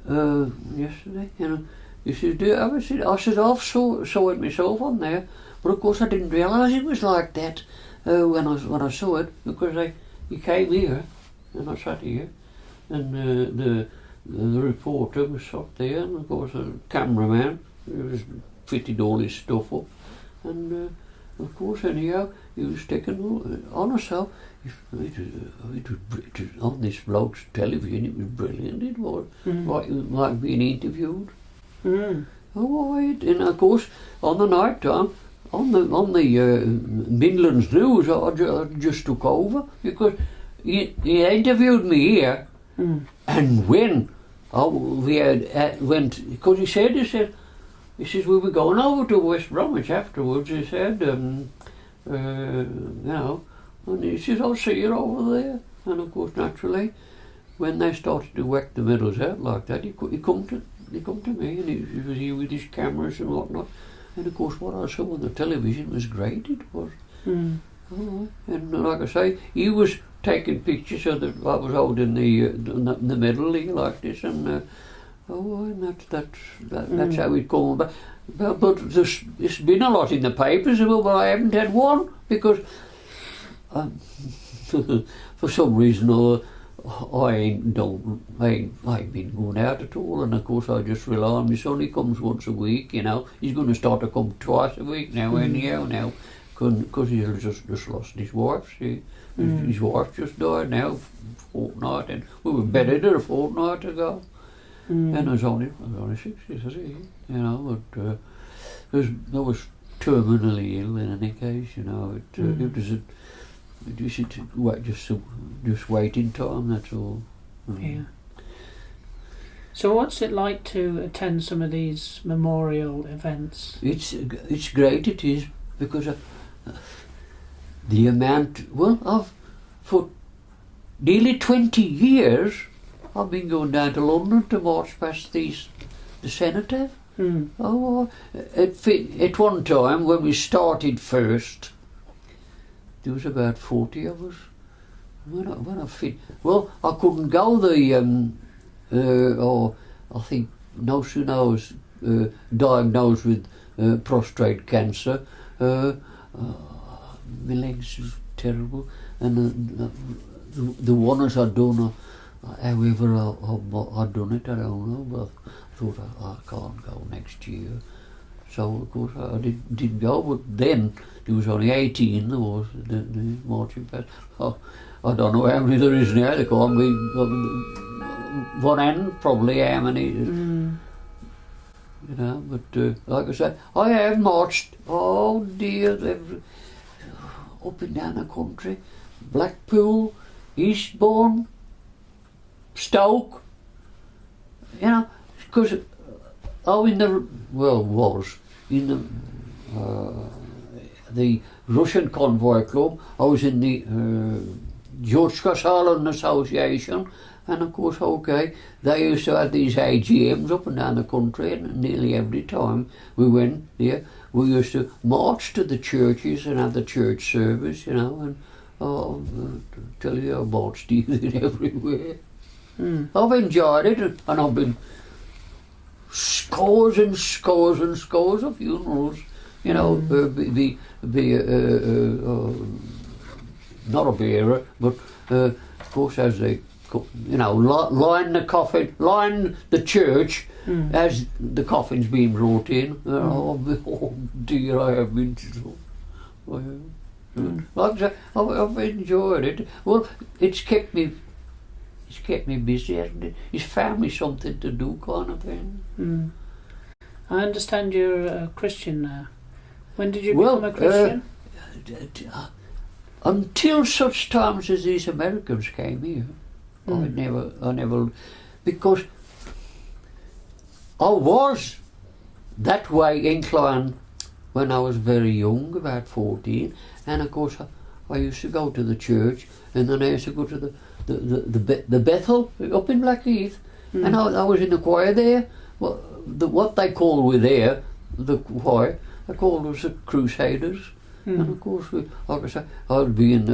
Speaker 2: yesterday. He said, "Do you ever see it?" I said, "I've saw it myself on there," but of course I didn't realise it was like that when I saw it, because he came here and I sat here, and the reporter was sat there, and of course the cameraman was fitted all his stuff up, and of course anyhow he was taking on herself. It was on this bloke's television. It was brilliant. It was like being interviewed. Oh, and of course on the night time, on the Midlands News, I just took over because he interviewed me here, and when we went, because he said we were going over to West Bromwich afterwards. He said, and he says, I'll see you over there. And of course, naturally, when they started to whack the medals out like that, he come to me, and he was here with his cameras and whatnot. And of course, what I saw on the television was great. It was. And like I say, he was taking pictures of I was holding the medal here like this, and that's how it come about. But it's been a lot in the papers, but I haven't had one because for some reason or I ain't been going out at all, and of course I just rely on my son. He comes once a week, you know. He's going to start to come twice a week now, anyhow, now, because he's just lost his wife. His wife just died now, a fortnight, and we were buried her a fortnight ago. And I was only 60, you know, but I was terminally ill in any case, you know. It was just waiting time, that's all.
Speaker 1: Yeah. So what's it like to attend some of these memorial events?
Speaker 2: It's great, it is, because the amount, for nearly 20 years, I've been going down to London to march past the cenotaph. At one time, when we started first, there was about 40 of us. I couldn't go I think no sooner I was diagnosed with prostate cancer, my legs was terrible, and the ones I'd done, however I'd done it, I don't know, but I thought I can't go next year. So of course I didn't go, but then there was only 18 there was the marching past. I don't know how many there is now. There can't be one end probably how many. You know, but like I said, I have marched. Oh dear, up and down the country, Blackpool, Eastbourne, Stoke. You know, because was in the Russian Convoy Club. I was in the George Island Association, and of course, they used to have these AGMs up and down the country, and nearly every time we went there, we used to march to the churches and have the church service, you know, and tell you, I marched everywhere. I've enjoyed it, and I've been scores and scores and scores of funerals, you know, not a bearer, but of course as they, you know, line the church as the coffin's being brought in. Oh dear, I have been to. Like I said, I've enjoyed it. Well, it's kept me busy, hasn't it? It's found me something to do, kind of thing.
Speaker 1: I understand you're a Christian now. When did you become a Christian?
Speaker 2: Until such times as these Americans came here, I never, because I was that way inclined when I was very young, about 14, and of course I used to go to the church, and then I used to go to the Bethel up in Blackheath, and I was in the choir there. Well, what they call there, the choir, they called us the Crusaders, and of course, like I say, I would be in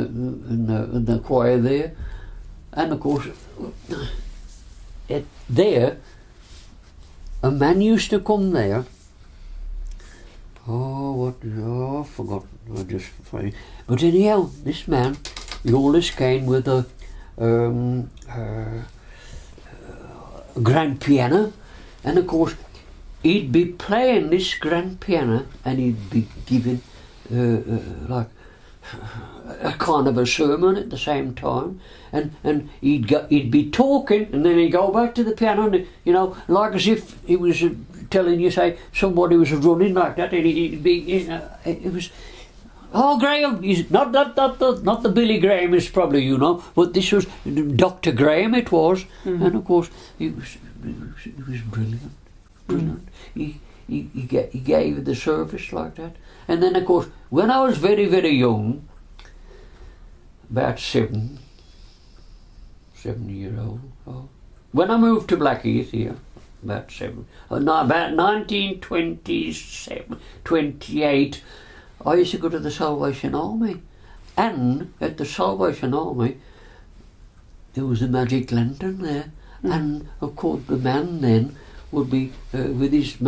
Speaker 2: the choir there, and of course, there, a man used to come there. I forgot. I just funny. But anyhow, this man, he always came with a grand piano, and of course he'd be playing this grand piano, and he'd be giving like a kind of a sermon at the same time, and he'd be talking, and then he'd go back to the piano, and you know, like as if he was telling you, say, somebody was running like that, and he'd be, it was. Oh, Graham, he's not the Billy Graham is probably, you know, but this was Dr. Graham. It was, and of course he was brilliant. He gave the service like that, and then of course when I was very, very young, about 7 years old, when I moved to Blackheath here, about 1927, 28. I used to go to the Salvation Army, and at the Salvation Army there was a magic lantern there, and of course the man then would be with his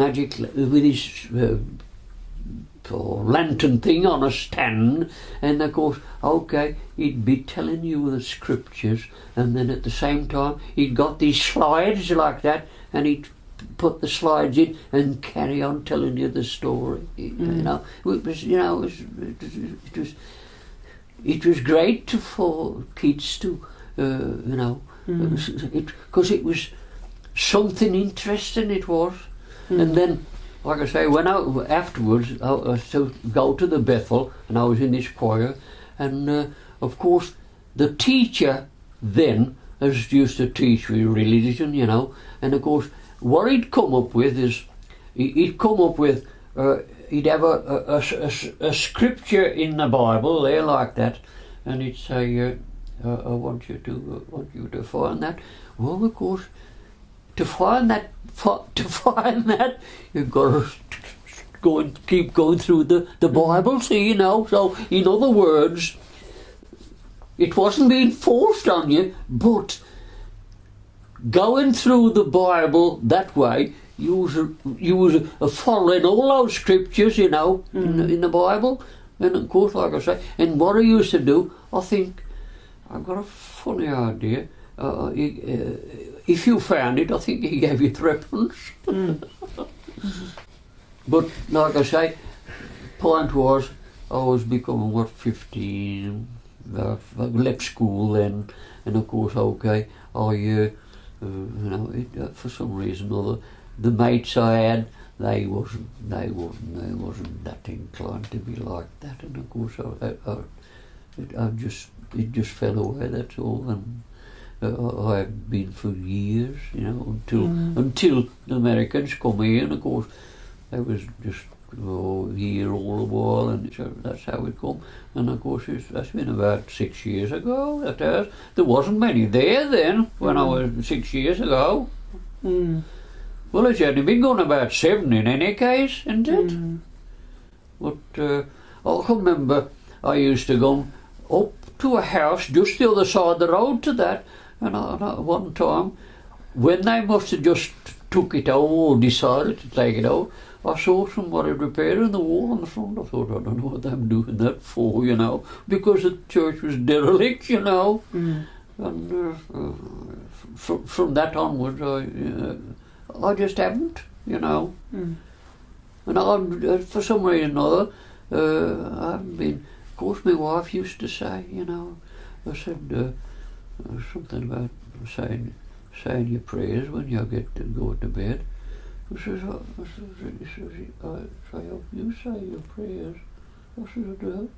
Speaker 2: lantern thing on a stand, and of course, okay, he'd be telling you the scriptures, and then at the same time he'd got these slides like that, and he'd put the slides in and carry on telling you the story. You know, it was great for kids to, because it was something interesting. It was, and then, like I say, when afterwards I was to go to the Bethel, and I was in this choir, and of course the teacher then as used to teach me religion, and of course what he'd come up with is he'd come up with he'd have a scripture in the Bible there like that, and he'd say, I want you to find that. Well, of course, to find that, you've got to go and keep going through the Bible, see, So, in other words, it wasn't being forced on you, but going through the Bible that way, you was following all those scriptures, in the Bible, and of course, like I say, and what I used to do, I think, I've got a funny idea. If you found it, I think he gave you threepence. But like I say, point was, I was becoming 15. I left school then, and of course, okay, I for some reason or other, the mates I had, they wasn't that inclined to be like that, and of course, it just fell away. That's all, and I had been for years, until the Americans come here, and of course, they was just here all the while, and so that's how it come. And of course, that's been about 6 years ago. That has. There wasn't many there then when I was 6 years ago. Well, it's only been going about 7 in any case, isn't it? But I can remember I used to go up to a house just the other side of the road to that, and one time, when they must have just took it out or decided to take it out, I saw somebody repairing the wall on the front. I thought, I don't know what I'm doing that for, because the church was derelict, And from that onwards, I just haven't, And for some reason or other, I haven't been. Of course, my wife used to say, I said something about saying your prayers when you go to bed. I says, you say your prayers. I said, I do.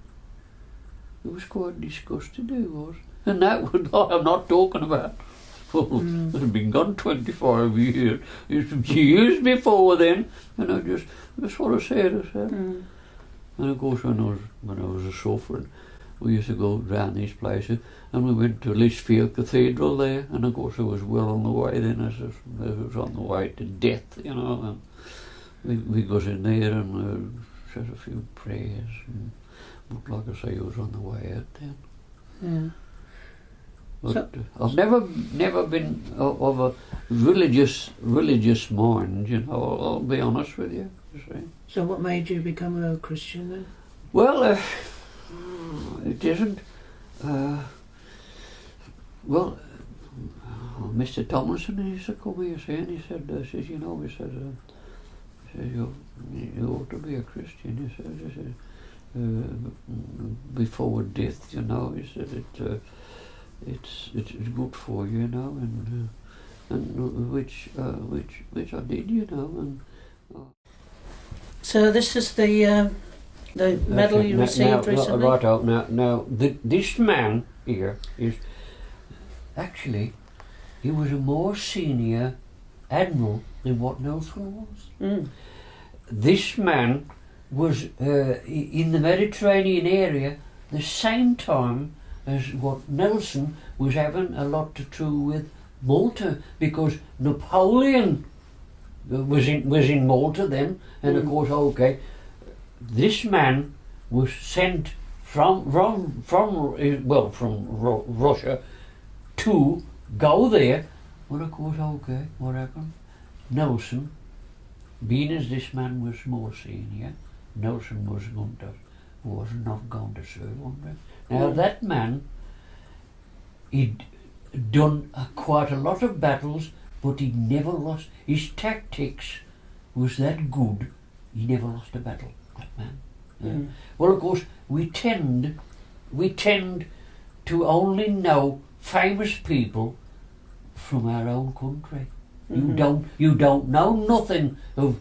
Speaker 2: He was quite disgusted, he was. And that was, I'm not talking about, it's been gone 25 years. It's years before then. And that's what I said. And of course, when I was suffering, we used to go round these places, and we went to Lichfield Cathedral there, and of course I was well on the way then, as I was on the way to death, and we got in there and said a few prayers, but like I say, I was on the way out then.
Speaker 1: Yeah.
Speaker 2: But I've never been of a religious mind, I'll be honest with you see.
Speaker 1: So what made you become a Christian then?
Speaker 2: Well, it isn't. Mr. Thomason, he used to come here, and he said, you ought to be a Christian. He said, before death, he said it's good for you, and which I did, and.
Speaker 1: So this is the medal you received recently?
Speaker 2: Right out now. This man here is actually, he was a more senior admiral than what Nelson was. This man was in the Mediterranean area the same time as what Nelson was having a lot to do with Malta, because Napoleon was in Malta then, and of course, okay, this man was sent from Russia to go there. Well, of course, okay, what happened? Nelson, being as this man was more senior, Nelson was not going to serve on them. Now that man, he'd done quite a lot of battles, but he never lost. His tactics was that good. He never lost a battle. That man. Yeah. Well, of course, we tend to only know famous people from our own country. You don't know nothing of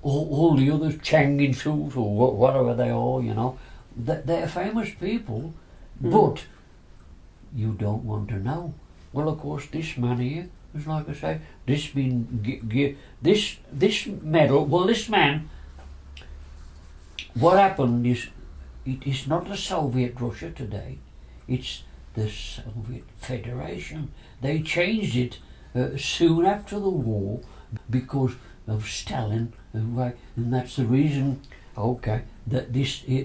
Speaker 2: all the others, Changin Sus or whatever they are. You know, they're famous people, but you don't want to know. Well, of course, this man here is, like I say, this medal. Well, this man. What happened is, it is not the Soviet Russia today, it's the Soviet Federation. They changed it soon after the war because of Stalin, and that's the reason, okay, that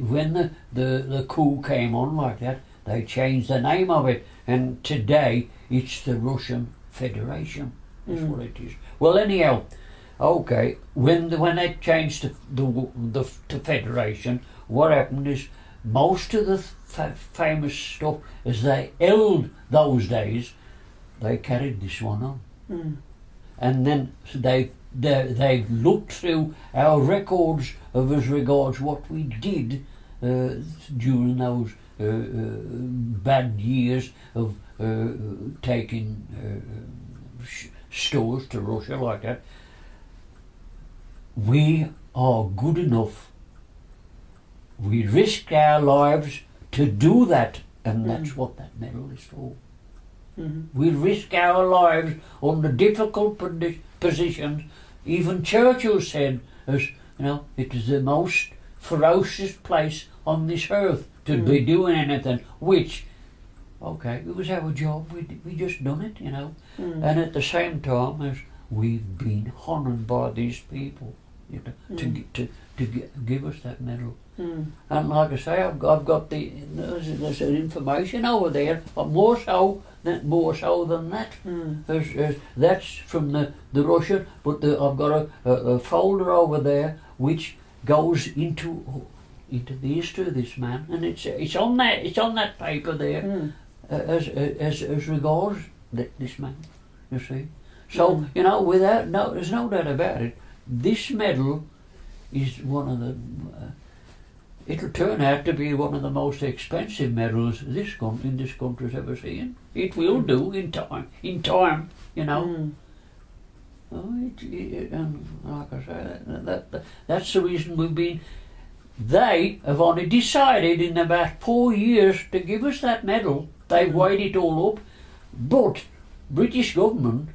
Speaker 2: when the coup came on like that, they changed the name of it, and today it's the Russian Federation. That's what it is. Well, anyhow, okay, when they changed the Federation, what happened is most of the famous stuff, as they held those days, they carried this one on, and then they looked through our records of as regards what we did during those bad years of taking stores to Russia like that. We are good enough. We risked our lives to do that, and that's what that medal is for. We risk our lives under difficult positions. Even Churchill said, as you know, it is the most ferocious place on this earth to be doing anything. Which, okay, it was our job. We just done it, you know. And at the same time, as we've been honoured by these people, you know, to give us that medal. And like I say, I've got there's information over there, more so than that. That's from the Russian, but I've got a folder over there which goes into the history of this man, and it's on that paper there, as regards this man. You see, so you know, there's no doubt about it. This medal is one of the. It'll turn out to be one of the most expensive medals this country's ever seen. It will do in time, you know. And like I say, that's the reason we've been. They have only decided in about 4 years to give us that medal. They've weighed it all up, but British government,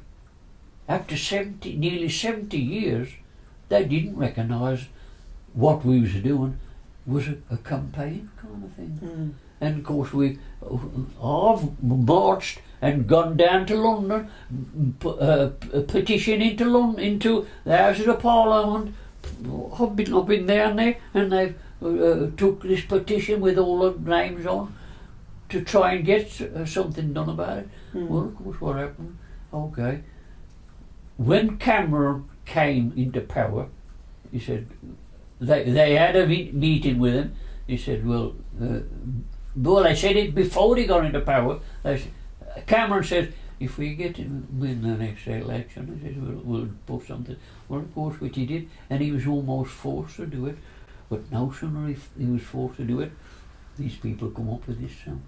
Speaker 2: after nearly 70 years, they didn't recognise what we was doing was a campaign kind of thing. And of course I've marched and gone down to London, petition into the Houses of Parliament. I've been down there, and they've took this petition with all the names on to try and get something done about it. Well, of course, what happened? Okay, when Cameron came into power, he said, they had a meeting with him. He said, well, they said it before he got into power. Cameron says, if we get him win the next election, he says, we'll put something. Well, of course, which he did, and he was almost forced to do it. But no sooner he was forced to do it, these people come up with this song.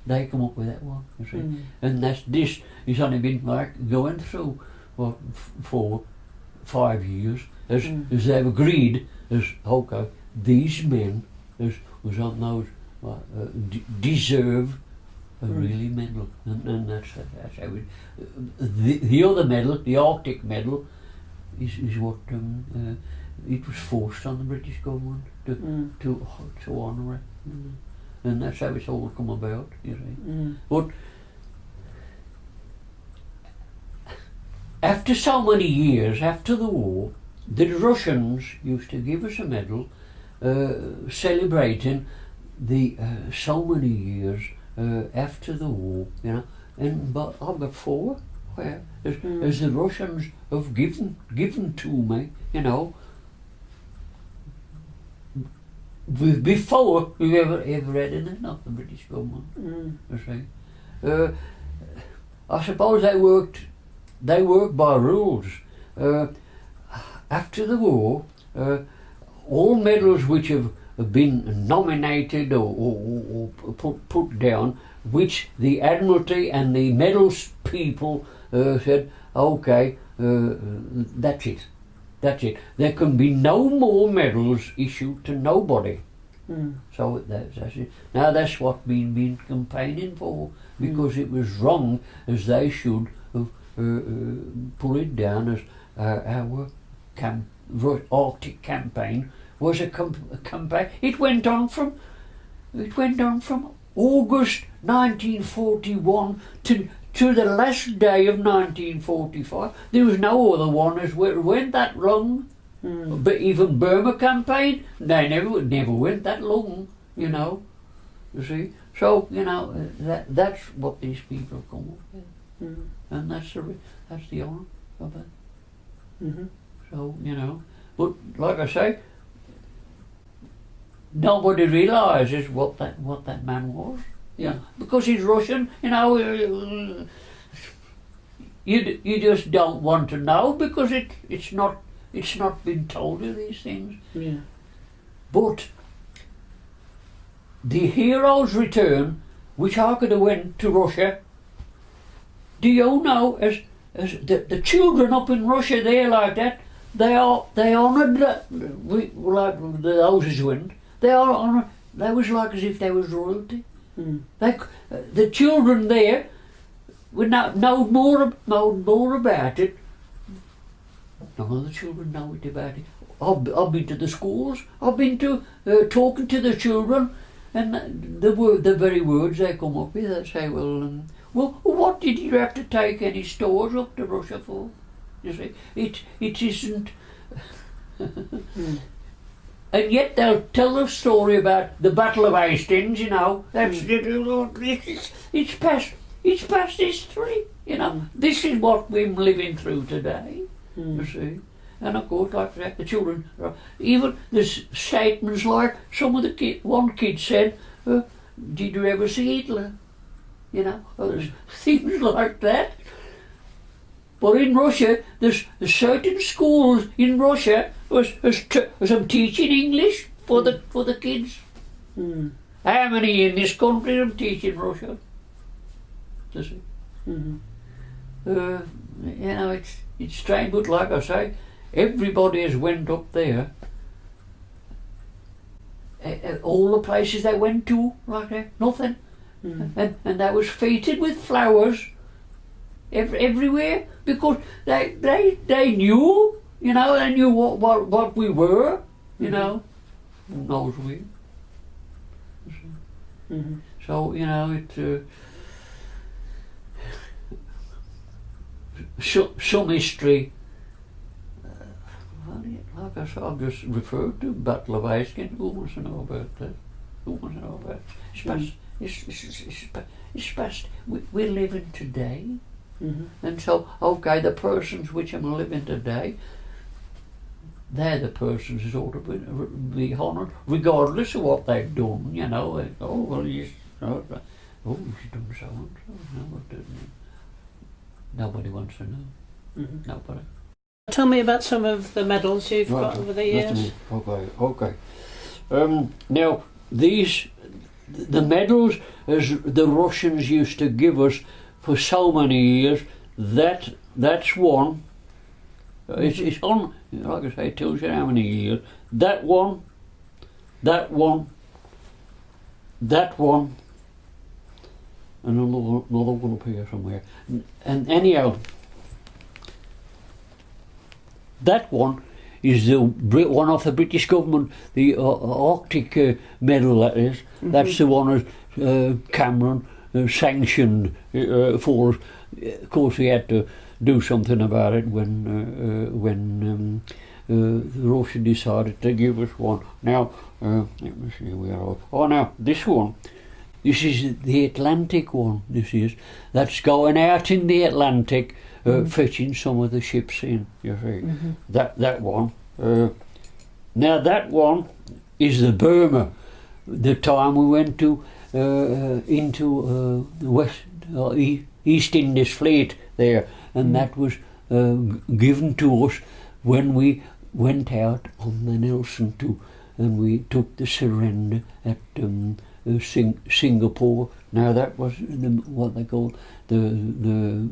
Speaker 2: They come up with that one, you see. And this has only been like going through for 5 years, as they've agreed, as okay, these men was on those deserve a really medal, and that's how it. The other medal, the Arctic medal, is what it was forced on the British government to honour it, and that's how it's all come about, you see. But after so many years after the war, the Russians used to give us a medal celebrating the so many years after the war, you know, but I've got 4. Where as the Russians have given to me, you know, before we ever read anything of the British government. You see, I suppose they worked by rules. After the war, all medals which have been nominated or put down, which the Admiralty and the medals people said, okay, that's it. There can be no more medals issued to nobody. So that's it. Now that's what we've been campaigning for, because it was wrong, as they should have put it down as our Arctic campaign was a campaign. It went on from August 1941 to the last day of 1945. There was no other one as went that long. But even Burma campaign, they never went that long, you know. You see, so you know that's what these people come up with, and that's the honour of it. So you know, but like I say, nobody realises what that man was. Yeah, because he's Russian, you know. You just don't want to know, because it's not been told you these things.
Speaker 1: Yeah.
Speaker 2: But the hero's return, which I could have went to Russia. Do you know, as the children up in Russia there like that, they honoured like the houses went. They are honoured. They was like as if they was royalty. The children there would know more about it. None of the children know it about it. I've been to the schools. I've been to talking to the children, and the very words they come up with. They say, well, what did you have to take any stores up to Russia for? You see, it isn't. And yet they'll tell a story about the Battle of Hastings. You know, it's past history. You know, this is what we're living through today. You see, and of course, like that, the children, even there's statements like some of the one kid said, "Did you ever see Hitler?" You know, things like that. But in Russia, there's certain schools in Russia as I'm teaching English for the kids. How many in this country I'm teaching Russian? You see. You know, it's strange, but like I say, everybody has went up there. All the places they went to, like that, nothing, and that was feted with flowers everywhere, because they knew, you know, they knew what we were, you know, knows we. So you know it. Some history, like I said, I've just referred to Battle of Hastings. Who wants to know about that? Who wants to know about it? It's past. We're living today, and so okay, the persons which are living today, they're the persons who ought to be honoured, regardless of what they've done. You know, oh well, he's done so and so. No, nobody wants to know. Nobody.
Speaker 1: Tell me about some of the medals you've got over the years.
Speaker 2: Okay. Now the medals as the Russians used to give us for so many years. That's one. It's on. Like I say, it tells you how many years. That one. And another one up here somewhere. And anyhow, that one is the one off the British government, the Arctic medal, that is. That's the one Cameron sanctioned for us. Of course, he had to do something about it when Russia decided to give us one. Now, let me see where. Oh, now this one. This is the Atlantic one, this is. That's going out in the Atlantic, fetching some of the ships in, you see. That one. Now that one is the Burma. The time we went to into the West East Indies Fleet there, and that was given to us when we went out on the Nelson too, and we took the surrender at Singapore. Now that was what they call the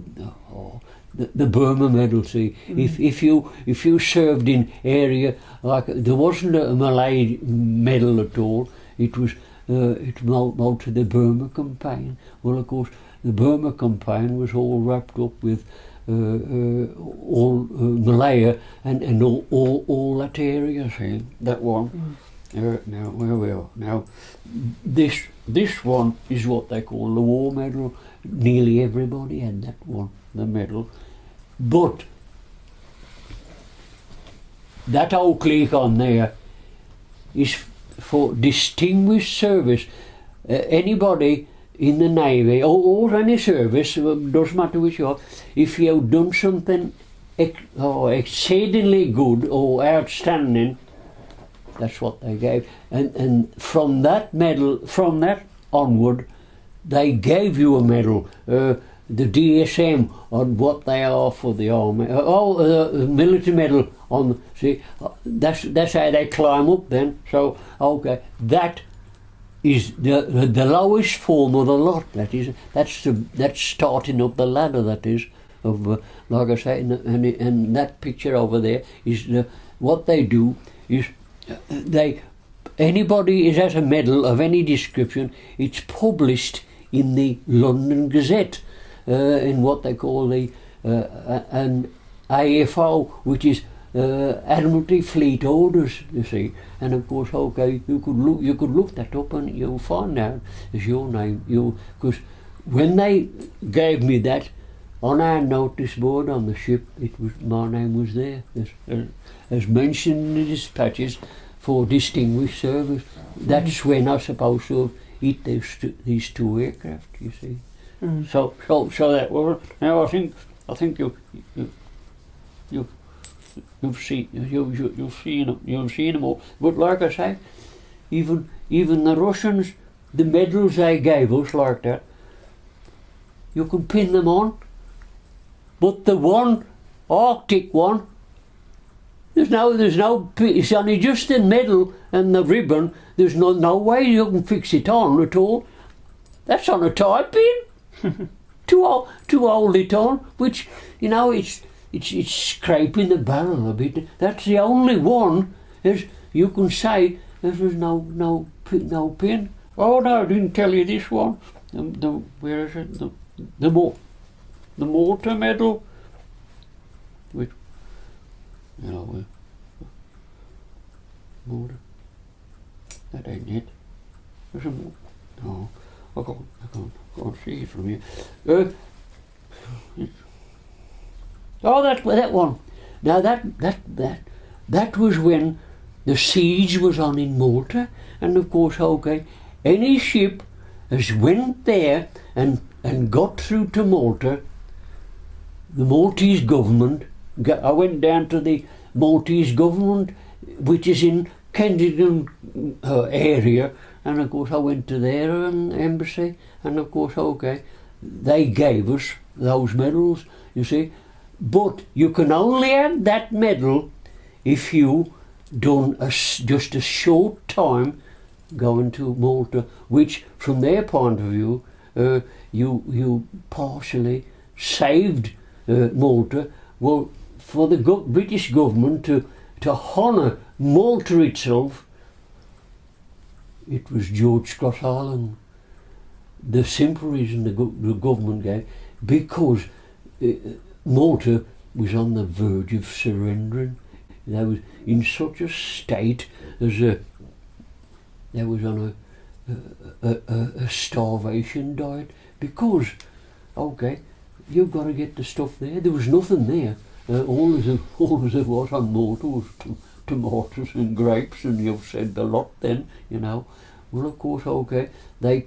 Speaker 2: Burma medal. See, if you served in area like, there wasn't a Malay medal at all. It was out to the Burma campaign. Well, of course, the Burma campaign was all wrapped up with all Malaya and all that area. See, that one. Now where we are now. This one is what they call the war medal. Nearly everybody had that one, the medal. But that old clique on there is for distinguished service. Anybody in the Navy or any service, doesn't matter which you are, if you've done something exceedingly good or outstanding, that's what they gave. And from that medal, from that onward, they gave you a medal. The DSM on what they are for the army. Military medal on. See, that's how they climb up then. So okay, that is the lowest form of the lot. That is, that's starting up the ladder. That is of like I say, and that picture over there is what they do is anybody is has a medal of any description. It's published in the London Gazette. In what they call the an AFO, which is Admiralty Fleet Orders, you see. And of course, okay, you could look that up and you'll find out as your name. Because when they gave me that on our notice board on the ship, my name was there as mentioned in the dispatches for distinguished service. That's when I supposed to have hit these two aircraft, you see. So that was. Now I think you've seen them all. But like I say, even the Russians, the medals they gave us like that, you can pin them on. But the one Arctic one, there's no. It's only just the medal and the ribbon. There's no way you can fix it on at all. That's on a tie pin. to hold it on, which it's scraping the barrel a bit. That's the only one, as you can say, there's no pin. Oh no, I didn't tell you this one. Where is it? The mortar medal, which mortar. That ain't it. There's a mortar. No, I can't see it from here. That one. Now that was when the siege was on in Malta, and of course, okay, any ship as went there and got through to Malta, the Maltese government. I went down to the Maltese government, which is in Kensington area. And of course I went to their embassy, and of course, okay, they gave us those medals, you see. But you can only have that medal if you done just a short time going to Malta, which from their point of view, you partially saved Malta. Well, for the British government to honour Malta itself, it was George Scott Island. The simple reason the government gave, because Malta was on the verge of surrendering. They was in such a state as they was on a starvation diet, because okay, you've got to get the stuff there. There was nothing there. All as it was on Malta was tomatoes and grapes, and you've said the lot then, Well, of course, okay, they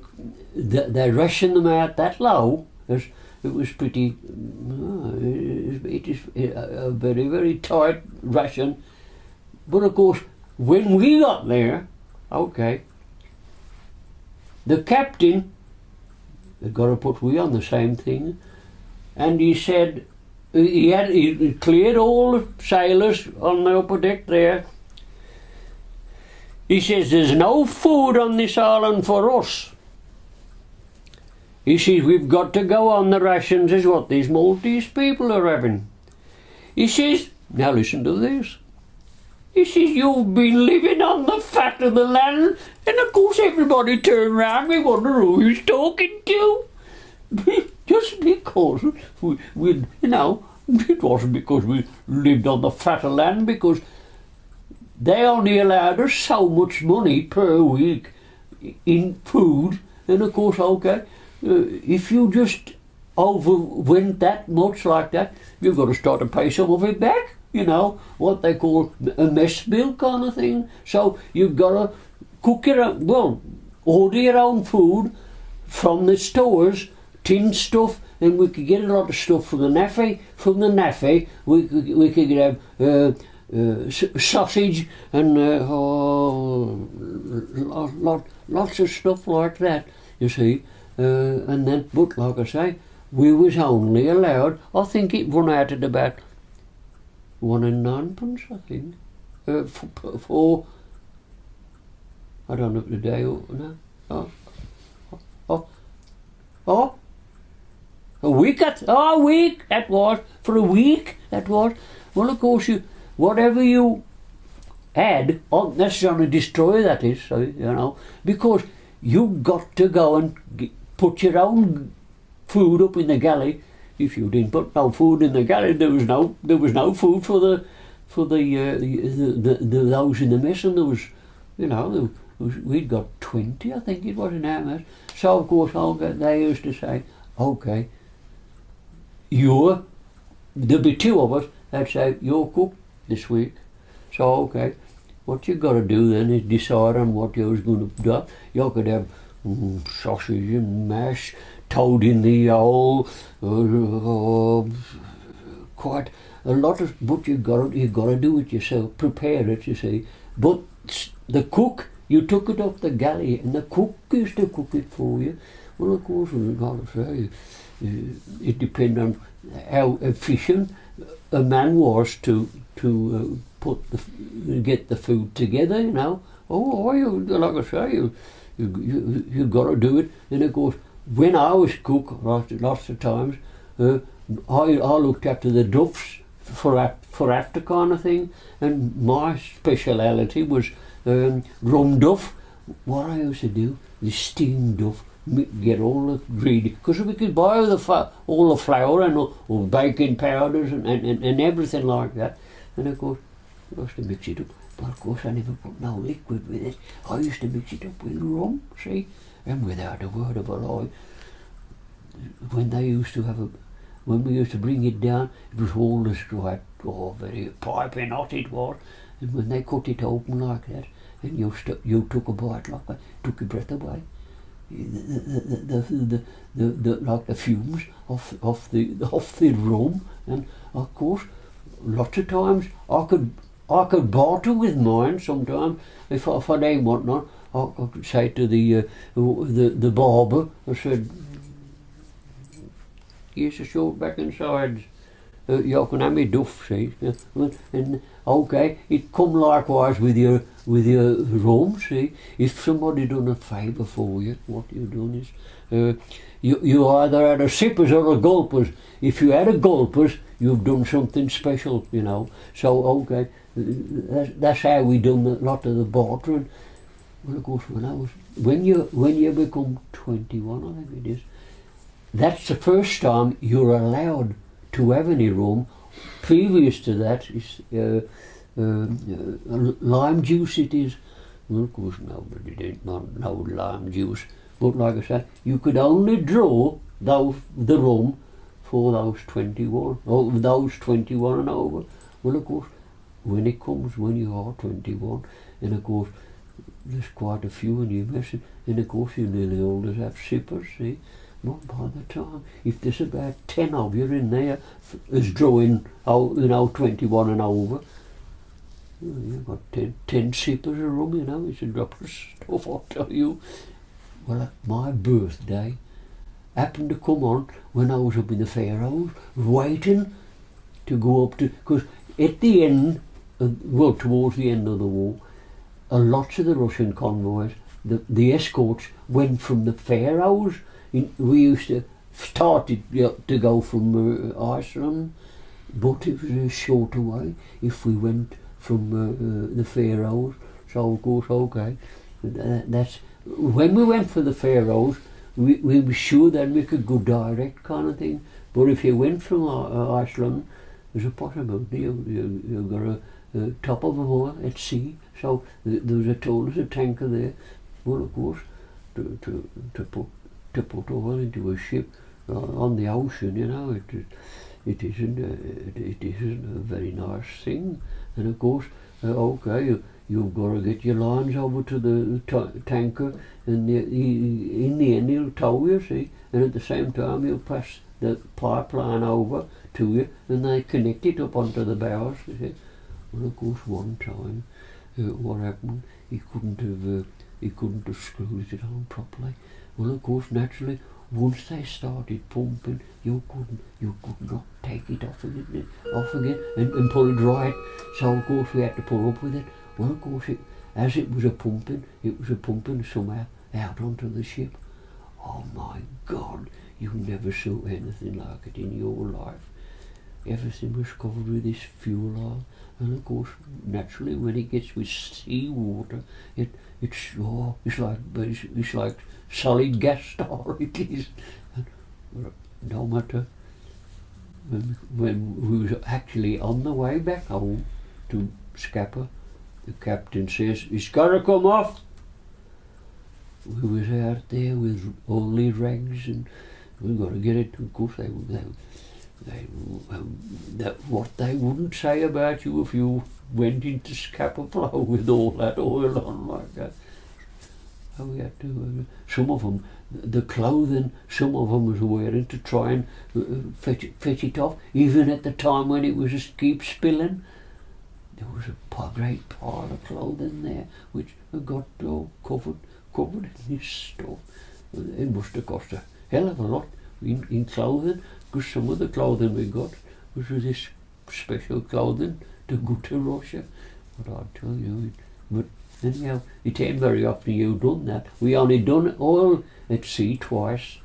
Speaker 2: ration them out that low, as it was pretty, it is a very, very tight ration. But of course, when we got there, okay, the captain had got to put we on the same thing, and he said he cleared all the sailors on the upper deck there. He says, there's no food on this island for us. He says, we've got to go on the rations as what these Maltese people are having. He says, now listen to this. He says, you've been living on the fat of the land. And of course everybody turned round, we wonder who he's talking to. Just because we, you know, it wasn't because we lived on the fat of land, because they only allowed us so much money per week in food. And of course, okay, if you just overwent that much like that, you've got to start to pay some of it back. You know, what they call a mess bill kind of thing. So you've got to cook your own, well, order your own food from the stores, tin stuff, and we could get a lot of stuff from the NAFE. From the NAFE, we could have sausage and lots of stuff like that, you see. And then, but like I say, we was only allowed, I think it run out at about 1 and 9 I think, for I don't know the day or no. A week that was, for a week that was. Well, of course, whatever you add, that's going to destroy, that is, so, you know, because you've got to go and put your own food up in the galley. If you didn't put no food in the galley, there was no food for the those in the mess, and there was, you know, we'd got 20, I think it was, in our mess. So of course, they used to say, okay, there'll be 2 of us. They'd say, you're cook this week. So okay, what you got to do then is decide on what you was going to do. You could have sausage and mash, toad in the hole, quite a lot of. But you got to do it yourself. Prepare it, you see. But the cook, you took it off the galley, and the cook used to cook it for you. Well, of course, I've got to say, it depends on how efficient a man was to get the food together, you know. Like I say, you got to do it. And of course, when I was cook, lots of times, I looked after the duffs for after kind of thing, and my speciality was rum duff. What I used to do, the steamed duff, get all the ingredients, because we could buy all the flour and all baking powders and everything like that. And of course, I used to mix it up. But of course, I never put no liquid with it. I used to mix it up with rum, see, and without a word of a lie. When we used to bring it down, it was all this right, very piping hot it was. And when they cut it open like that, and you took a bite like that, took your breath away. Like the fumes off the rum. And of course, lots of times I could barter with mine sometimes. If I didn't want none, I could say to the barber, I said, here's a short back and sides. You can have me duff, see. And okay, it come likewise with your rum, see. If somebody done a favour for you, what you done is you either had a sippers or a gulpers. If you had a gulpers, you've done something special, you know. So okay, that's how we done a lot of the bartering. Well, of course, when you become 21, I think it is, that's the first time you're allowed to have any rum. Previous to that is lime juice it is. Well, of course, nobody didn't know lime juice. But like I said, you could only draw the rum for those 21, or those 21 and over. Well, of course, when you are 21, and of course, there's quite a few in you, and of course you nearly always have sippers, see. Not by the time, if there's about 10 of you in there is drawing out, 21 and over, you've got 10 sippers of rum, it's a drop of stuff, I'll tell you. Well, my birthday happened to come on when I was up in the Faroes, waiting to go up to, because at the end, towards the end of the war, lots of the Russian convoys, the escorts went from the Faroes. We used to started to go from Iceland, but it was a shorter way if we went from the Faroes. So of course, okay, that's when we went for the Faroes. We were sure that we could go direct kind of thing. But if you went from Iceland, there's a possibility you got a top of a boil at sea. So there was a tanker there. Well, of course, to put oil into a ship on the ocean, it isn't a very nice thing. And of course, okay, you've got to get your lines over to the tanker, and in the end he'll tow you, see, and at the same time he'll pass the pipeline over to you, and they connect it up onto the bows, you see. Well, of course, one time, what happened? He couldn't have screwed it on properly. Well, of course, naturally, once they started pumping, you could not take it off again and put it right. So of course we had to put up with it. Well, of course, as it was a pumping somehow out onto the ship. Oh my God, you never saw anything like it in your life. Everything was covered with this fuel oil, and of course, naturally, when it gets with seawater, it's like solid gas star. It is. And no matter when we was actually on the way back home to Scapa, the captain says, "It's got to come off." We was out there with all these rags, and we got to get it. Of course, what they wouldn't say about you if you went into Scapa Flow with all that oil on like that. And we had to, some of them, the clothing, some of them was wearing to try and fetch it off, even at the time when it was just keep spilling. There was a great pile of clothing there which got covered in this stuff. It must have cost a hell of a lot in clothing, because some of the clothing we got was this special clothing to go to Russia. But I'll tell you, but anyhow, it ain't very often you've done that. We only done oil at sea twice.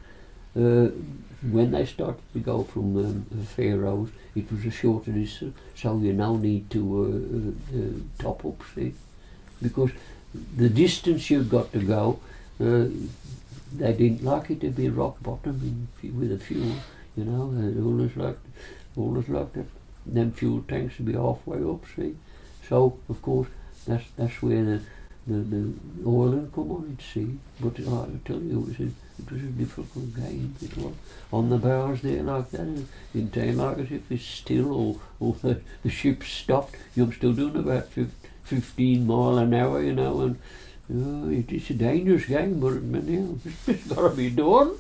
Speaker 2: When they started to go from the Faroes, it was a shorter distance, so you now need to top up, see, because the distance you've got to go, they didn't like it to be rock bottom with the fuel, they always liked it. Them fuel tanks to be halfway up, see. So of course that's where the oil come on at sea. But I tell you, it was a difficult game. It was on the bows there like that. It didn't seem like as if it's still or the ship's stopped. You're still doing about 15 mile an hour, and it's a dangerous game, but it's got to be done.